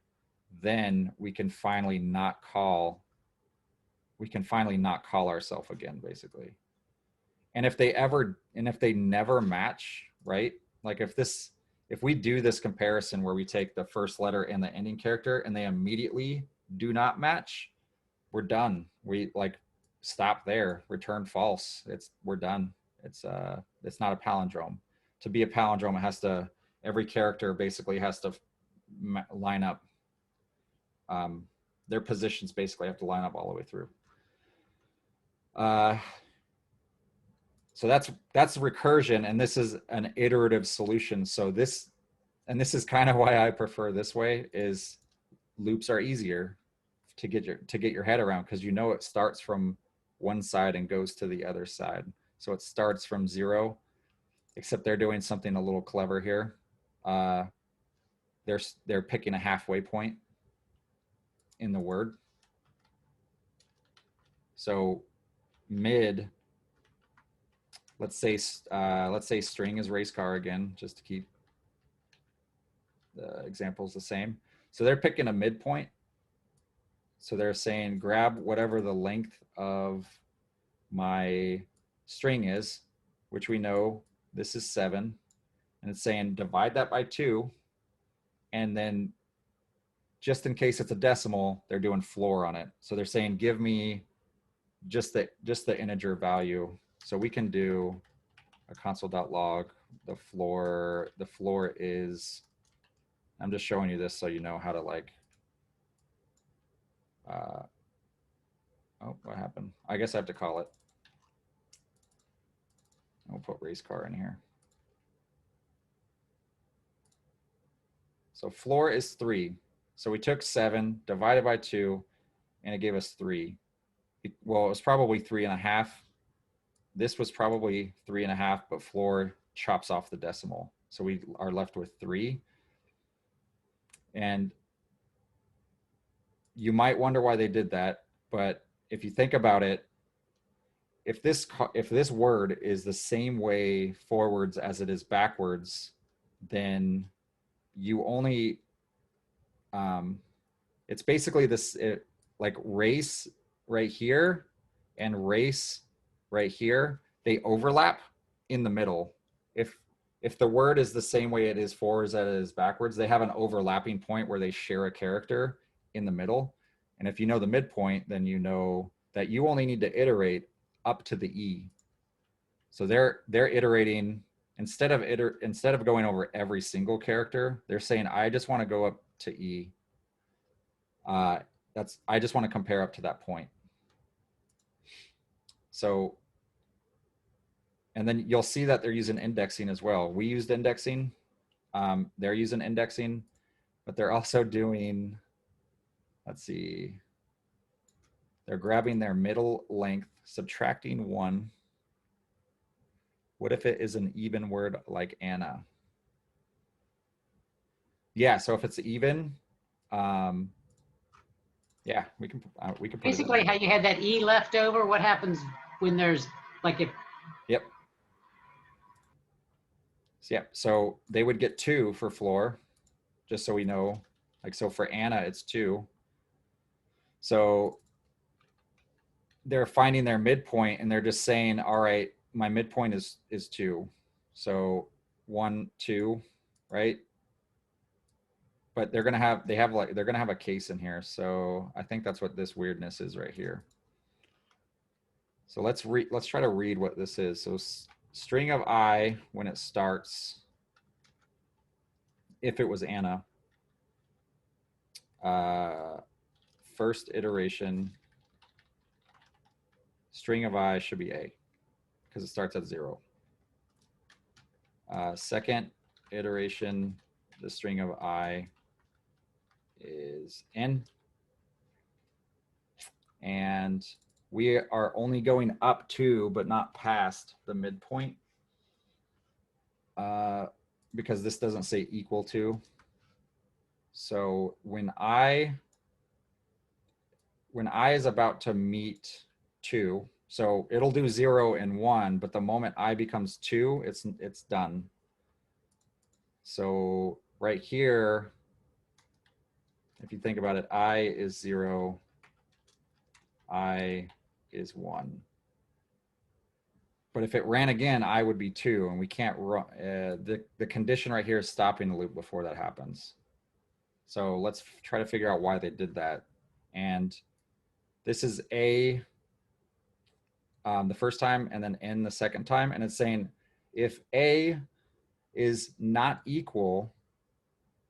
then we can finally not call ourselves again, basically. And if they never match, right? Like if we do this comparison where we take the first letter and the ending character and they immediately do not match, we're done. We like stop there, return false. We're done. It's not a palindrome. To be a palindrome, every character basically has to line up. Their positions basically have to line up all the way through. So that's recursion, and this is an iterative solution. So this is kind of why I prefer this way, is loops are easier to get your head around, because it starts from one side and goes to the other side. So it starts from 0, except they're doing something a little clever here. They're picking a halfway point in the word. So mid, let's say string is race car again, just to keep the examples the same. So they're picking a midpoint. So they're saying grab whatever the length of my string is, which we know this is 7, and it's saying divide that by 2, and then just in case it's a decimal, they're doing floor on it. So they're saying give me just the integer value. So we can do a console.log. The floor is, I'm just showing you this so you know how to like, oh, what happened? I guess I have to call it. I'll put race car in here. So floor is 3. So we took 7, divided by 2, and it gave us 3. Well, it was probably 3.5. This was probably 3.5, but floor chops off the decimal. So we are left with 3. And you might wonder why they did that, but if you think about it, if this word is the same way forwards as it is backwards, then you only, it's basically this, like race right here and race right here, they overlap in the middle. If the word is the same way it is forwards as it is backwards, they have an overlapping point where they share a character in the middle. And if you know the midpoint, then you know that you only need to iterate up to the E. So they're iterating, instead of going over every single character, they're saying, I just want to go up to E. I just want to compare up to that point. So, and then you'll see that they're using indexing as well. We used indexing. They're using indexing, but they're also doing, let's see, they're grabbing their middle length, subtracting 1. What if it is an even word like Anna? Yeah, so if it's even, yeah, we can put Basically, it in. how you had that E left over, what happens when there's like if. Yep. So, yeah, so they would get 2 for floor, just so we know. Like, so for Anna, it's 2. So they're finding their midpoint, and they're just saying, all right, my midpoint is 2. So 1, 2, right? But they're gonna have a case in here. So I think that's what this weirdness is right here. So let's try to read what this is. So string of I, when it starts, if it was Anna, first iteration, string of I should be A, because it starts at 0. Second iteration, the string of I is N. And we are only going up to, but not past the midpoint, because this doesn't say equal to. So when I is about to meet 2, so it'll do 0 and 1, but the moment I becomes 2, it's done. So right here, if you think about it, I is 0, I is 1. But if it ran again, I would be 2, and we can't run. The condition right here is stopping the loop before that happens. So let's try to figure out why they did that. And this is A the first time, and then N the second time. And it's saying if A is not equal,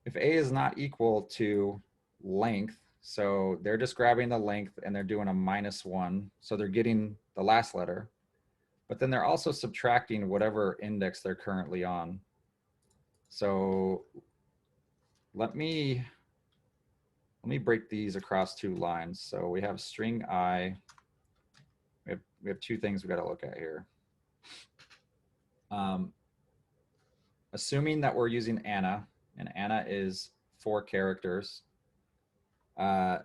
if A is not equal to length, so they're just grabbing the length and they're doing a -1. So they're getting the last letter, but then they're also subtracting whatever index they're currently on. So let me break these across 2 lines. So we have string I. We have 2 things we got to look at here. Assuming that we're using Anna, and Anna is 4 characters,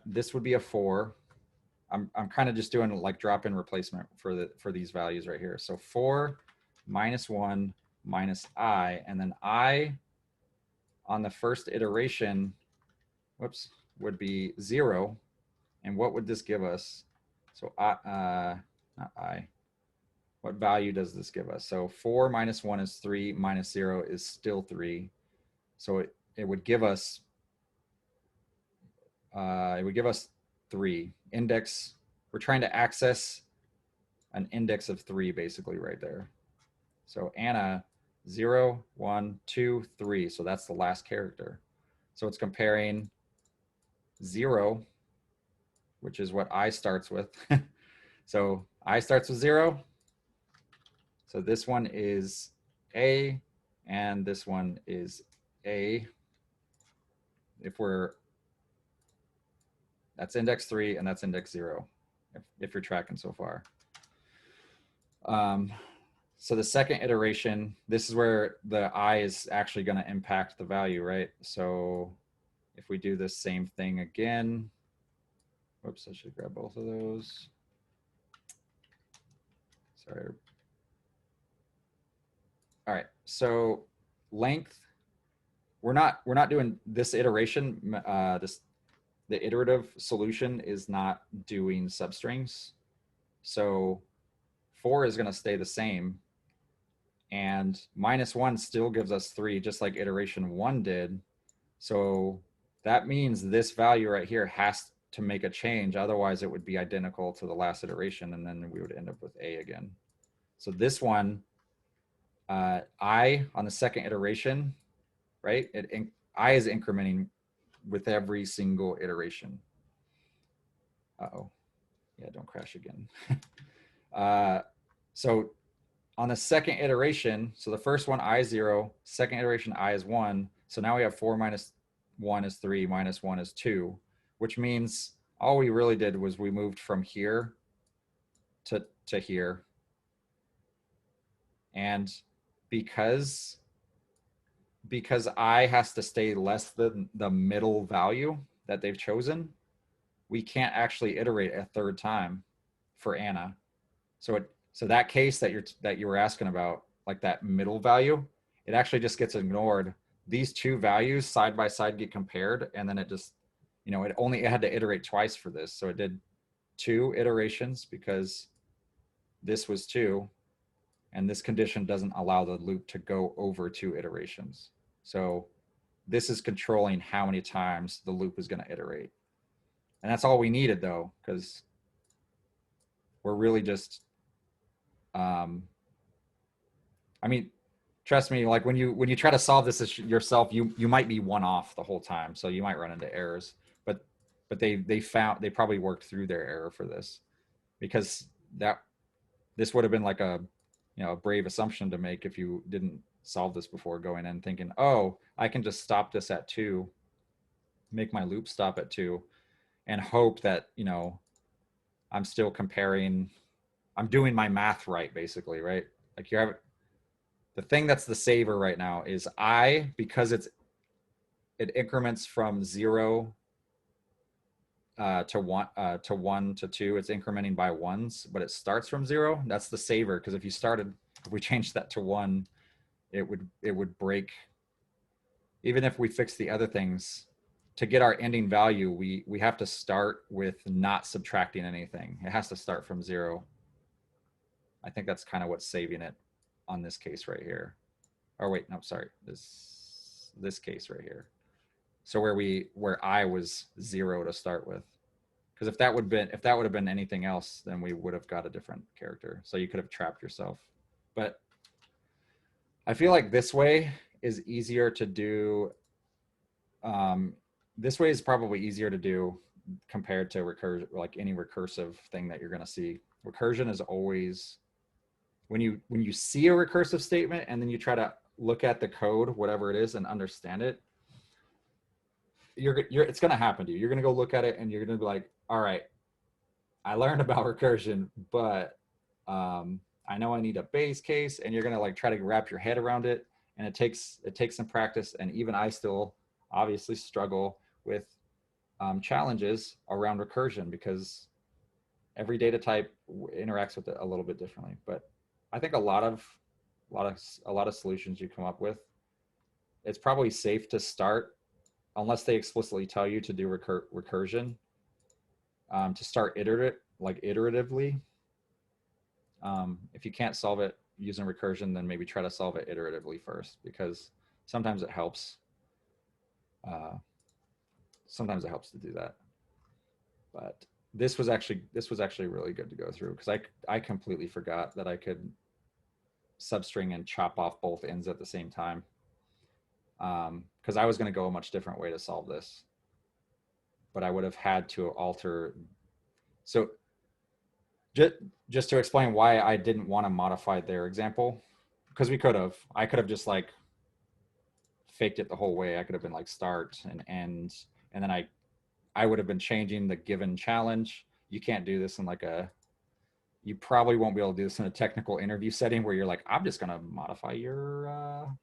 this would be a 4. I'm kind of just doing like drop-in replacement for these values right here. So 4 -1 -I, and then I on the first iteration, whoops, would be 0. And what would this give us? So not I. What value does this give us? So 4 -1 is 3, -0 is still 3. So it would give us 3 index. We're trying to access an index of 3 basically right there. So Anna 0, 1, 2, 3. So that's the last character. So it's comparing 0, which is what I starts with. So I starts with 0. So this one is A, and this one is A. That's index 3 and that's index 0, if you're tracking so far. So the second iteration, this is where the I is actually going to impact the value, right? So if we do the same thing again, whoops, I should grab both of those. Sorry. All right, so length, we're not doing this iteration. The iterative solution is not doing substrings. So 4 is going to stay the same, and -1 still gives us 3, just like iteration 1 did. So that means this value right here has to make a change. Otherwise, it would be identical to the last iteration, and then we would end up with A again. So this one, I on the second iteration, right? I is incrementing with every single iteration. Uh-oh. Yeah, don't crash again. So on the second iteration, so the first one, I is 0, second iteration, I is 1. So now we have 4 -1 is 3, -1 is 2, which means all we really did was we moved from here to here. And because I has to stay less than the middle value that they've chosen, we can't actually iterate a 3rd time for Anna. So that case that you were asking about, like that middle value, it actually just gets ignored. These 2 values side by side get compared, and then it just, it had to iterate twice for this. So it did 2 iterations because this was 2, and this condition doesn't allow the loop to go over 2 iterations. So this is controlling how many times the loop is going to iterate. And that's all we needed, though, because we're really just, I mean, trust me, like when you try to solve this yourself, you might be one off the whole time. So you might run into errors, but they probably worked through their error for this, because this would have been like a brave assumption to make if you didn't solve this before going in thinking, oh, I can just stop this at 2, make my loop stop at 2, and hope that, I'm still comparing, I'm doing my math right, basically, right? Like the thing that's the saver right now is I, because it increments from 0 to 1 to 2, it's incrementing by 1s, but it starts from 0. That's the saver, because if we changed that to 1, it would break. Even if we fix the other things, to get our ending value, we have to start with not subtracting anything. It has to start from 0. I think that's kind of what's saving it on this case right here. Or wait, no, sorry, this case right here. So where I was 0 to start with, because if that would have been anything else, then we would have got a different character. So you could have trapped yourself. But I feel like this way is easier to do. This way is probably easier to do compared to like any recursive thing that you're going to see. Recursion is always when you see a recursive statement and then you try to look at the code, whatever it is, and understand it. It's going to happen to you. You're going to go look at it and you're going to be like, all right, I learned about recursion, but I know I need a base case, and you're going to like try to wrap your head around it. And it takes some practice. And even I still obviously struggle with challenges around recursion because every data type interacts with it a little bit differently. But I think a lot of solutions you come up with, it's probably safe to start, unless they explicitly tell you to do recursion, to start iteratively. If you can't solve it using recursion, then maybe try to solve it iteratively first, because sometimes it helps. Sometimes it helps to do that. But this was actually really good to go through, because I completely forgot that I could substring and chop off both ends at the same time. Because I was going to go a much different way to solve this, but I would have had to alter. So just to explain why I didn't want to modify their example, because I could have just like faked it the whole way. I could have been like start and end, and then I would have been changing the given challenge. You can't do this in you probably won't be able to do this in a technical interview setting where you're like, I'm just going to modify your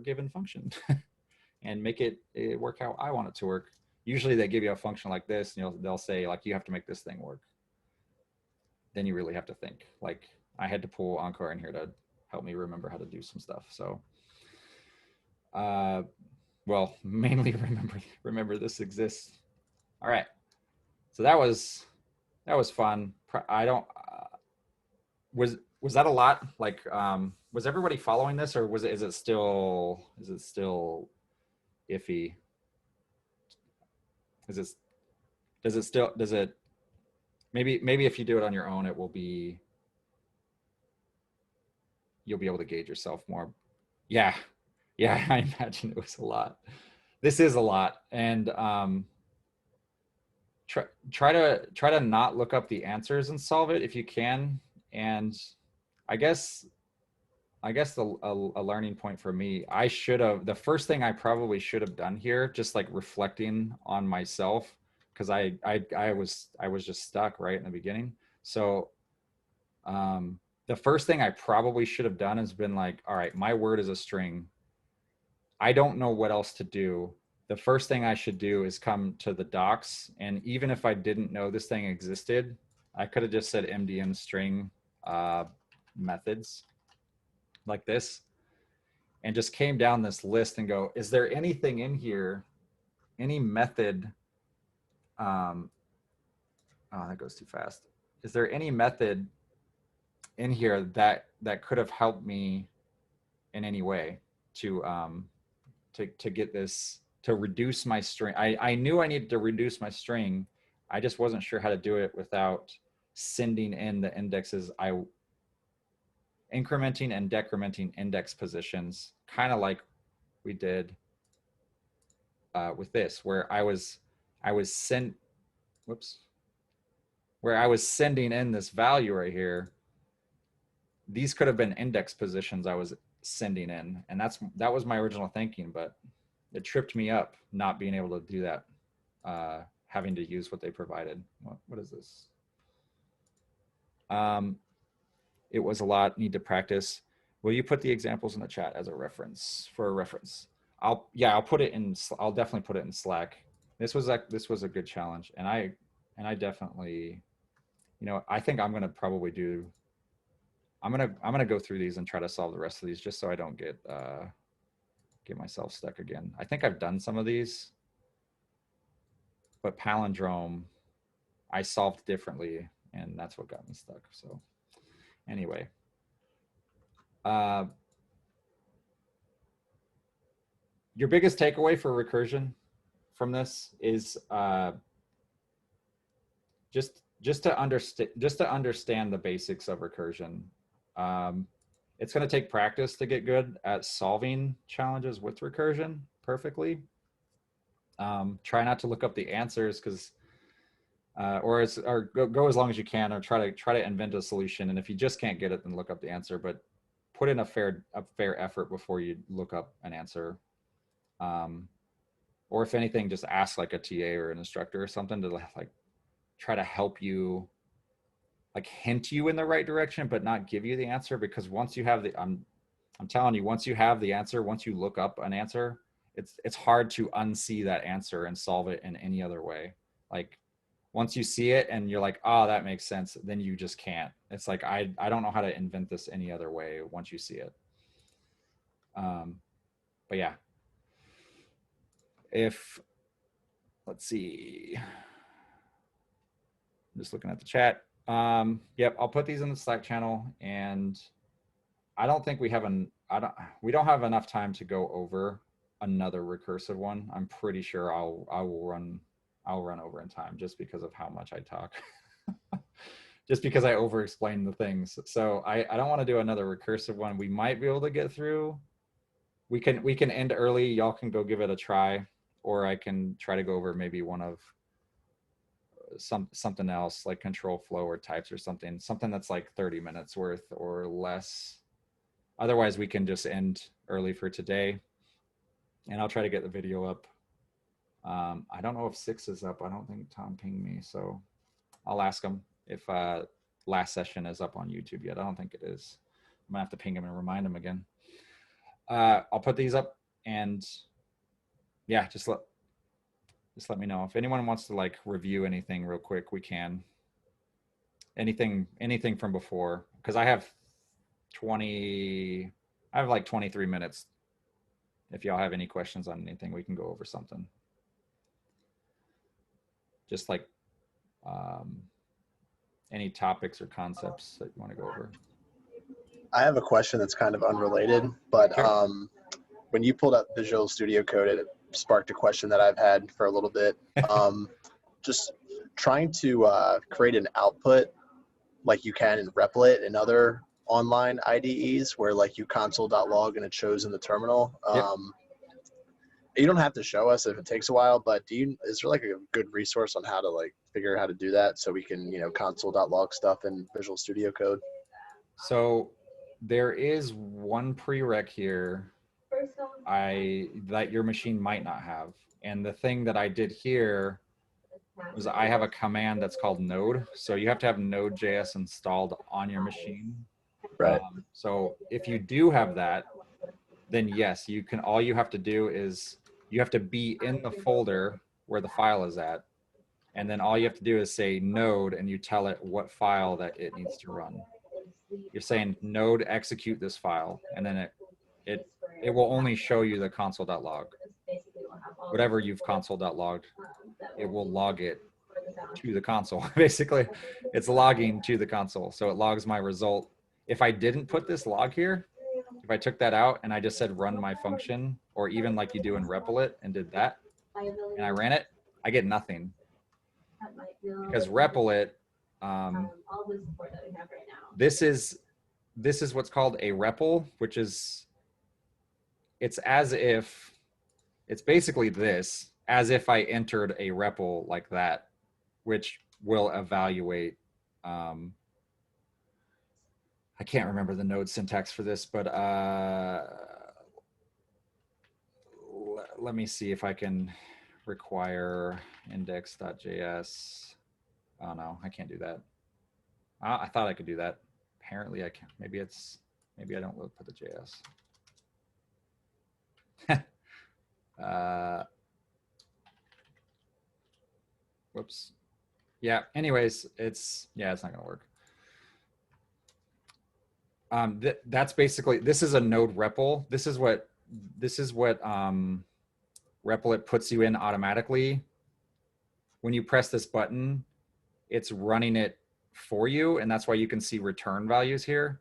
given function and make it work how I want it to work. Usually they give you a function like this, and they'll say like, you have to make this thing work. Then you really have to think. Like I had to pull Encore in here to help me remember how to do some stuff. So, well, mainly remember this exists. All right. So that was fun. I don't, was that a lot? Like, was everybody following this, or is it still iffy? Maybe if you do it on your own, you'll be able to gauge yourself more. Yeah, I imagine it was a lot. This is a lot, and try to not look up the answers and solve it if you can. And I guess a learning point for me, the first thing I probably should have done here, just like reflecting on myself, because I was just stuck right in the beginning. So the first thing I probably should have done has been like, all right, my word is a string. I don't know what else to do. The first thing I should do is come to the docs. And even if I didn't know this thing existed, I could have just said MDM string methods like this, and just came down this list and go, is there anything in here, any method? Oh, that goes too fast. Is there any method in here that could have helped me in any way to get this, to reduce my string? I knew I needed to reduce my string. I just wasn't sure how to do it without sending in the indexes, incrementing and decrementing index positions, kind of like we did with this, where I was sending in this value right here. These could have been index positions I was sending in, and that was my original thinking, but it tripped me up not being able to do that, having to use what they provided. What is this? It was a lot, need to practice. Will you put the examples in the chat as a reference, for a reference? I'll definitely put it in Slack. This was a good challenge, and I definitely, I think I'm gonna probably do, I'm gonna go through these and try to solve the rest of these, just so I don't get myself stuck again. I think I've done some of these, but Palindrome I solved differently, and that's what got me stuck. So Anyway. Your biggest takeaway for recursion from this is just to understand the basics of recursion. It's going to take practice to get good at solving challenges with recursion perfectly. Try not to look up the answers, because or go as long as you can, or try to invent a solution. And if you just can't get it, then look up the answer. But put in a fair effort before you look up an answer. Or if anything, just ask like a TA or an instructor or something to like try to help you, like hint you in the right direction, but not give you the answer. Because once you have the, I'm telling you, once you have the answer, once you look up an answer, it's hard to unsee that answer and solve it in any other way. Like once you see it and you're like, oh, that makes sense, then you just can't. It's like, I don't know how to invent this any other way once you see it. But yeah. Let's see. I'm just looking at the chat. Yep, I'll put these in the Slack channel, and I don't think we don't have enough time to go over another recursive one. I'm pretty sure I'll run over in time just because of how much I talk. Just because I over explain the things. So I don't want to do another recursive one. We might be able to get through. We can end early. Y'all can go give it a try, or I can try to go over maybe one of something else like control flow or types or something that's like 30 minutes worth or less. Otherwise, we can just end early for today, and I'll try to get the video up. I don't know if 6 is up. I don't think Tom pinged me, so I'll ask him if last session is up on YouTube yet. I don't think it is. I'm gonna have to ping him and remind him again. I'll put these up, and yeah, just let me know if anyone wants to like review anything real quick. We can. Anything from before, because I have like 23 minutes. If y'all have any questions on anything, we can go over something. Just like any topics or concepts that you want to go over. I have a question that's kind of unrelated, but Sure. When you pulled up Visual Studio Code, it sparked a question that I've had for a little bit. Just trying to create an output like you can in Replit and other online IDEs where like you console.log and it shows in the terminal. Yep. You don't have to show us if it takes a while, but is there like a good resource on how to like figure out how to do that so we can, console.log stuff in Visual Studio Code? So there is one prereq here that your machine might not have. And the thing that I did here was I have a command that's called node. So you have to have Node.js installed on your machine. Right. So if you do have that, then yes, you can. All you have to do is you have to be in the folder where the file is at. And then all you have to do is say node, and you tell it what file that it needs to run. You're saying node execute this file, and then it will only show you the console.log. Whatever you've console.logged, it will log it to the console. Basically, it's logging to the console. So it logs my result. If I didn't put this log here, if I took that out and I just said run my function, or even like you do in Replit and did that, and I ran it, I get nothing. Because Replit, this is what's called a REPL, which is, it's basically this, as if I entered a REPL like that, which will evaluate, I can't remember the node syntax for this, but let me see if I can require index.js. Oh no, I can't do that. I thought I could do that. Apparently I can't. Maybe I don't put the JS. Whoops. Yeah, anyways, it's not gonna work. That's basically, this is a node REPL. This is what Replit puts you in automatically. When you press this button, it's running it for you, and that's why you can see return values here.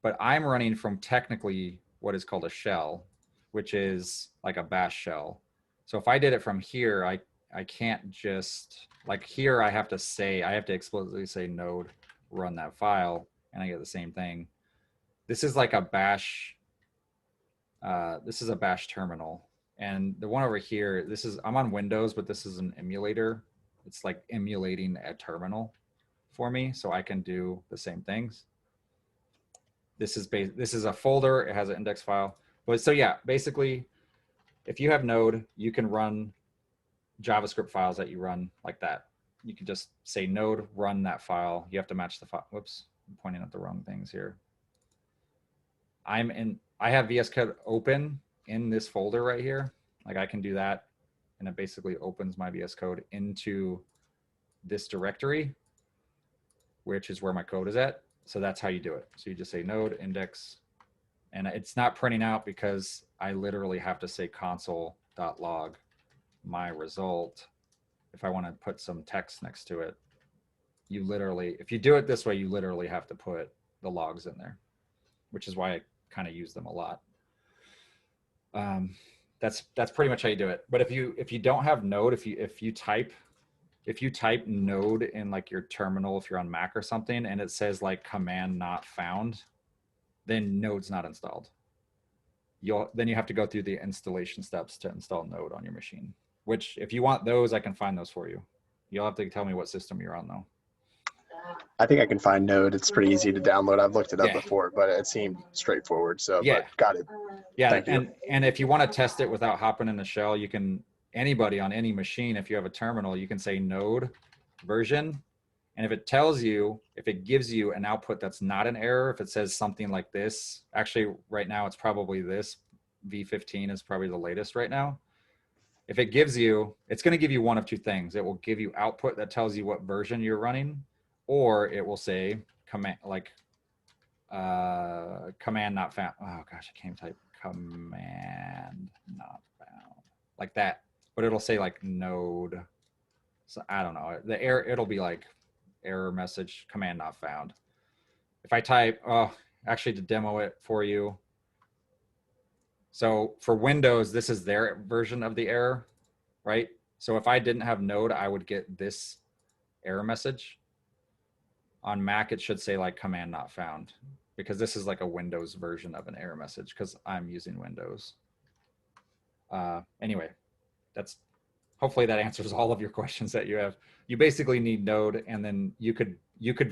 But I'm running from technically what is called a shell, which is like a bash shell. So if I did it from here, I can't just, like here I have to explicitly say node run that file, and I get the same thing. This is like a bash, this is a bash terminal. And the one over here, I'm on Windows, but this is an emulator. It's like emulating a terminal for me, so I can do the same things. This is a folder, it has an index file. But so yeah, basically, if you have Node, you can run JavaScript files that you run like that. You can just say node run that file. You have to match the file. Whoops, I'm pointing at the wrong things here. I have VS Code open in this folder right here. Like I can do that, and it basically opens my VS Code into this directory, which is where my code is at. So that's how you do it. So you just say node index, and it's not printing out because I literally have to say console.log my result. If I want to put some text next to it, you literally, if you do it this way, you literally have to put the logs in there, which is why I kind of use them a lot. That's pretty much how you do it. But if you don't have Node, if you type node in like your terminal, if you're on Mac or something, and it says like command not found, then Node's not installed. Then you have to go through the installation steps to install Node on your machine, which if you want those, I can find those for you. You'll have to tell me what system you're on though. I think I can find Node. It's pretty easy to download. I've looked it up Yeah. before, but it seemed straightforward. So Yeah. but got it. Yeah, Thank you. and if you want to test it without hopping in the shell, you can, anybody on any machine, if you have a terminal, you can say node version. And if it tells you, if it gives you an output that's not an error, if it says something like this, actually right now it's probably this, V15 is probably the latest right now. If it gives you, it's going to give you one of two things. It will give you output that tells you what version you're running, or it will say command, like command not found. Oh gosh, I can't even type command not found like that, but it'll say like node. So I don't know, the error, it'll be like error message command not found. If I type, actually to demo it for you. So for Windows, this is their version of the error, right? So if I didn't have Node, I would get this error message. On Mac, it should say like command not found, because this is like a Windows version of an error message because I'm using Windows. Anyway, hopefully that answers all of your questions that you have. You basically need Node, and then you could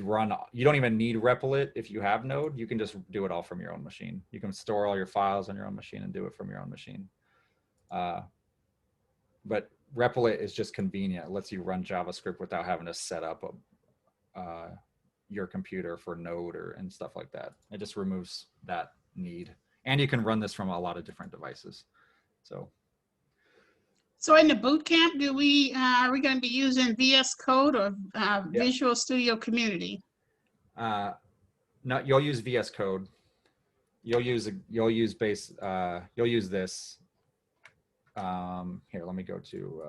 run, you don't even need Replit if you have Node. You can just do it all from your own machine. You can store all your files on your own machine and do it from your own machine. But Replit is just convenient. It lets you run JavaScript without having to set up your computer for Node and stuff like that. It just removes that need. And you can run this from a lot of different devices. So in the bootcamp, are we going to be using VS Code or Visual Studio Community? No, you'll use VS Code. You'll use this. Here, let me go to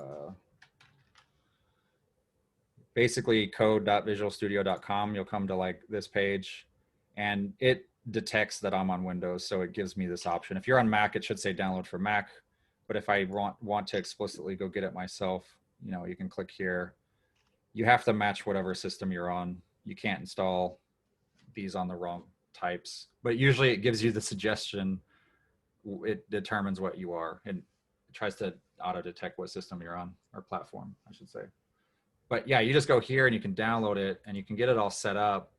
basically code.visualstudio.com. You'll come to like this page, and it detects that I'm on Windows, so it gives me this option. If you're on Mac, it should say download for Mac. But if I want to explicitly go get it myself, you can click here. You have to match whatever system you're on. You can't install these on the wrong types. But usually it gives you the suggestion. It determines what you are, and it tries to auto-detect what system you're on, or platform, I should say. But yeah, you just go here and you can download it and you can get it all set up.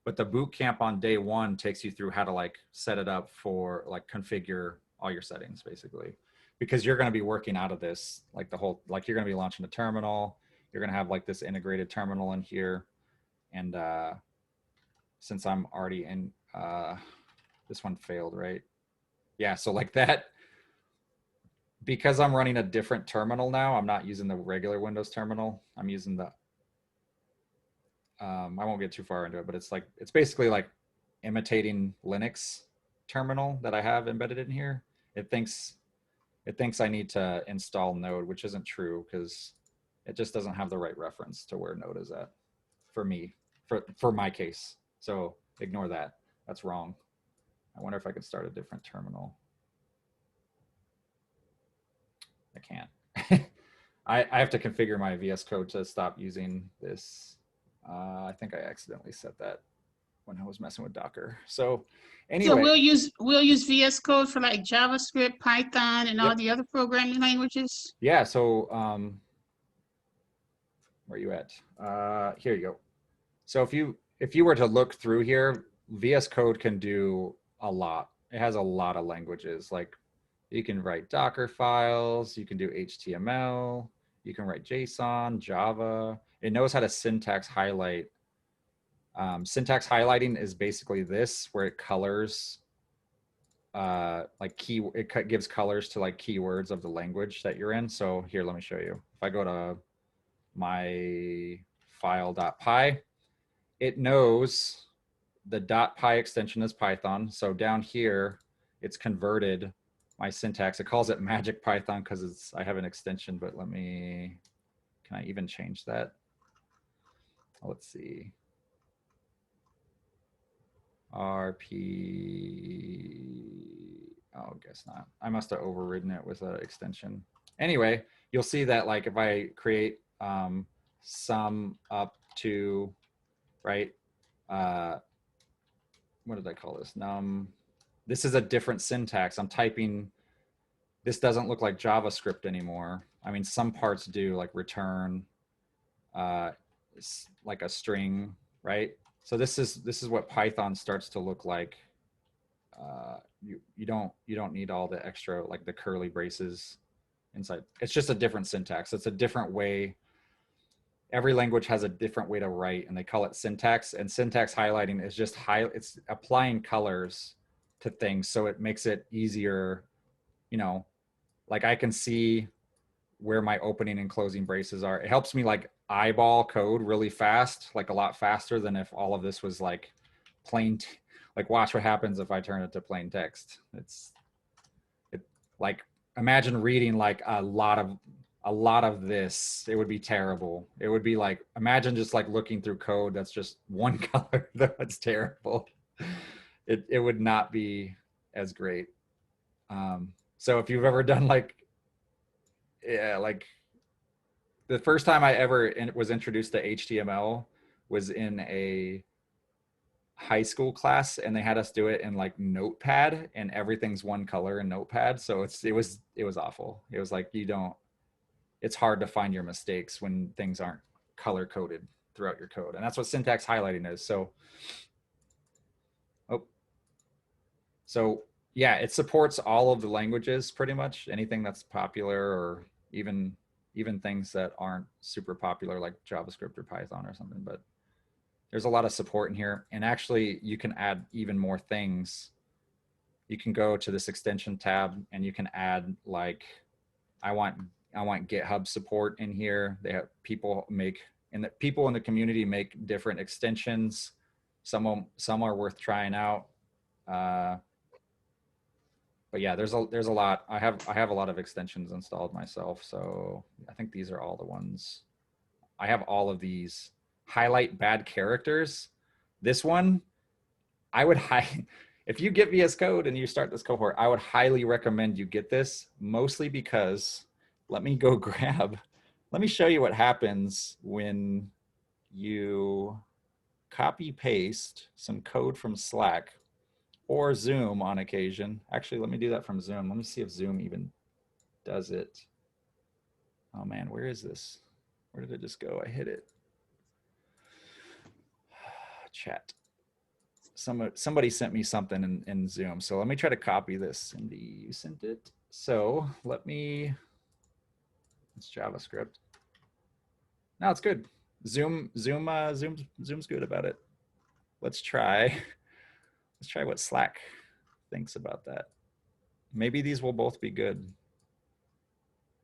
But the bootcamp on day one takes you through how to like set it up for like configure all your settings basically. Because you're going to be working out of this, like you're going to be launching a terminal. You're going to have like this integrated terminal in here. And since I'm already in, this one failed, right? Yeah, so like that, because I'm running a different terminal now, I'm not using the regular Windows terminal. I'm using the, I won't get too far into it, but it's basically like imitating Linux terminal that I have embedded in here. It thinks I need to install Node, which isn't true because it just doesn't have the right reference to where Node is at for me. for my case. So ignore that. That's wrong. I wonder if I could start a different terminal. I can't. I have to configure my VS Code to stop using this. I think I accidentally set that when I was messing with Docker. So anyway. So we'll use VS Code for like JavaScript, Python, and all the other programming languages. Yeah. So where are you at? Here you go. So if you were to look through here, VS Code can do a lot. It has a lot of languages. Like you can write Docker files, you can do HTML, you can write JSON, Java. It knows how to syntax highlight. Syntax highlighting is basically this, where it colors, it gives colors to like keywords of the language that you're in. So here, let me show you. If I go to my file.py, it knows the .py extension is Python. So down here, it's converted my syntax. It calls it Magic Python because I have an extension, but can I even change that? Let's see. RP, oh, guess not. I must have overridden it with an extension. Anyway, you'll see that like if I create sum up to, right? What did I call this? Num. This is a different syntax. I'm typing, this doesn't look like JavaScript anymore. I mean, some parts do, like return, like a string, right? So this is what Python starts to look like. You don't need all the extra, like the curly braces inside. It's just a different syntax. It's a different way. Every language has a different way to write, and they call it syntax. And syntax highlighting is just it's applying colors to things, so it makes it easier. You know, like I can see where my opening and closing braces are. It helps me like eyeball code really fast, like a lot faster than if all of this was like plain. Like watch what happens if I turn it to plain text. It like imagine reading like a lot of this. It would be terrible. It would be like, imagine just like looking through code that's just one color. That's terrible. It would not be as great. So if you've ever done like the first time I ever was introduced to HTML was in a high school class, and they had us do it in like Notepad, and everything's one color in Notepad. So it was awful. It was like, it's hard to find your mistakes when things aren't color coded throughout your code. And that's what syntax highlighting is. So yeah, it supports all of the languages pretty much, anything that's popular, or even things that aren't super popular like JavaScript or Python or something. But there's a lot of support in here. And actually you can add even more things. You can go to this extension tab and you can add like, I want GitHub support in here. They have people in the community make different extensions. Some are worth trying out. But yeah, there's a lot. I have a lot of extensions installed myself. So I think these are all the ones. I have all of these. Highlight bad characters. This one, I would if you get VS Code and you start this cohort, I would highly recommend you get this, mostly because let me show you what happens when you copy paste some code from Slack or Zoom on occasion. Actually, let me do that from Zoom. Let me see if Zoom even does it. Oh man, where is this? Where did it just go? I hit it. Chat. Somebody sent me something in Zoom. So let me try to copy this. Cindy, you sent it. So it's JavaScript. No, it's good. Zoom's good about it. Let's try what Slack thinks about that. Maybe these will both be good.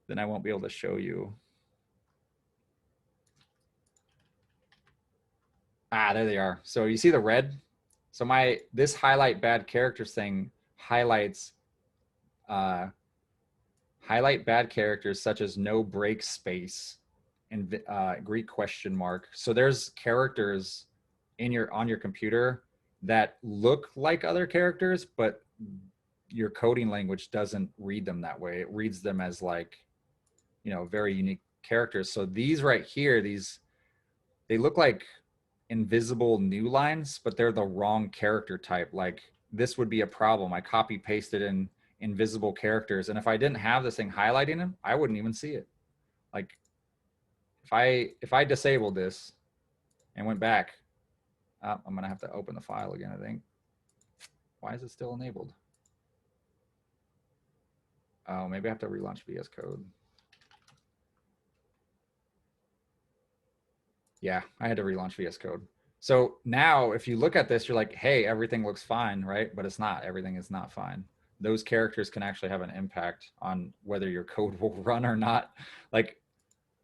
Then I won't be able to show you. Ah, there they are. So you see the red? So this highlight bad characters thing highlights highlight bad characters such as no break space and Greek question mark. So there's characters on your computer that look like other characters, but your coding language doesn't read them that way. It reads them as like, you know, very unique characters. So these right here, they look like invisible new lines, but they're the wrong character type. Like this would be a problem. I copy pasted in invisible characters, and if I didn't have this thing highlighting them, I wouldn't even see it. Like if I disabled this and went back, I'm gonna have to open the file again, I think. Why is it still enabled? Oh, maybe I have to relaunch VS Code. Yeah, I had to relaunch VS Code. So now if you look at this, you're like, hey, everything looks fine, right? But it's not. Everything is not fine. Those characters can actually have an impact on whether your code will run or not. Like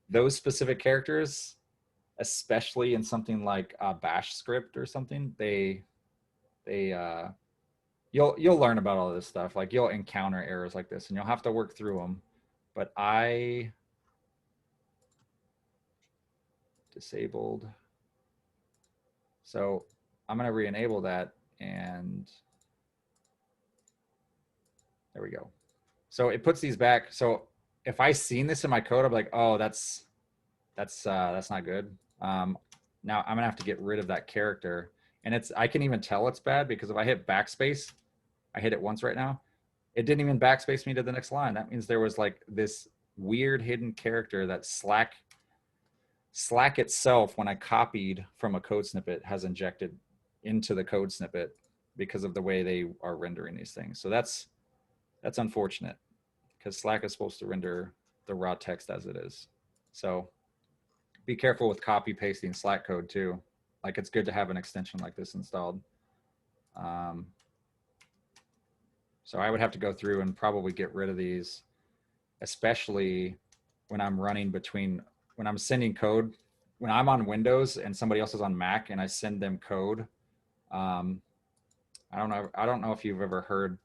those specific characters, especially in something like a bash script or something, you'll learn about all this stuff. Like you'll encounter errors like this and you'll have to work through them. But I disabled. So I'm going to re-enable that, and there we go. So it puts these back. So if I seen this in my code, I'm like, oh, that's not good. Now I'm gonna have to get rid of that character, and I can even tell it's bad because if I hit backspace, I hit it once right now, it didn't even backspace me to the next line. That means there was like this weird hidden character that Slack itself, when I copied from a code snippet, has injected into the code snippet because of the way they are rendering these things. So that's unfortunate because Slack is supposed to render the raw text as it is. So be careful with copy pasting Slack code too. Like it's good to have an extension like this installed. So I would have to go through and probably get rid of these, especially when I'm running when I'm sending code, when I'm on Windows and somebody else is on Mac and I send them code. I don't know if you've ever heard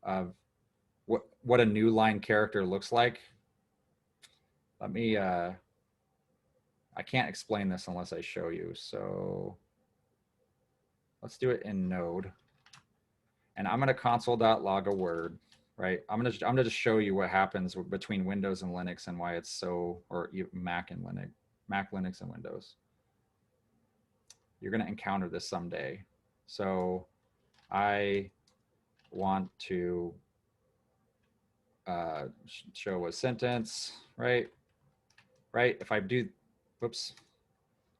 of what a new line character looks like. Let me, I can't explain this unless I show you. So let's do it in Node. And I'm going to console.log a word, right? I'm going to just show you what happens between Windows and Linux and why it's so, or Mac, Linux, and Windows. You're going to encounter this someday. So I want to show a sentence, right? If I do, whoops,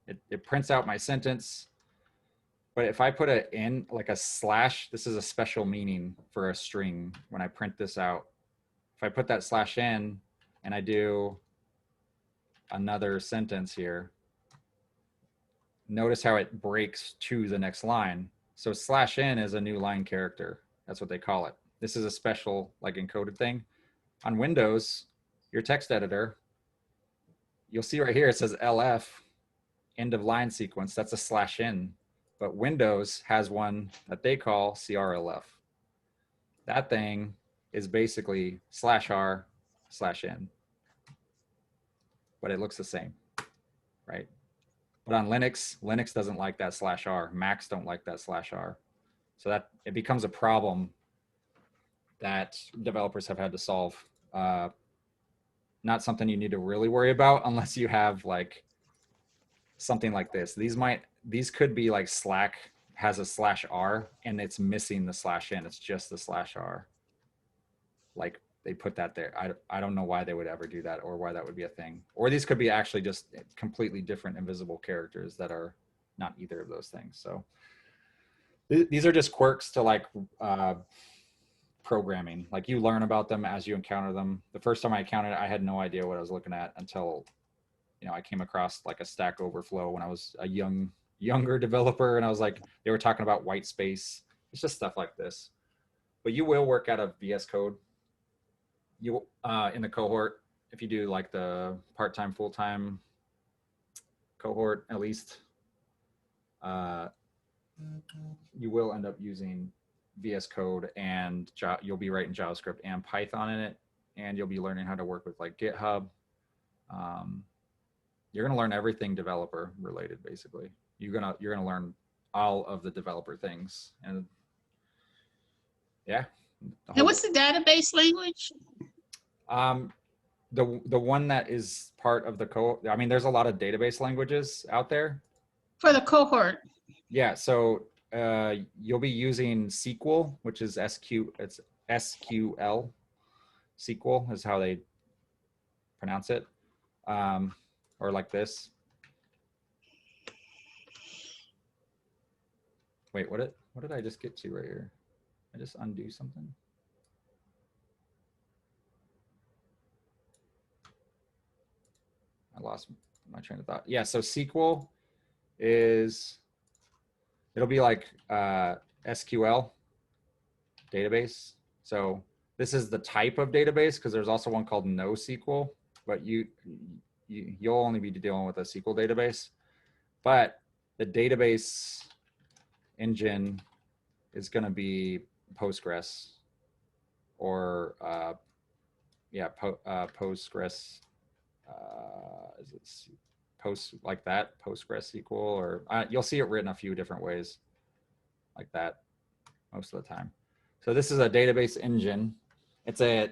it prints out my sentence. But if I put it in like a slash, this is a special meaning for a string when I print this out. If I put that slash in and I do another sentence here, notice how it breaks to the next line. So slash in is a new line character. That's what they call it. This is a special like encoded thing. On Windows, your text editor, you'll see right here, it says LF, end of line sequence. That's a slash in. But Windows has one that they call CRLF. That thing is basically /r/n. But it looks the same, right? But on Linux doesn't like that /r. Macs don't like that /r. So that it becomes a problem that developers have had to solve. Not something you need to really worry about unless you have like something like this. These could be like Slack has a /r and it's missing the /n. It's just the /r. Like they put that there. I don't know why they would ever do that or why that would be a thing. Or these could be actually just completely different invisible characters that are not either of those things. So these are just quirks to like programming. Like you learn about them as you encounter them. The first time I encountered it, I had no idea what I was looking at until I came across like a Stack Overflow when I was a younger developer, and I was like, they were talking about white space. It's just stuff like this. But you will work out of VS Code. You in the cohort, if you do like the part-time, full-time cohort, at least, you will end up using VS Code, and you'll be writing JavaScript and Python in it, and you'll be learning how to work with like GitHub. You're going to learn everything developer related, basically. you're gonna learn all of the developer things. And yeah. And what's the database language? The one that is part of the I mean, there's a lot of database languages out there. For the cohort. Yeah, so you'll be using SQL, which is it's SQL. SQL is how they pronounce it, or like this. Wait, what did I just get to right here? I just undo something. I lost my train of thought. Yeah, so SQL it'll be like SQL database. So this is the type of database, because there's also one called NoSQL, but you'll only be dealing with a SQL database. But the database engine is going to be Postgres, or Postgres. Is it like that, PostgreSQL, or you'll see it written a few different ways like that most of the time. So this is a database engine. It's a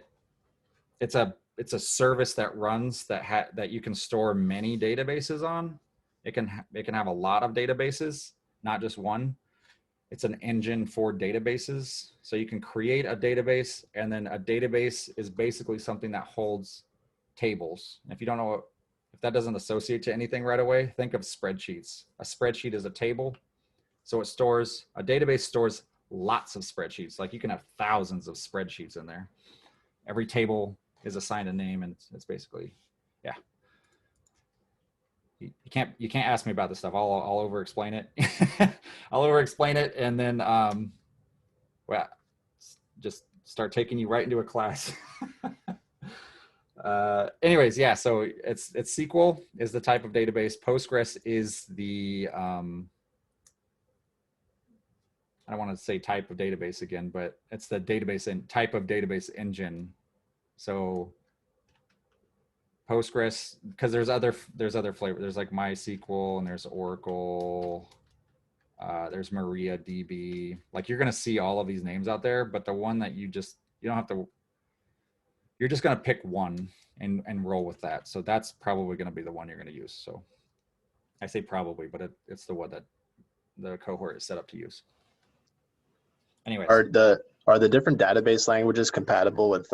service that runs that you can store many databases on. It can have a lot of databases, not just one. It's an engine for databases. So you can create a database, and then a database is basically something that holds tables. And if you don't know, if that doesn't associate to anything right away, think of spreadsheets. A spreadsheet is a table. So a database stores lots of spreadsheets. Like you can have thousands of spreadsheets in there. Every table is assigned a name, and it's basically, yeah. You can't ask me about this stuff. I'll over explain it. I'll over explain it, and then well, just start taking you right into a class. Anyways, yeah, so it's SQL is the type of database. Postgres is the I don't want to say type of database again, but it's the database and type of database engine. So Postgres, because there's other flavors. There's like MySQL, and there's Oracle, there's MariaDB. Like you're gonna see all of these names out there, but the one that you don't have to. You're just gonna pick one and roll with that. So that's probably gonna be the one you're gonna use. So I say probably, but it's the one that the cohort is set up to use. Anyways. Are the different database languages compatible with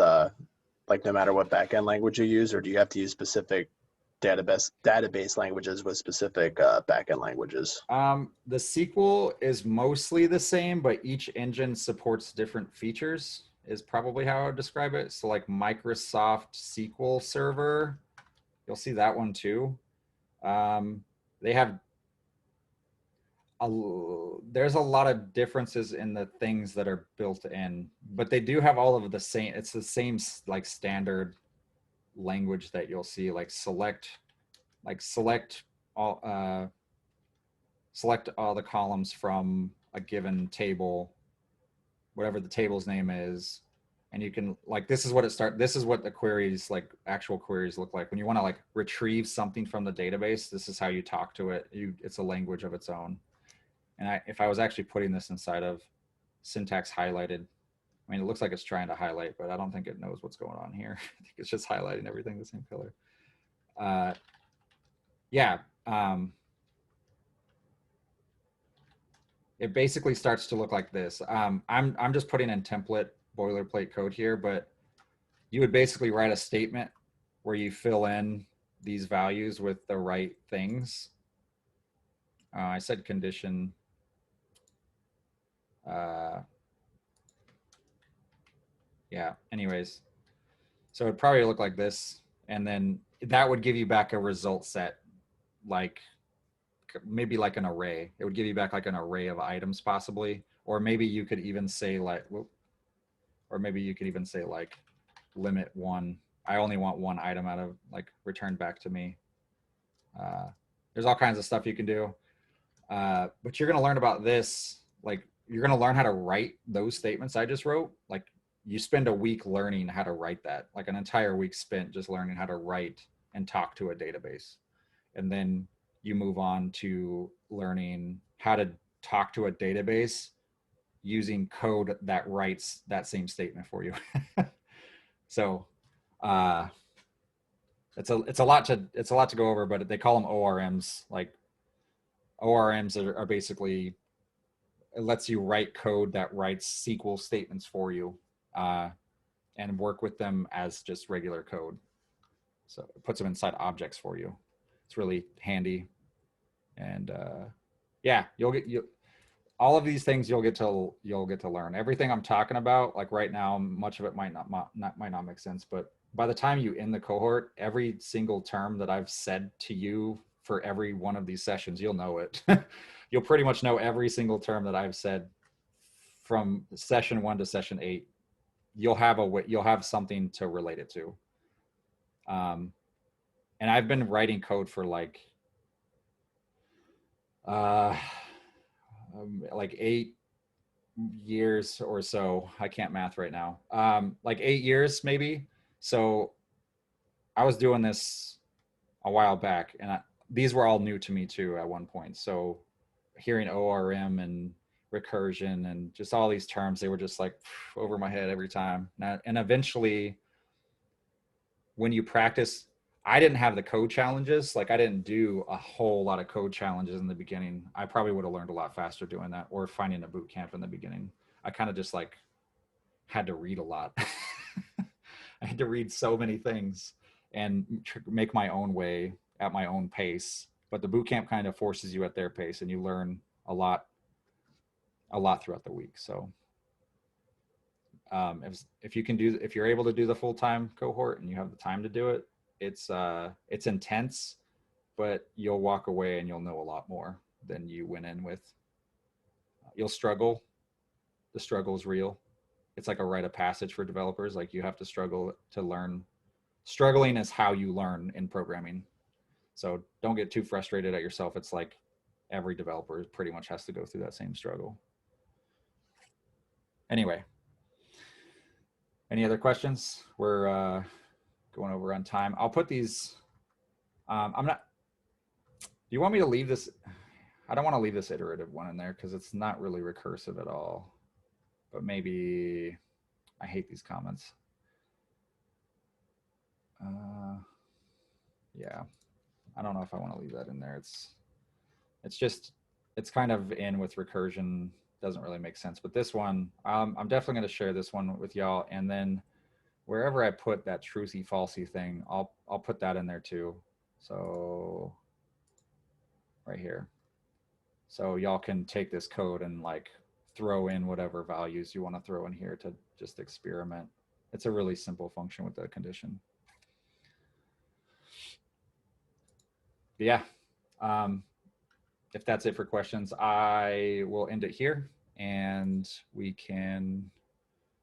like no matter what backend language you use, or do you have to use specific database languages with specific backend languages? The SQL is mostly the same, but each engine supports different features, is probably how I would describe it. So like Microsoft SQL Server, you'll see that one too. They have there's a lot of differences in the things that are built in, but they do have all of the same. It's the same like standard language that you'll see, like select all the columns from a given table, whatever the table's name is, and you can like this is what the queries, like actual queries, look like when you want to like retrieve something from the database. This is how you talk to it. It's a language of its own. And if I was actually putting this inside of syntax highlighted, I mean, it looks like it's trying to highlight, but I don't think it knows what's going on here. I think it's just highlighting everything the same color. Yeah. It basically starts to look like this. I'm just putting in template boilerplate code here, but you would basically write a statement where you fill in these values with the right things. I said condition. Yeah, anyways, so it'd probably look like this, and then that would give you back a result set, like maybe like an array. It would give you back like an array of items possibly, or maybe you could even say like, limit one. I only want one item out of like return back to me. There's all kinds of stuff you can do, but you're gonna learn about this. Like you're gonna learn how to write those statements I just wrote. Like you spend a week learning how to write that, like an entire week spent just learning how to write and talk to a database. And then you move on to learning how to talk to a database using code that writes that same statement for you. So it's a lot to go over, but they call them ORMs. Like ORMs are basically, it lets you write code that writes SQL statements for you and work with them as just regular code. So it puts them inside objects for you. It's really handy. And yeah, all of these things you'll get to learn. Everything I'm talking about, like right now, much of it might not make sense, but by the time you end the cohort, every single term that I've said to you for every one of these sessions, you'll know it. You'll pretty much know every single term that I've said from session 1 to session 8. You'll have something to relate it to. And I've been writing code for like 8 years or so. I can't math right now. Like 8 years maybe. So I was doing this a while back, and these were all new to me too at one point. So hearing ORM and recursion and just all these terms, they were just like over my head every time. And eventually, when you practice, I didn't have the code challenges. Like I didn't do a whole lot of code challenges in the beginning. I probably would have learned a lot faster doing that, or finding a boot camp in the beginning. I kind of just like had to read a lot. I had to read so many things and make my own way at my own pace. But the boot camp kind of forces you at their pace, and you learn a lot throughout the week. So if you're able to do the full-time cohort and you have the time to do it, it's intense, but you'll walk away and you'll know a lot more than you went in with. You'll struggle. The struggle is real. It's like a rite of passage for developers. Like you have to struggle to learn. Struggling is how you learn in programming. So don't get too frustrated at yourself. It's like every developer pretty much has to go through that same struggle. Anyway, any other questions? We're going over on time. I'll put these, do you want me to leave this? I don't want to leave this iterative one in there because it's not really recursive at all, but maybe I hate these comments. Yeah, I don't know if I want to leave that in there. It's kind of in with recursion. Doesn't really make sense, but this one, I'm definitely going to share this one with y'all. And then wherever I put that Truthy Falsey thing, I'll put that in there too. So right here. So y'all can take this code and like throw in whatever values you want to throw in here to just experiment. It's a really simple function with the condition. But yeah, if that's it for questions, I will end it here, and we can,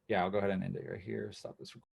yeah, I'll go ahead and end it right here. Stop this recording.